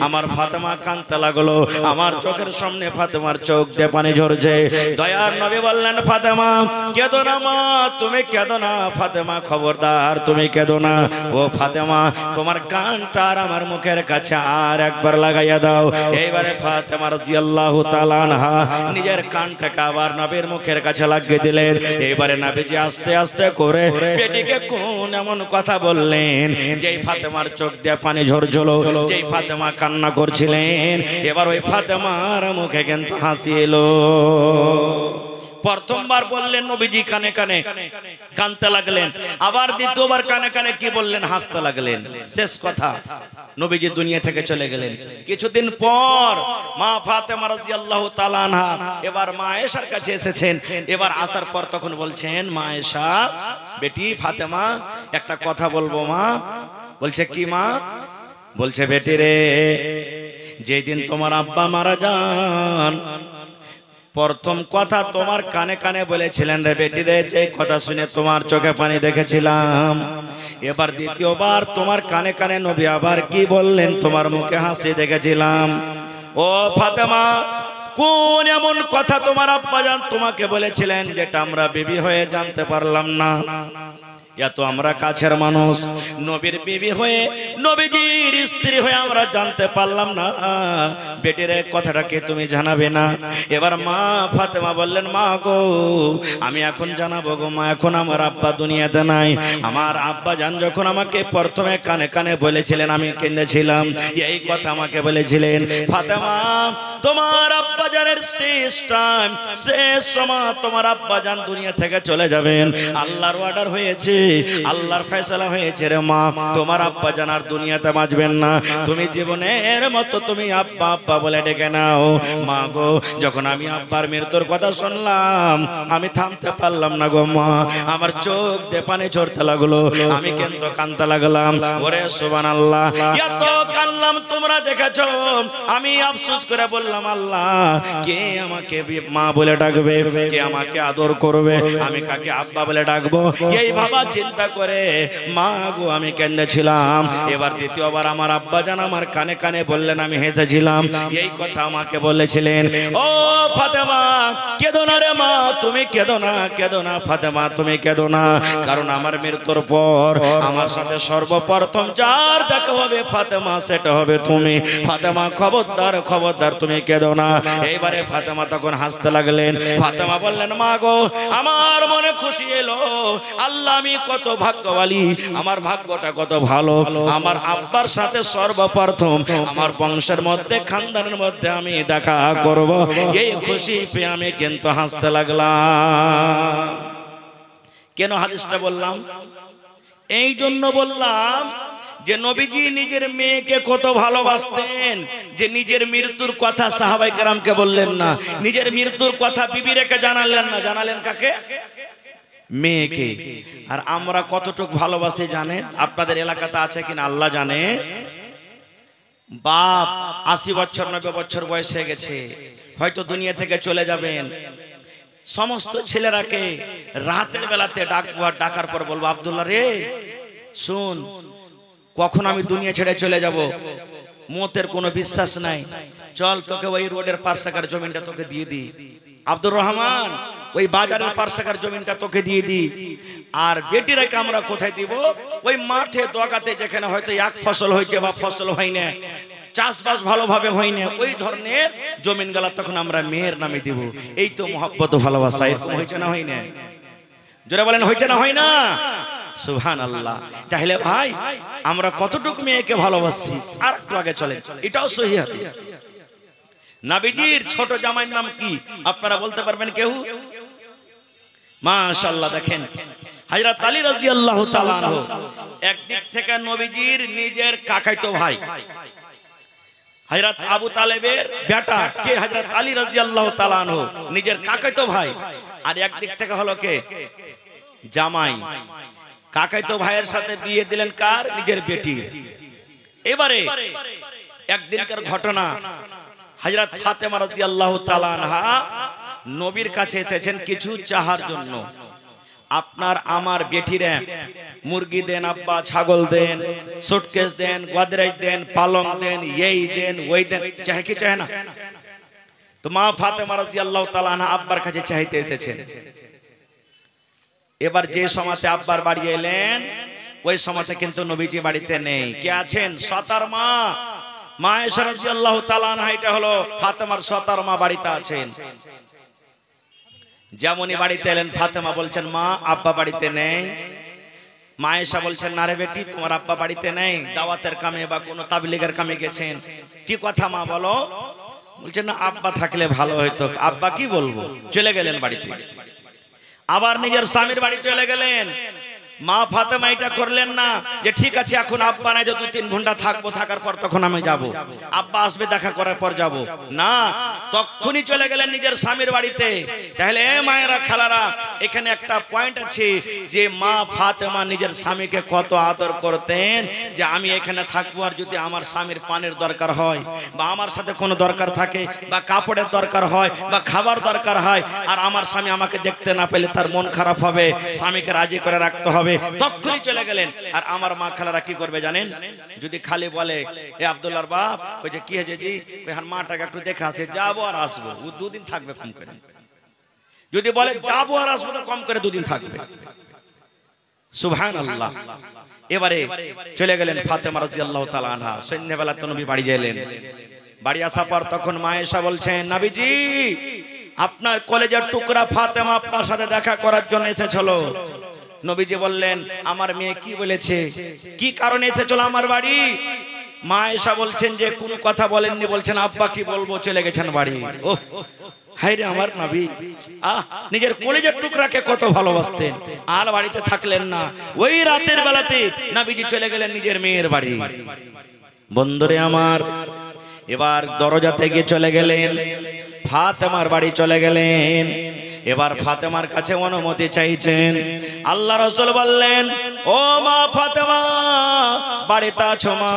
S5: আমার ফাতেমা কাঁদতে লাগলো, আমার চোখের সামনে ফাতেমার চোখ দিয়ে পানি ঝরছে। দয়ার নবী বললেন, ফাতেমা কেঁদো না মা, তুমি কেঁদো না ফাতেমা, খবরদার তুমি কেঁদো না। ও ফাতেমা, তোমার কানটা আর আমার মুখের কাছে আর একবার লাগাইয়া দাও। এইবারে ফাতেমা রাদিয়াল্লাহু তাআলা আনহা নিজের কানটাকে আবার নবীর মুখের কাছে লাগিয়ে দিলেন। এইবারে নবীজি আস্তে আস্তে করে বেটিকে কোন এমন কথা বললেন, যেই ফাতেমার চোখ দিয়ে পানি ঝরছিল, যেই ফাতেমা কান্না করছিলেন, এবার ওই ফাতেমার মুখে কিন্তু হাসি এলো। প্রথমবার বললেন নবীজি কানে কানে কানতে লাগলেন, আবার দ্বিতীয়বার কানে কানে কি বললেন, হাসতে লাগলেন। শেষ কথা, নবীজি দুনিয়া থেকে চলে গেলেন। কিছুদিন পর মা ফাতেমা রাদিয়াল্লাহু তাআলা আনহা এবার মা আয়েশার কাছে এসেছেন। এবার আসার পর তখন বলছেন, মা আয়েশা বেটি ফাতেমা একটা কথা বলবো মা। বলছে, কি মা? বলছে, বেটি রে, যেই দিন তোমার আব্বা মারা যান, প্রথম কথা তোমার কানে কানে বলেছিলেন রে বেটি রে, যে কথা শুনে তোমার চোখে পানি দেখেছিলাম। এবার দ্বিতীয়বার তোমার কানে কানে নবী আবার কি বললেন, তোমার মুখে হাসি দেখেছিলাম। ও ফাতেমা, কোন এমন কথা তোমার আব্বাজান তোমাকে বলেছিলেন যেটা আমরা বিবি হয়ে জানতে পারলাম না? এত আমরা কাছের মানুষ, নবীর বিবি হয়ে নবীজির স্ত্রী হয়ে আমরা জানতে পারলাম না, বেটির কথাটাকে তুমি জানাবে না? এবার মা ফাতেমা বললেন, মা গো আমি এখন জানাবো গো মা, এখন আমার আব্বা দুনিয়াতে নাই। আমার আব্বা জান যখন আমাকে প্রথমে কানে কানে বলেছিলেন, আমি কেঁদেছিলাম, এই কথা আমাকে বলেছিলেন, ফাতেমা তোমার আব্বা জানের শেষ টাইম, শেষ সময় তোমার আব্বা জান দুনিয়া থেকে চলে যাবেন। আল্লাহর অর্ডার হয়েছে, আল্লাহর ফয়সালা হয়েছে রে মা, তোমার আব্বা জান আর দুনিয়াতে বাঁচবেন না। তুমি জীবনের মতো তুমি আব্বা আব্বা বলে ডেকে নাও। মা গো, যখন আমি আব্বার মৃত্যুর কথা শুনলাম, আমি থামতে পারলাম না গো মা, আমার চোখ দিয়ে পানি ঝরতে লাগলো, আমি কিন্তু কাঁদতে লাগলাম। ওরে সুবহানাল্লাহ, এত কাঁদলাম তোমরা দেখেছো। আমি আফসোস করে বললাম, আল্লাহ কে আমাকে মা বলে ডাকবে, কে আমাকে আদর করবে, আমি কাকে আব্বা বলে ডাকবো? এই বাবা চিন্তা করে মা গো আমি কেঁদেছিলাম। এবার দ্বিতীয়বার আমার আব্বা জান আমার কানে কানে বললেন, আমি হেসেছিলাম, এই কথা আমাকে বলেছিলেন। ও ফাতেমা কেঁদো না রে মা, তুমি কেঁদো না, কেঁদো না ফাতেমা, তুমি কেঁদো না, কারণ আমার মৃত্যুর পর আমার সাথে সর্বপ্রথম যার দেখা হবে ফাতেমা, সেটা হবে তুমি। ফাতেমা খবরদার, খবরদার তুমি কেঁদো না। এইবারে ফাতেমা তখন হাসতে লাগলেন। ফাতেমা বললেন, মা গো আমার মনে খুশি এলো, আল্লাহ আমি কত ভাগ্যবালী, আমার ভাগ্যটা কত ভালো, আমার আব্বার সাথে সর্বপ্রথম আমার বংশের মধ্যে খানদানের মধ্যে আমি দেখা করব, এই খুশি পেয়ে আমি কিন্তু হাসতে লাগলাম। কেন হাদিসটা বললাম? এই জন্য বললাম, যে নবীজি নিজের মেয়েকে কত ভালোবাসতেন, যে নিজের মৃত্যুর কথা সাহাবায়ে কেরামকে বললেন না, নিজের মৃত্যুর কথা বিবি রেখে জানালেন না, জানালেন কাকে? মেয়েকে। আর আমরা কতটুকু ভালোবাসি জানেন? আপনাদের এলাকাতে আছে কিনা আল্লাহ জানে। বাপ 80 বছর 90 বছর বয়স হয়ে গেছে, হয়তো দুনিয়া থেকে চলে যাবেন। সমস্ত ছেলেরাকে রাতের বেলাতে ডাকবো, আর ডাকার পর বলবো, আব্দুল্লাহ রে শুন, কখন আমি দুনিয়া ছেড়ে চলে যাব, মতের কোনো বিশ্বাস নাই, চল তোকে ওই রোডের পার্শ্বের জমিনটা তোকে দিয়ে দিই, আব্দুর রহমান ওই বাজারের পার্শ্বের জমিনটা তোকে দিয়ে দিই। আর বেটিরাকে আমরা কোথায় দিব? ওই মাঠে দোয়াগাতে, যেখানে হয়তো এক ফসল হয়েছে বা ফসল হয় না, চাষবাস ভালোভাবে হয় না, ওই ধরনের জমিনগুলা তখন আমরা মেয়ের নামে দিব। এই তো মহব্বত ভালোবাসা। এরকম হয়েছে না হয় না? জোরে বলেন, হয়েছে না হয় না? সুবহানাল্লাহ। তাহলে ভাই আমরা কতটুকু মেয়েকে ভালোবাসি। আর একটু আগে চলেন, এটাও সহিহ হাদিস। নবীজির ছোট জামাইয়ের নাম কি আপনারা বলতে পারবেন কেউ? মাশাআল্লাহ, দেখেন হযরত আলী রাদিয়াল্লাহু তাআলা আনহু একদিক থেকে নবীজির নিজের কাকাতো ভাই, হযরত আবু তালেবের বেটা কে? হযরত আলী রাদিয়াল্লাহু তাআলা আনহু নিজের কাকাতো ভাই। আর একদিক থেকে হলো কে? জামাই। কাকাতো ভাইয়ের সাথে বিয়ে দিলেন কার? নিজের বেটির। এবারে একদিনকার ঘটনা, হযরত ফাতেমা রাদিয়াল্লাহু তাআলা আনহা নবীর কাছে এসেছেন কিছু চাহার জন্য। আপনার আমার বেটিরে মুরগি দেন আব্বা, ছাগল দেন, সুটকেস দেন, গোদরেজ দেন, পালং দেন, এই দেন ওই দেন, চাহে কি চাহে না? তো মা ফাতেমা রাদিয়াল্লাহু তাআলা আনহা আব্বার কাছে চাইতে এসেছেন। এবার যে সময়তে আব্বার বাড়ি এলেন, ওই সময়তে কিন্তু নবীজি বাড়িতে নেই। কে আছেন? সতার মা, মা আয়েশা রাদিয়াল্লাহু তাআলা আনহা। এটা হলো ফাতেমার সতার মা, বাড়িতে আছেন। যেমনই বাড়িতে এলেন, ফাতেমা বলছেন, মা আব্বা বাড়িতে নেই। মা আয়েশা বলছেন, না রে বেটি, তোমার আব্বা বাড়িতে নেই, দাওয়াতের কামে বা কোনো তাবলীগের কামে গেছেন। কি কথা মা বলো? বলছেন, না আব্বা থাকলে ভালো হইতো। আব্বা কি বলবো? চলে গেলেন বাড়িতে। আবার নিজের স্বামীর বাড়ি চলে গেলেন। মা ফাতেমা এটা করলেন না যে ঠিক আছে এখন আব্বা নাই, যে 2-3 ঘন্টা থাকবো, থাকার পর তখন আমি যাব, আব্বা আসবে দেখা করার পর যাব না, তখনই চলে গেলেন নিজের স্বামীর বাড়িতে। তাহলে মায়েরা খালারা, এখানে একটা পয়েন্ট আছে যে মা ফাতেমা নিজের স্বামীকে কত আদর করতেন, যে আমি এখানে থাকবো, আর যদি আমার স্বামীর পানির দরকার হয় বা আমার সাথে কোনো দরকার থাকে বা কাপড়ের দরকার হয় বা খাবার দরকার হয়, আর আমার স্বামী আমাকে দেখতে না পেলে তার মন খারাপ হবে, স্বামীকে রাজি করে রাখতে হবে, তখনই চলে গেলেন। আর আমার মা খালারা কি করবে জানেন? যদি খালি বলে, এ আব্দুল্লাহর বাপ, ওই যে কি হয়েছে জি, ওই হার মাটাকে একটু দেখা আছে, যাবো আর আসবো, ও 2 দিন থাকবে কম করে। যদি বলে যাবো আর আসবো, তো কম করে 2 দিন থাকবে। সুবহানাল্লাহ। এবারে চলে গেলেন ফাতেমা রাদিয়াল্লাহু তাআলা আনহা। সন্ধ্যাবেলা তো নবী বাড়ি গেলেন। বাড়ি আসার পর তখন মা আয়েশা বলছেন, নবীজি আপনার কলেজের টুকরা ফাতেমা আপনার সাথে দেখা করার জন্য এসেছিল। নবীজি বললেন, আমার মেয়ে কি বলেছে, কি কারণে এসেছিল আমার বাড়ি? মা আয়েশা বলছেন যে কোন কথা বলেননি, বলছেন আব্বা কি বলবো, চলে গেছেন বাড়ি। ও হায় রে আমার নবী, নিজের কলেজের টুকরাকে কত ভালোবাসতেন, আর বাড়িতে থাকলেন না। ওই রাতের বেলাতে নবীজি চলে গেলেন নিজের মেয়ের বাড়ি। বন্ধুরে আমার, এবার দরজা থেকে চলে গেলেন, ফাতেমার বাড়ি চলে গেলেন। এবার ফাতেমার কাছে অনুমতি চাইছেন। আল্লাহ রাসূল বললেন, ও মা ফাতেমা, বাড়িতে আছো মা?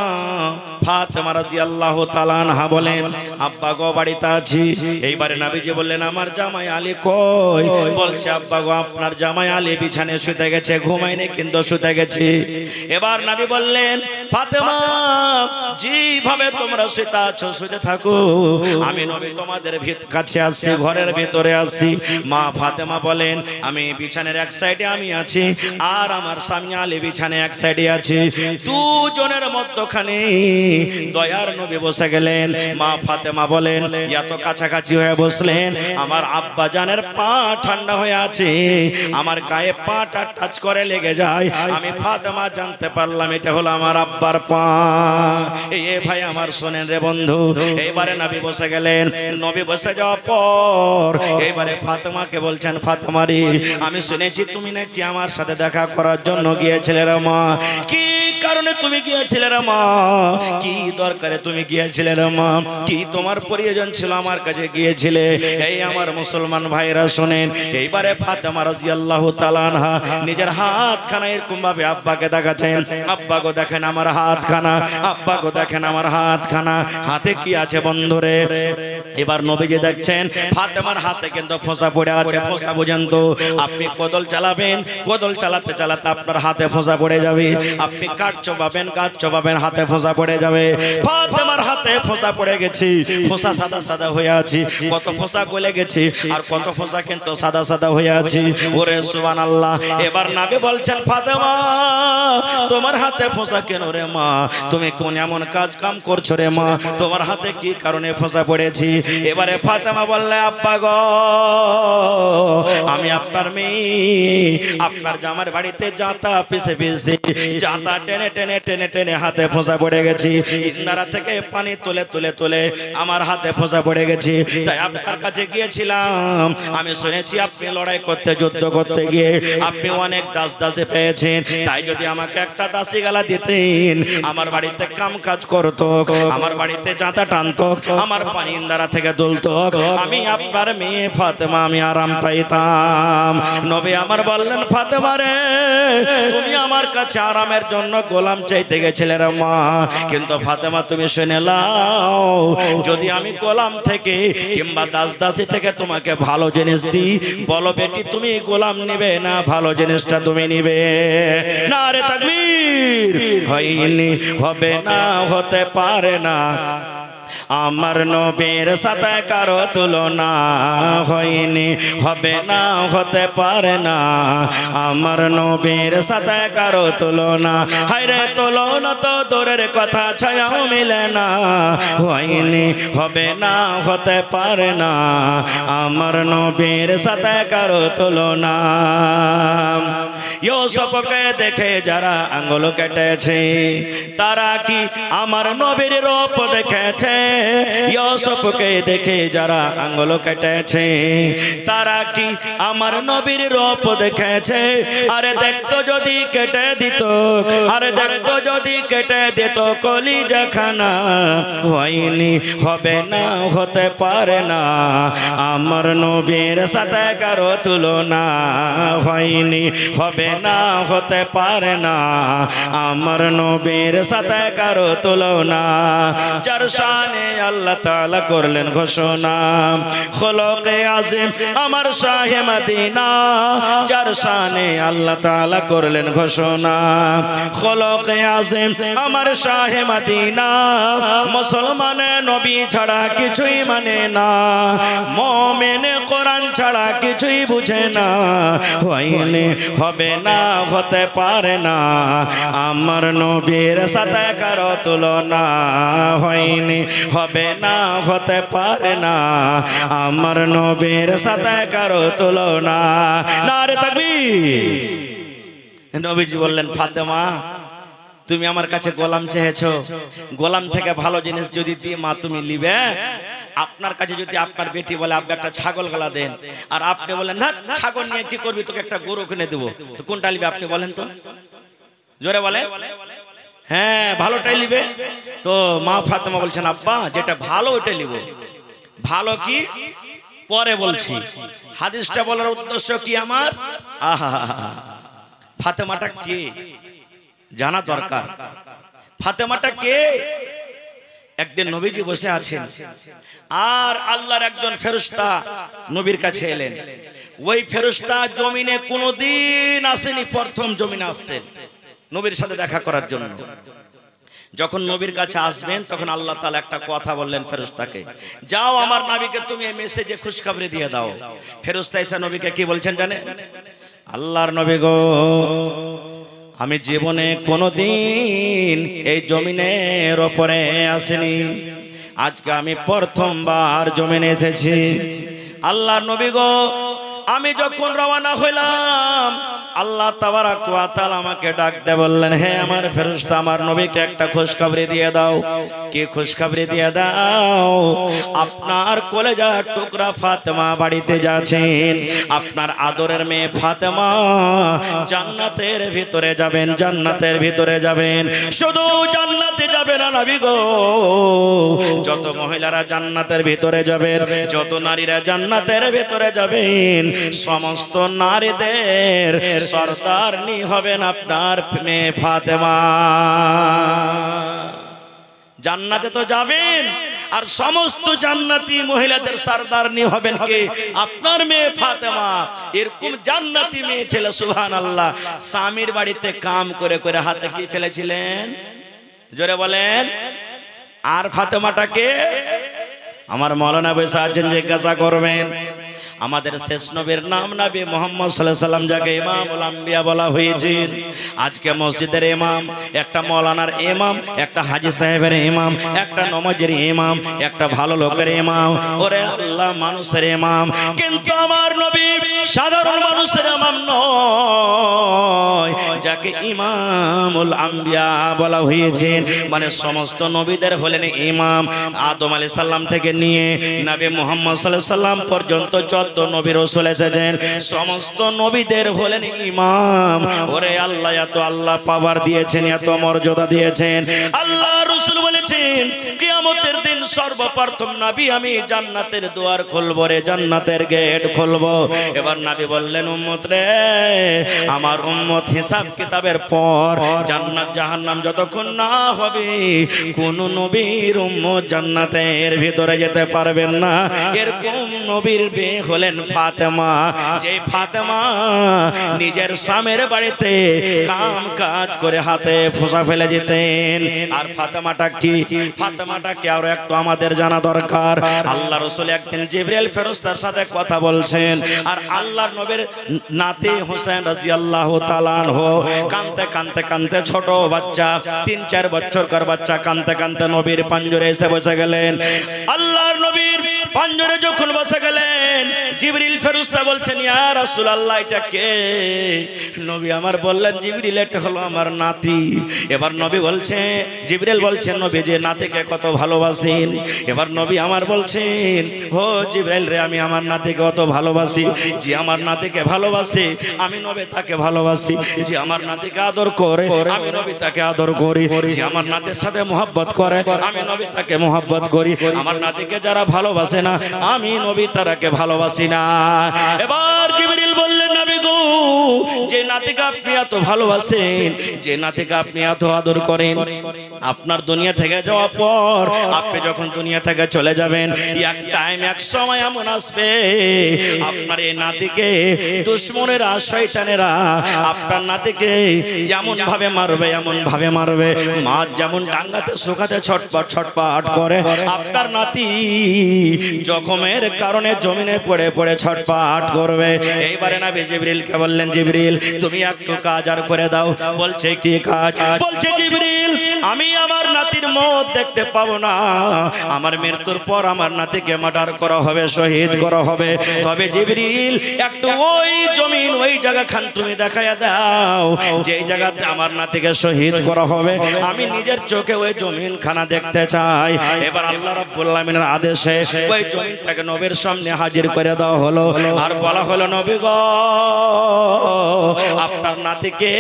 S5: ফাতেমা রাদিয়াল্লাহু তাআলা আনহা বলেন, আব্বা গো বাড়িতে আছি। এইবারে নবীজি বললেন, আমার জামাই আলী কই? বলছে, আব্বা গো আপনার জামাই আলী বিছানায় শুতে গেছে, ঘুমায়নি কিন্তু শুতে গেছে। এবার নবী বললেন, ফাতেমা যেভাবে তোমরা শুতে আছো শুতে থাকো, আমি নবী তোমাদের কাছে আসছি, ঘরের ভিতরে আসছি। মা ফাতেমা বলেন, আমি বিছানার এক সাইডে আমি আছি, আর আমার স্বামী আলী বিছানায় এক সাইডে আছে, দুজনের মধ্যখানে দয়ার নবী বসে গেলেন। মা ফাতেমা বলেন, এত কাছাকাছি হয়ে বসলেন, আমার আব্বা জানের পা ঠান্ডা হয়ে আছে, আমার গায়ে পাটা টাচ করে লেগে যায়। আমি ফাতেমা জানতে পারলাম এটা হলো আমার আব্বার পা। এই ভাই আমার শোনেন রে বন্ধু, এইবারে নবী বসে গেলেন। নবী বসে যাওয়ার পর এইবারে ফাতেমাকে বলছেন, ফাতেমা রে, আমি শুনেছি তুমি নাকি আমার সাথে দেখা করার জন্য গিয়েছিলে রে মা? কি কারণে তুমি গিয়েছিলে রে মা? কি দরকারে তুমি গিয়েছিলে রে মা? কি তোমার প্রয়োজন ছিল আমার কাছে গিয়েছিলে? এই আমার মুসলমান ভাইরা শুনেন, এইবারে ফাতেমা রাদিয়াল্লাহু তাআলা আনহা নিজের হাতখানা এরকম ভাবে আব্বাকে দেখাচ্ছেন, আব্বা গো দেখেন আমার হাতখানা, আব্বা গো দেখেন আমার হাতখানা, হাতে কি আছে বন্ধুরে? এবার নবীজি দেখছেন ফাতেমার হাতে কিন্তু ফোঁসা পড়ে আছে। ফোঁসা বুঝেন তো, আপনি কোদল চালাবেন, কোদল চালাতে চালাতে আপনার হাতে ফোঁসা পড়ে যাবে। আপনি কাঠ চোবাবেন, কাঠ চোবাবেন, হাতে ফোঁসা পড়ে যাবে। ফাতেমার হাতে ফোঁসা পড়ে গেছে, ফোঁসা সাদা সাদা হয়ে আছে। কত ফোঁসা গলে গেছে আর কত ফোঁসা কিন্তু সাদা সাদা হয়ে আছে। ওরে সুবহানাল্লাহ। এবার নবী বলছেন ফাতেমা তোমার হাতে ফোঁসা কেন রে মা? তুমি কোন এমন কাজ কাম করছো রে মা? তোমার হাতে কি কারণে ফোঁসা পড়েছি? এবারে ফাতেমা বললে আব্বা গো আমি আপনার মেয়ে, আপনার জামার বাড়িতে জাতা পিছে পিছে জাতা টেনে টেনে টেনে টেনে হাতে ফোঁসা পড়ে গেছি। ইন্দারা থেকে পানি তুলে তুলে তুলে আমার হাতে ফোঁসা পড়ে গেছি। তাই আপনার কাছে গিয়েছিলাম। আমি শুনেছি আপনি লড়াই করতে, যুদ্ধ করতে গিয়ে আপনি অনেক দাস দাসী পেয়েছেন। তাই যদি আমাকে একটা দাসী গালা দিতেন, আমার বাড়িতে কাম কাজ করতো, আমার বাড়িতে জাতা টানতো, আমার পানি ইন্দারা থেকে তুলতো, আমি আপনার মেয়ে ফাতেমা আমি আরাম পাইতাম। নবী আমার বললেন ফাতেমা রে তুমি আমার কাছে আরামের জন্য গোলাম চাইতে গেছিলে রে মা। কিন্তু ফাতেমা তুমি শুনে নাও, যদি আমি গোলাম থেকে কিংবা দাস দাসী থেকে তোমাকে ভালো জিনিস দিই, বলো বেটি তুমি গোলাম নিবে না ভালো জিনিসটা তুমি নিবে? নারে তাকবীর। হয়নি, হবে না, হতে পারে না আমার নবীর সাথে কারো তুলনা। হয়নি, হবে না, হতে পারে না আমার নবীর সাথে কারো তুলনা। হায়রে তুলনা তো দূরের কথা, ছায়াও মিলে না। হয়নি, হবে না, হতে পারে না আমার নবীর সাথে কারো তুলনা। ইউসুফকে দেখে যারা আঙ্গুল কেটেছে, তারা কি আমার নবীর রূপ দেখেছে? ইউসুফকে দেখে যারা আঙ্গুল কেটেছে, তারা কি আমার নবীর রূপ দেখেছে? আরে দেখতো যদি কেটে দিত, আরে দেখতো যদি কেটে দিত কলিজাখানা। হয়নি, হবে না, হতে পারে না আমার নবীর সাথে কারো তুলনা। হয়নি, হবে না, হতে পারে না আমার নবীর সাথে কারো তুলনা। যার শানে আল্লাহ তাআলা করলেন ঘোষণা, খলকে আযম আমার শাহে মদিনা। যার শানে আল্লাহ তাআলা করলেন ঘোষণা, খলকে আযম আমার শাহে মদিনা। মুসলমানে নবী ছাড়া কিছুই মানে না, মুমিনে কোরআন ছাড়া কিছুই বুঝে না। হয়নি, হবে না, হতে পারে না আমার নবীর সাথে কারো তুলনা। হয়নি, হবে না, হতে পারে না আমার নবীর সাথে কারো তুলনা। নারে তাকবীর। নবীজি বললেন ফাতেমা তুমি আমার কাছে গোলাম চেয়েছো, গোলাম থেকে ভালো জিনিস যদি দিই মা তুমি নিবে? আপনার কাছে যদি আপনার বেটি বলে আপনি একটা ছাগল গলা দেন, আর আপনি বলেন না ছাগল নিয়ে কি করবি, তোকে একটা গরু কিনে দেবো, তো কোনটা নিবে আপনি বলেন তো? জোরে বলে। হ্যাঁ ভালোটাই নিবে। তো মা ফাতেমা বলছেন আব্বা যেটা ভালো ওইটাই নিব। ভালো কি পরে বলছি, হাদিসটা বলার উদ্দেশ্য কি আমার? আহা, ফাতেমাটা কে জানা দরকার। ফাতেমাটা কে? একদিন নবীজি বসে আছেন আর আল্লাহর একজন ফেরেশতা নবীর কাছে এলেন। ওই ফেরেশতা জমিনে কোনোদিন আসেনি, প্রথম জমিনে আসছেন নবীর সাথে দেখা করার জন্য। যখন নবীর কাছে আসবেন তখন আল্লাহ তাআলা একটা কথা বললেন ফেরেশতাকে, যাও আমার নবীকে তুমি এই মেসেজে খুশখবরি দিয়ে দাও। ফেরেশতা এসে নবীকে কি বলছেন জানেন? আল্লাহর নবী গো, আমি জীবনে কোনোদিন এই জমিনের ওপরে আসিনি, আজকে আমি প্রথমবার জমিনে এসেছি। আল্লাহর নবী গো, আমি যখন রওনা হইলাম আল্লাহ তাবারাক ওয়া তাআলা আমাকে ডাক দিয়ে বললেন, হে আমার ফেরেশতা, আমার নবীকে একটা খুশখবরি দিয়ে দাও। কি খুশখবরি দিয়ে দাও? আপনার কলেজার টুকরা ফাতেমা বাড়িতে যাচ্ছেন। আপনার আদরের মেয়ে ফাতেমা জান্নাতের ভিতরে যাবেন, জান্নাতের ভিতরে যাবেন। শুধু জান্নাতে যাবে না নবী গো, যত মহিলারা জান্নাতের ভিতরে যাবেন, যত নারীরা জান্নাতের ভিতরে যাবেন, সমস্ত নারীদের সরদারনি হবেন আপনার মেয়ে ফাতেমা। জান্নাতে তো যাবেন, আর সমস্ত জান্নাতি মহিলাদের সরদারনি হবেন কে? আপনার মেয়ে ফাতেমা। এরকম জান্নাতি মেয়ে ছিল, সুবহানাল্লাহ। স্বামীর বাড়িতে কাম করে করে হাতে কি ফেলেছিলেন? জোরে বলেন। আর ফাতেমাটাকে আমার মাওলানা বসে আছেন, জিজ্ঞাসা করবেন। আমাদের শেষ নবীর নাম নবী মুহাম্মদ সাল্লাল্লাহু আলাইহি সাল্লাম, যাকে ইমামুল আম্বিয়া বলা হয়েছে। আজকে মসজিদের ইমাম, একটা মাওলানার ইমাম, একটা হাজী সাহেবের ইমাম, একটা নমাজের ইমাম, একটা ভালো লোকের ইমাম, ওরে আল্লাহ মানুষের ইমাম। কিন্তু আমার নবী সাধারণ মানুষের ইমাম নয়, যাকে ইমামুল আম্বিয়া বলা হয়েছে। মানে সমস্ত নবীদের হলেন ইমাম। আদম আলাইহিস সালাম থেকে নিয়ে নবী মুহাম্মদ সাল্লাল্লাহু আলাইহি সাল্লাম পর্যন্ত যত নবী রাসূল এসেছেন, সমস্ত নবীদের হলেন ইমাম। ওরে আল্লাহ, এত আল্লাহ পাওয়ার দিয়েছেন, এত মর্যাদা দিয়েছেন। আল্লাহ রাসূল বলেছেন, কিয়ামতের দিন সর্বপ্রথম নবী আমি জান্নাতের দুয়ার খুলব রে, জান্নাতের গেট খুলব। এবার নবী বললেন, উম্মত রে, আমার উম্মত হিসাব কিতাবের পর জান্নাত জাহান্নাম যতক্ষণ না হবে, কোন নবীর উম্মত জান্নাতের ভিতরে যেতে পারবেন না। এরকম নবীর বিয়ে হলেন ফাতেমা, যে ফাতেমা নিজের স্বামীর বাড়িতে কাম কাজ করে হাতে ফোঁসা ফেলে যেতেন। আর ফাতেমাটা কি? ফাতেমাটাকে আরো একটু আমাদের জানা দরকার। আল্লাহ রাসূল একদিন জিবরাইল ফেরেশতার সাথে কথা বলছেন, আর আল্লাহর নবীর নাতি হোসেন রাদিয়াল্লাহু তাআলা আনহু কাঁদতে কাঁদতে কাঁদতে, ছোট বাচ্চা 3-4 বছরকার বাচ্চা কাঁদতে কাঁদতে নবীর পাঞ্জরে এসে বসে গেলেন। আল্লাহর নবীর পাঞ্জরে যখন বসে গেলেন, জিবরিল ফেরেশতা বলছেন, ইয়া রাসূলুল্লাহ, এটা কে? নবী আমার বললেন, জিবরিল, এটা হলো আমার নাতি। এবার নবী বলছে, জিবরিল বলছেন, নবী যে নাতিকে কত ভালোবাসেন। এবার নবী আমার বলছেন, হো জিবরাইল রে, আমি আমার নাতিকে কত ভালোবাসি। যে আমার নাতিকে ভালোবাসে, আমি নবী তাকে ভালোবাসি। যে আমার নাতিকে আদর করে, আমি নবী তাকে আদর করি। যে আমার নাতির সাথে মোহাব্বত করে, আমি নবী তাকে মোহাব্বত করি। আমার নাতিকে যারা ভালোবাসে না, আমি নবী তারাকে ভালোবাসি না। এবার জিবরিল বললেন, নবী গো, যে নাতিকে আপনি এত ভালোবাসেন, যে নাতিকে আপনি এত আদর করেন, আপনার দুনিয়া থেকে যাওয়ার পর, আপনি যখন দুনিয়া থেকে চলে যাবেন, এক টাইম, এক সময় এমন আসবে, আপনার এই নাতিকে দুশমনেরা, শয়তানেরা আপনার নাতিকে এমন ভাবে মারবে, এমন ভাবে মারবে, মাছ যেমন ডাঙ্গাতে শুকাতে ছটপট ছটপট করে, আপনার নাতি জখমের কারণে জমিনে পড়ে পড়ে ছটপট করবে। এইবারে নবী জিবরিলকে বললেন, জিবরিল, তুমি একটু কাজ আর করে দাও। বলছে, কি কাজ? বলছে, জিবরিল, আমি আমার নাতির মত দেখতে পাবো না। আমার মৃত্যুর পর আমার নাতিকে মার্ডার করা হবে, শহীদ করা হবে। তবে জিবরিল, একটু ওই জমিন, ওই জায়গা খান তুমি দেখাইয়া দাও, যে জায়গাতে আমার নাতিকে শহীদ করা হবে, আমি নিজের চোখে ওই জমিন খানা দেখতে চাই। এবার আল্লাহ রাব্বুল আলামিনের আদেশে ওই জমিনটাকে নবীর সামনে হাজির করে দেওয়া হলো, আর বলা হলো, নবী গো, আপনার নাতিকে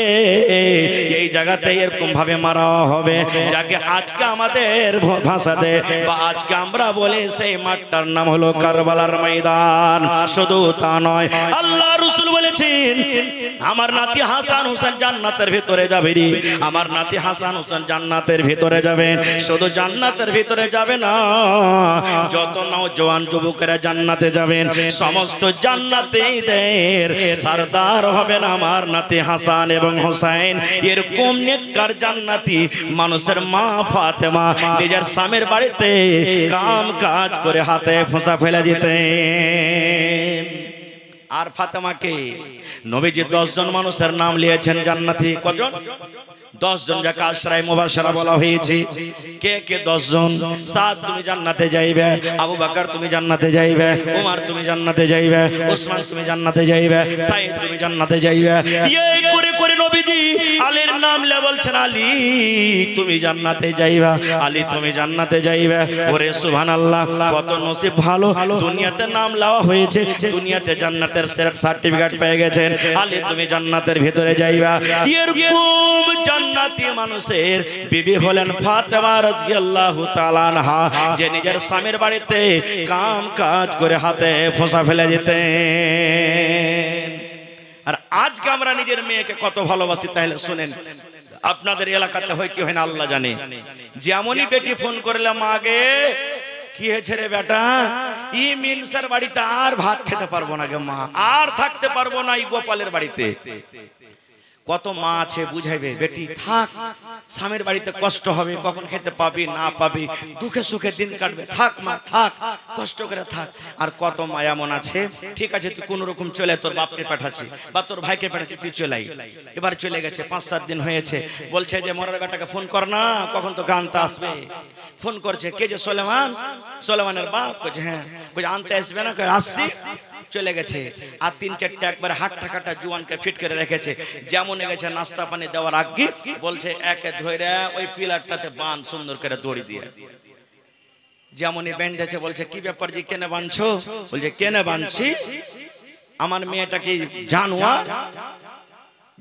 S5: এই জায়গাতে এরকম ভাবে মারা হবে, যাকে আজকে আমাদের ভাষাতে বা আজকে আমরা বলি, সেই মাঠটার নাম হলো কারবালার ময়দান। শুধু তা নয়, আল্লাহ রাসূল বলেছেন, আমার নাতি হাসান হোসেন জান্নাতের ভিতরে যাবে রে, আমার নাতি হাসান হোসেন জান্নাতের ভিতরে যাবেন। শুধু জান্নাতের ভিতরে যাবে না, যত নওজোয়ান যুবকেরা জান্নাতে যাবেন, সমস্ত জান্নাতীদের সরদার হবেন আমার নাতি হাসান এবং হোসেন। এরকম নেককার জান্নাতি মানুষের মা ফাতেমা নিজের স্বামীর বাড়িতে কাম কাজ করে হাতে ফোঁসা ফেলে দিতেন। আর ফাতেমাকে নবীজি 10 জন মানুষের নাম নিয়েছেন জান্নাতি। কজন? 10 জন যাকে আশরায়ে মুবাশশারা বলা হয়েছে। কে কে 10 জন? সাদ তুমি জান্নাতে যাইবে, আবু বকর তুমি জান্নাতে যাইবে, ওমর তুমি জান্নাতে যাইবে, ওসমান তুমি জান্নাতে যাইবে, সাঈদ তুমি জান্নাতে যাইবে। এই করে করে নবীজি আলীর নাম লে বলছেন, আলী তুমি জান্নাতে যাইবা, আলী তুমি জান্নাতে যাইবে। ওরে সুবহানাল্লাহ, কত নসিব ভালো, দুনিয়াতে নাম লওয়া হয়েছে, দুনিয়াতে জান্নাতের সার্টিফিকেট পেয়ে গেছেন। আলী তুমি জান্নাতের ভিতরে যাইবা। এরকম জান্নাতি মানুষের বিবি হলেন ফাতেমা রাদিয়াল্লাহু তাআলা আনহা, যে নিজের স্বামীর বাড়িতে কাম কাজ করে হাতে ফোঁসা ফেলে দিতেন। আর আজকে আমরা নিজের মেয়েকে কত ভালোবাসি, তাহলে শুনেন, আপনাদের এলাকাতে হয় কি হয় না আল্লাহ জানে। যেমনই বেটি ফোন করলে, মাগে কি হয়েছে রে বেটা, ই মিনসার বাড়িতে আর ভাত খেতে পারবো না গে মা, আর থাকতে পারবো না এই গোপালের বাড়িতে। কত মা আছে বুঝাইবে, বেটি থাক, স্বামীর বাড়িতে কষ্ট হবে, কখন খেতে পাবি না পাবি, দুঃখে সুখে দিন কাটবে, থাক মা থাক, কষ্ট করে থাক। আর কত মা এমন আছে, ঠিক আছে তুই কোন রকম চলে, তোর বাপকে পাঠাচ্ছি বা তোর ভাইকে পাঠাচ্ছি, তুই চলাই। এবার চলে গেছে, 5-7 দিন হয়েছে, বলছে যে মরার বেটাকে ফোন কর না, কখন তো আনতে আসবে। ফোন করছে, কে যে সোলেমান, সোলেমানের বাপ। বলছে হ্যাঁ। বলছে আনতে আসবে না? আসছি। চলে গেছে। আর 3-4টা একবার হাট্টা কাটা জুয়ানকে ফিট করে রেখেছে। যেমন গেছে নাস্তা পানি দেওয়ার আগে বলছে, একে ধরে ওই পিলারটাতে বাঁধ সুন্দর করে দড়ি দিয়ে। যেমনই বেঁধেছে, বলছে কি ব্যাপার জি, কেনে বাঁধছো? বলছে কেনে বাঁধছি, আমার মেয়েটা কি জানোয়ার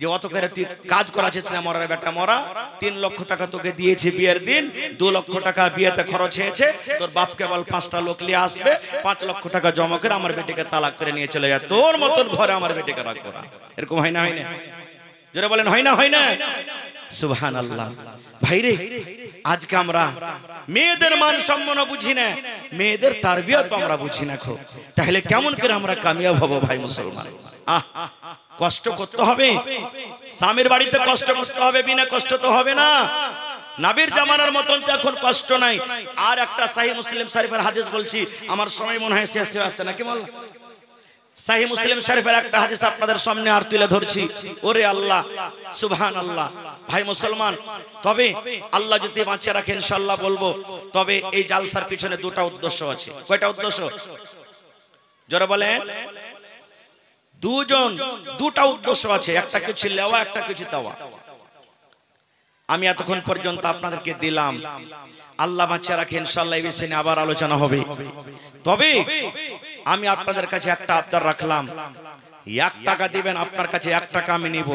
S5: যে অত করে তুই কাজ করাচ্ছিস না? মরার বেটা মরা, 3 লক্ষ টাকা তোকে দিয়েছি বিয়ের দিন, 2 লক্ষ টাকা বিয়েতে খরচ হয়েছে, তোর বাপকে বল 5টা লোক নিয়ে আসবে, 5 লক্ষ টাকা জমা করে আমার বেটিকে তালাক করে নিয়ে চলে যায়, তোর মতন ঘরে আমার বেটিকে রাখবো না। এরকম হয় না? হয় না? জোরে বলেন হয় না? হয় না? সুবহানাল্লাহ। ভাইরে, আজকে আমরা মেয়েদের মান সম্মান বুঝি না, মেয়েদের তারবিয়ত আমরা বুঝি না। তাহলে কেমন করে আমরা কামিয়াব হব ভাই মুসলমান? কষ্ট করতে হবে, স্বামীর বাড়িতে কষ্ট করতে হবে, বিনা কষ্ট তো হবে না। নবীর জামানার মতন তো এখন কষ্ট নাই। আর একটা সহিহ মুসলিম শরীফের হাদিস বলছি, আমার সময় মনে হয় শেষ হয়ে আসছে নাকি বল। সহিহ মুসলিম শরীফের একটা হাদিস আপনাদের সামনে আর তুলে ধরছি। ওরে আল্লাহ, সুবহানাল্লাহ। ভাই মুসলমান, তবে আল্লাহ যদি বাঁচিয়ে রাখে ইনশাআল্লাহ বলবো। তবে এই জালসার পিছনে 2টা উদ্দেশ্য আছে। কয়টা উদ্দেশ্য? জোরে বলেন। 2টা উদ্দেশ্য আছে, একটা কিছু লেওয়া, একটা কিছু দেওয়া। আমি এতক্ষণ পর্যন্ত আপনাদেরকে দিলাম, আল্লাহ বাঁচিয়ে রাখে ইনশাআল্লাহ এই বিষয়ে আবার আলোচনা হবে। তবে আমি আপনাদের কাছে একটা আবদার রাখলাম, 1 টাকা দিবেন, আপনার কাছে 1 টাকা আমি নিব।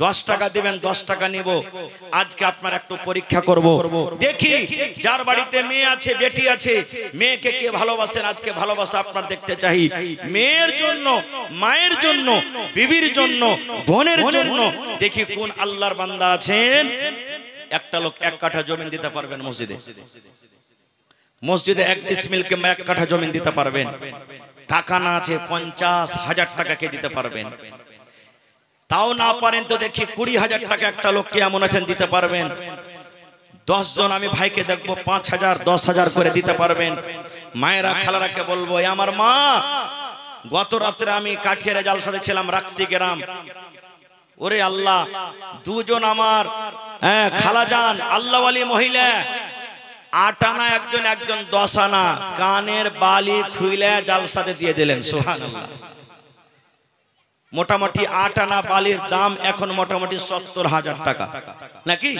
S5: 10 টাকা দিবেন, 10 টাকা নিব। আজকে আপনার একটু পরীক্ষা করব, দেখি যার বাড়িতে মেয়ে আছে, বেটি আছে, মেয়েকে কে ভালোবাসেন। আজকে ভালোবাসা আপনার দেখতে চাই। মেয়ের জন্য, মায়ের জন্য, বিবির জন্য, বোনের জন্য দেখি কোন আল্লাহর বান্দা আছেন, একটা লোক 1 কাঠা জমি দিতে পারবেন মসজিদে। মসজিদে 1 ডিসমিল কিংবা 1 কাঠা জমি দিতে পারবেন। টাকা না আছে 50,000 টাকা কে দিতে পারবেন। তাও না পারেন তো দেখি 20,000 টাকা একটা লোককে এমন আছেন দিতে পারবেন। 10 জন আমি ভাইকে দেখবো 5,000, 10,000 করে দিতে পারবেন। মায়েরা খালারাকে বলবো, আমার মা, গত রাত্রে আমি কাঠিয়ারে জালসাতে ছিলাম, রাক্সি গ্রাম। ওরে আল্লাহ, 2 জন আমার খালাজান আল্লাহওয়ালি মহিলা, 8 আনা একজন, 10 আনা কানের বালি খুইলে জালসাতে দিয়ে দিলেন। সুবহানাল্লাহ। মোটামুটি 8 আনা বালির দাম এখন মোটামুটি 70,000 টাকা নাকি?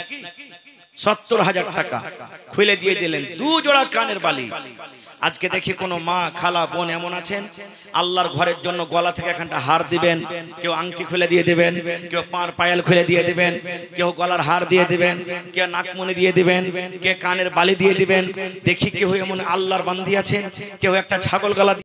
S5: 70,000 টাকা খুলে দিয়ে দিলেন 2 জোড়া কানের বালি। আজকে দেখি কোন মা, খালা, বোন এমন আছেন, আল্লাহর ঘরের জন্য গলা থেকে এখানটা হার দিবেন, কেউ আংটি খুলে দিয়ে দিবেন, কেউ পাঁর পায়াল খুলে দিয়ে দিবেন, কেউ গলার হার দিয়ে দিবেন, কেউ নাকমণি দিয়ে দিবেন, কে কানের বালি দিয়ে দিবেন। দেখি কেউ এমন আল্লাহর বান্দি আছেন, কেউ একটা ছাগল গলা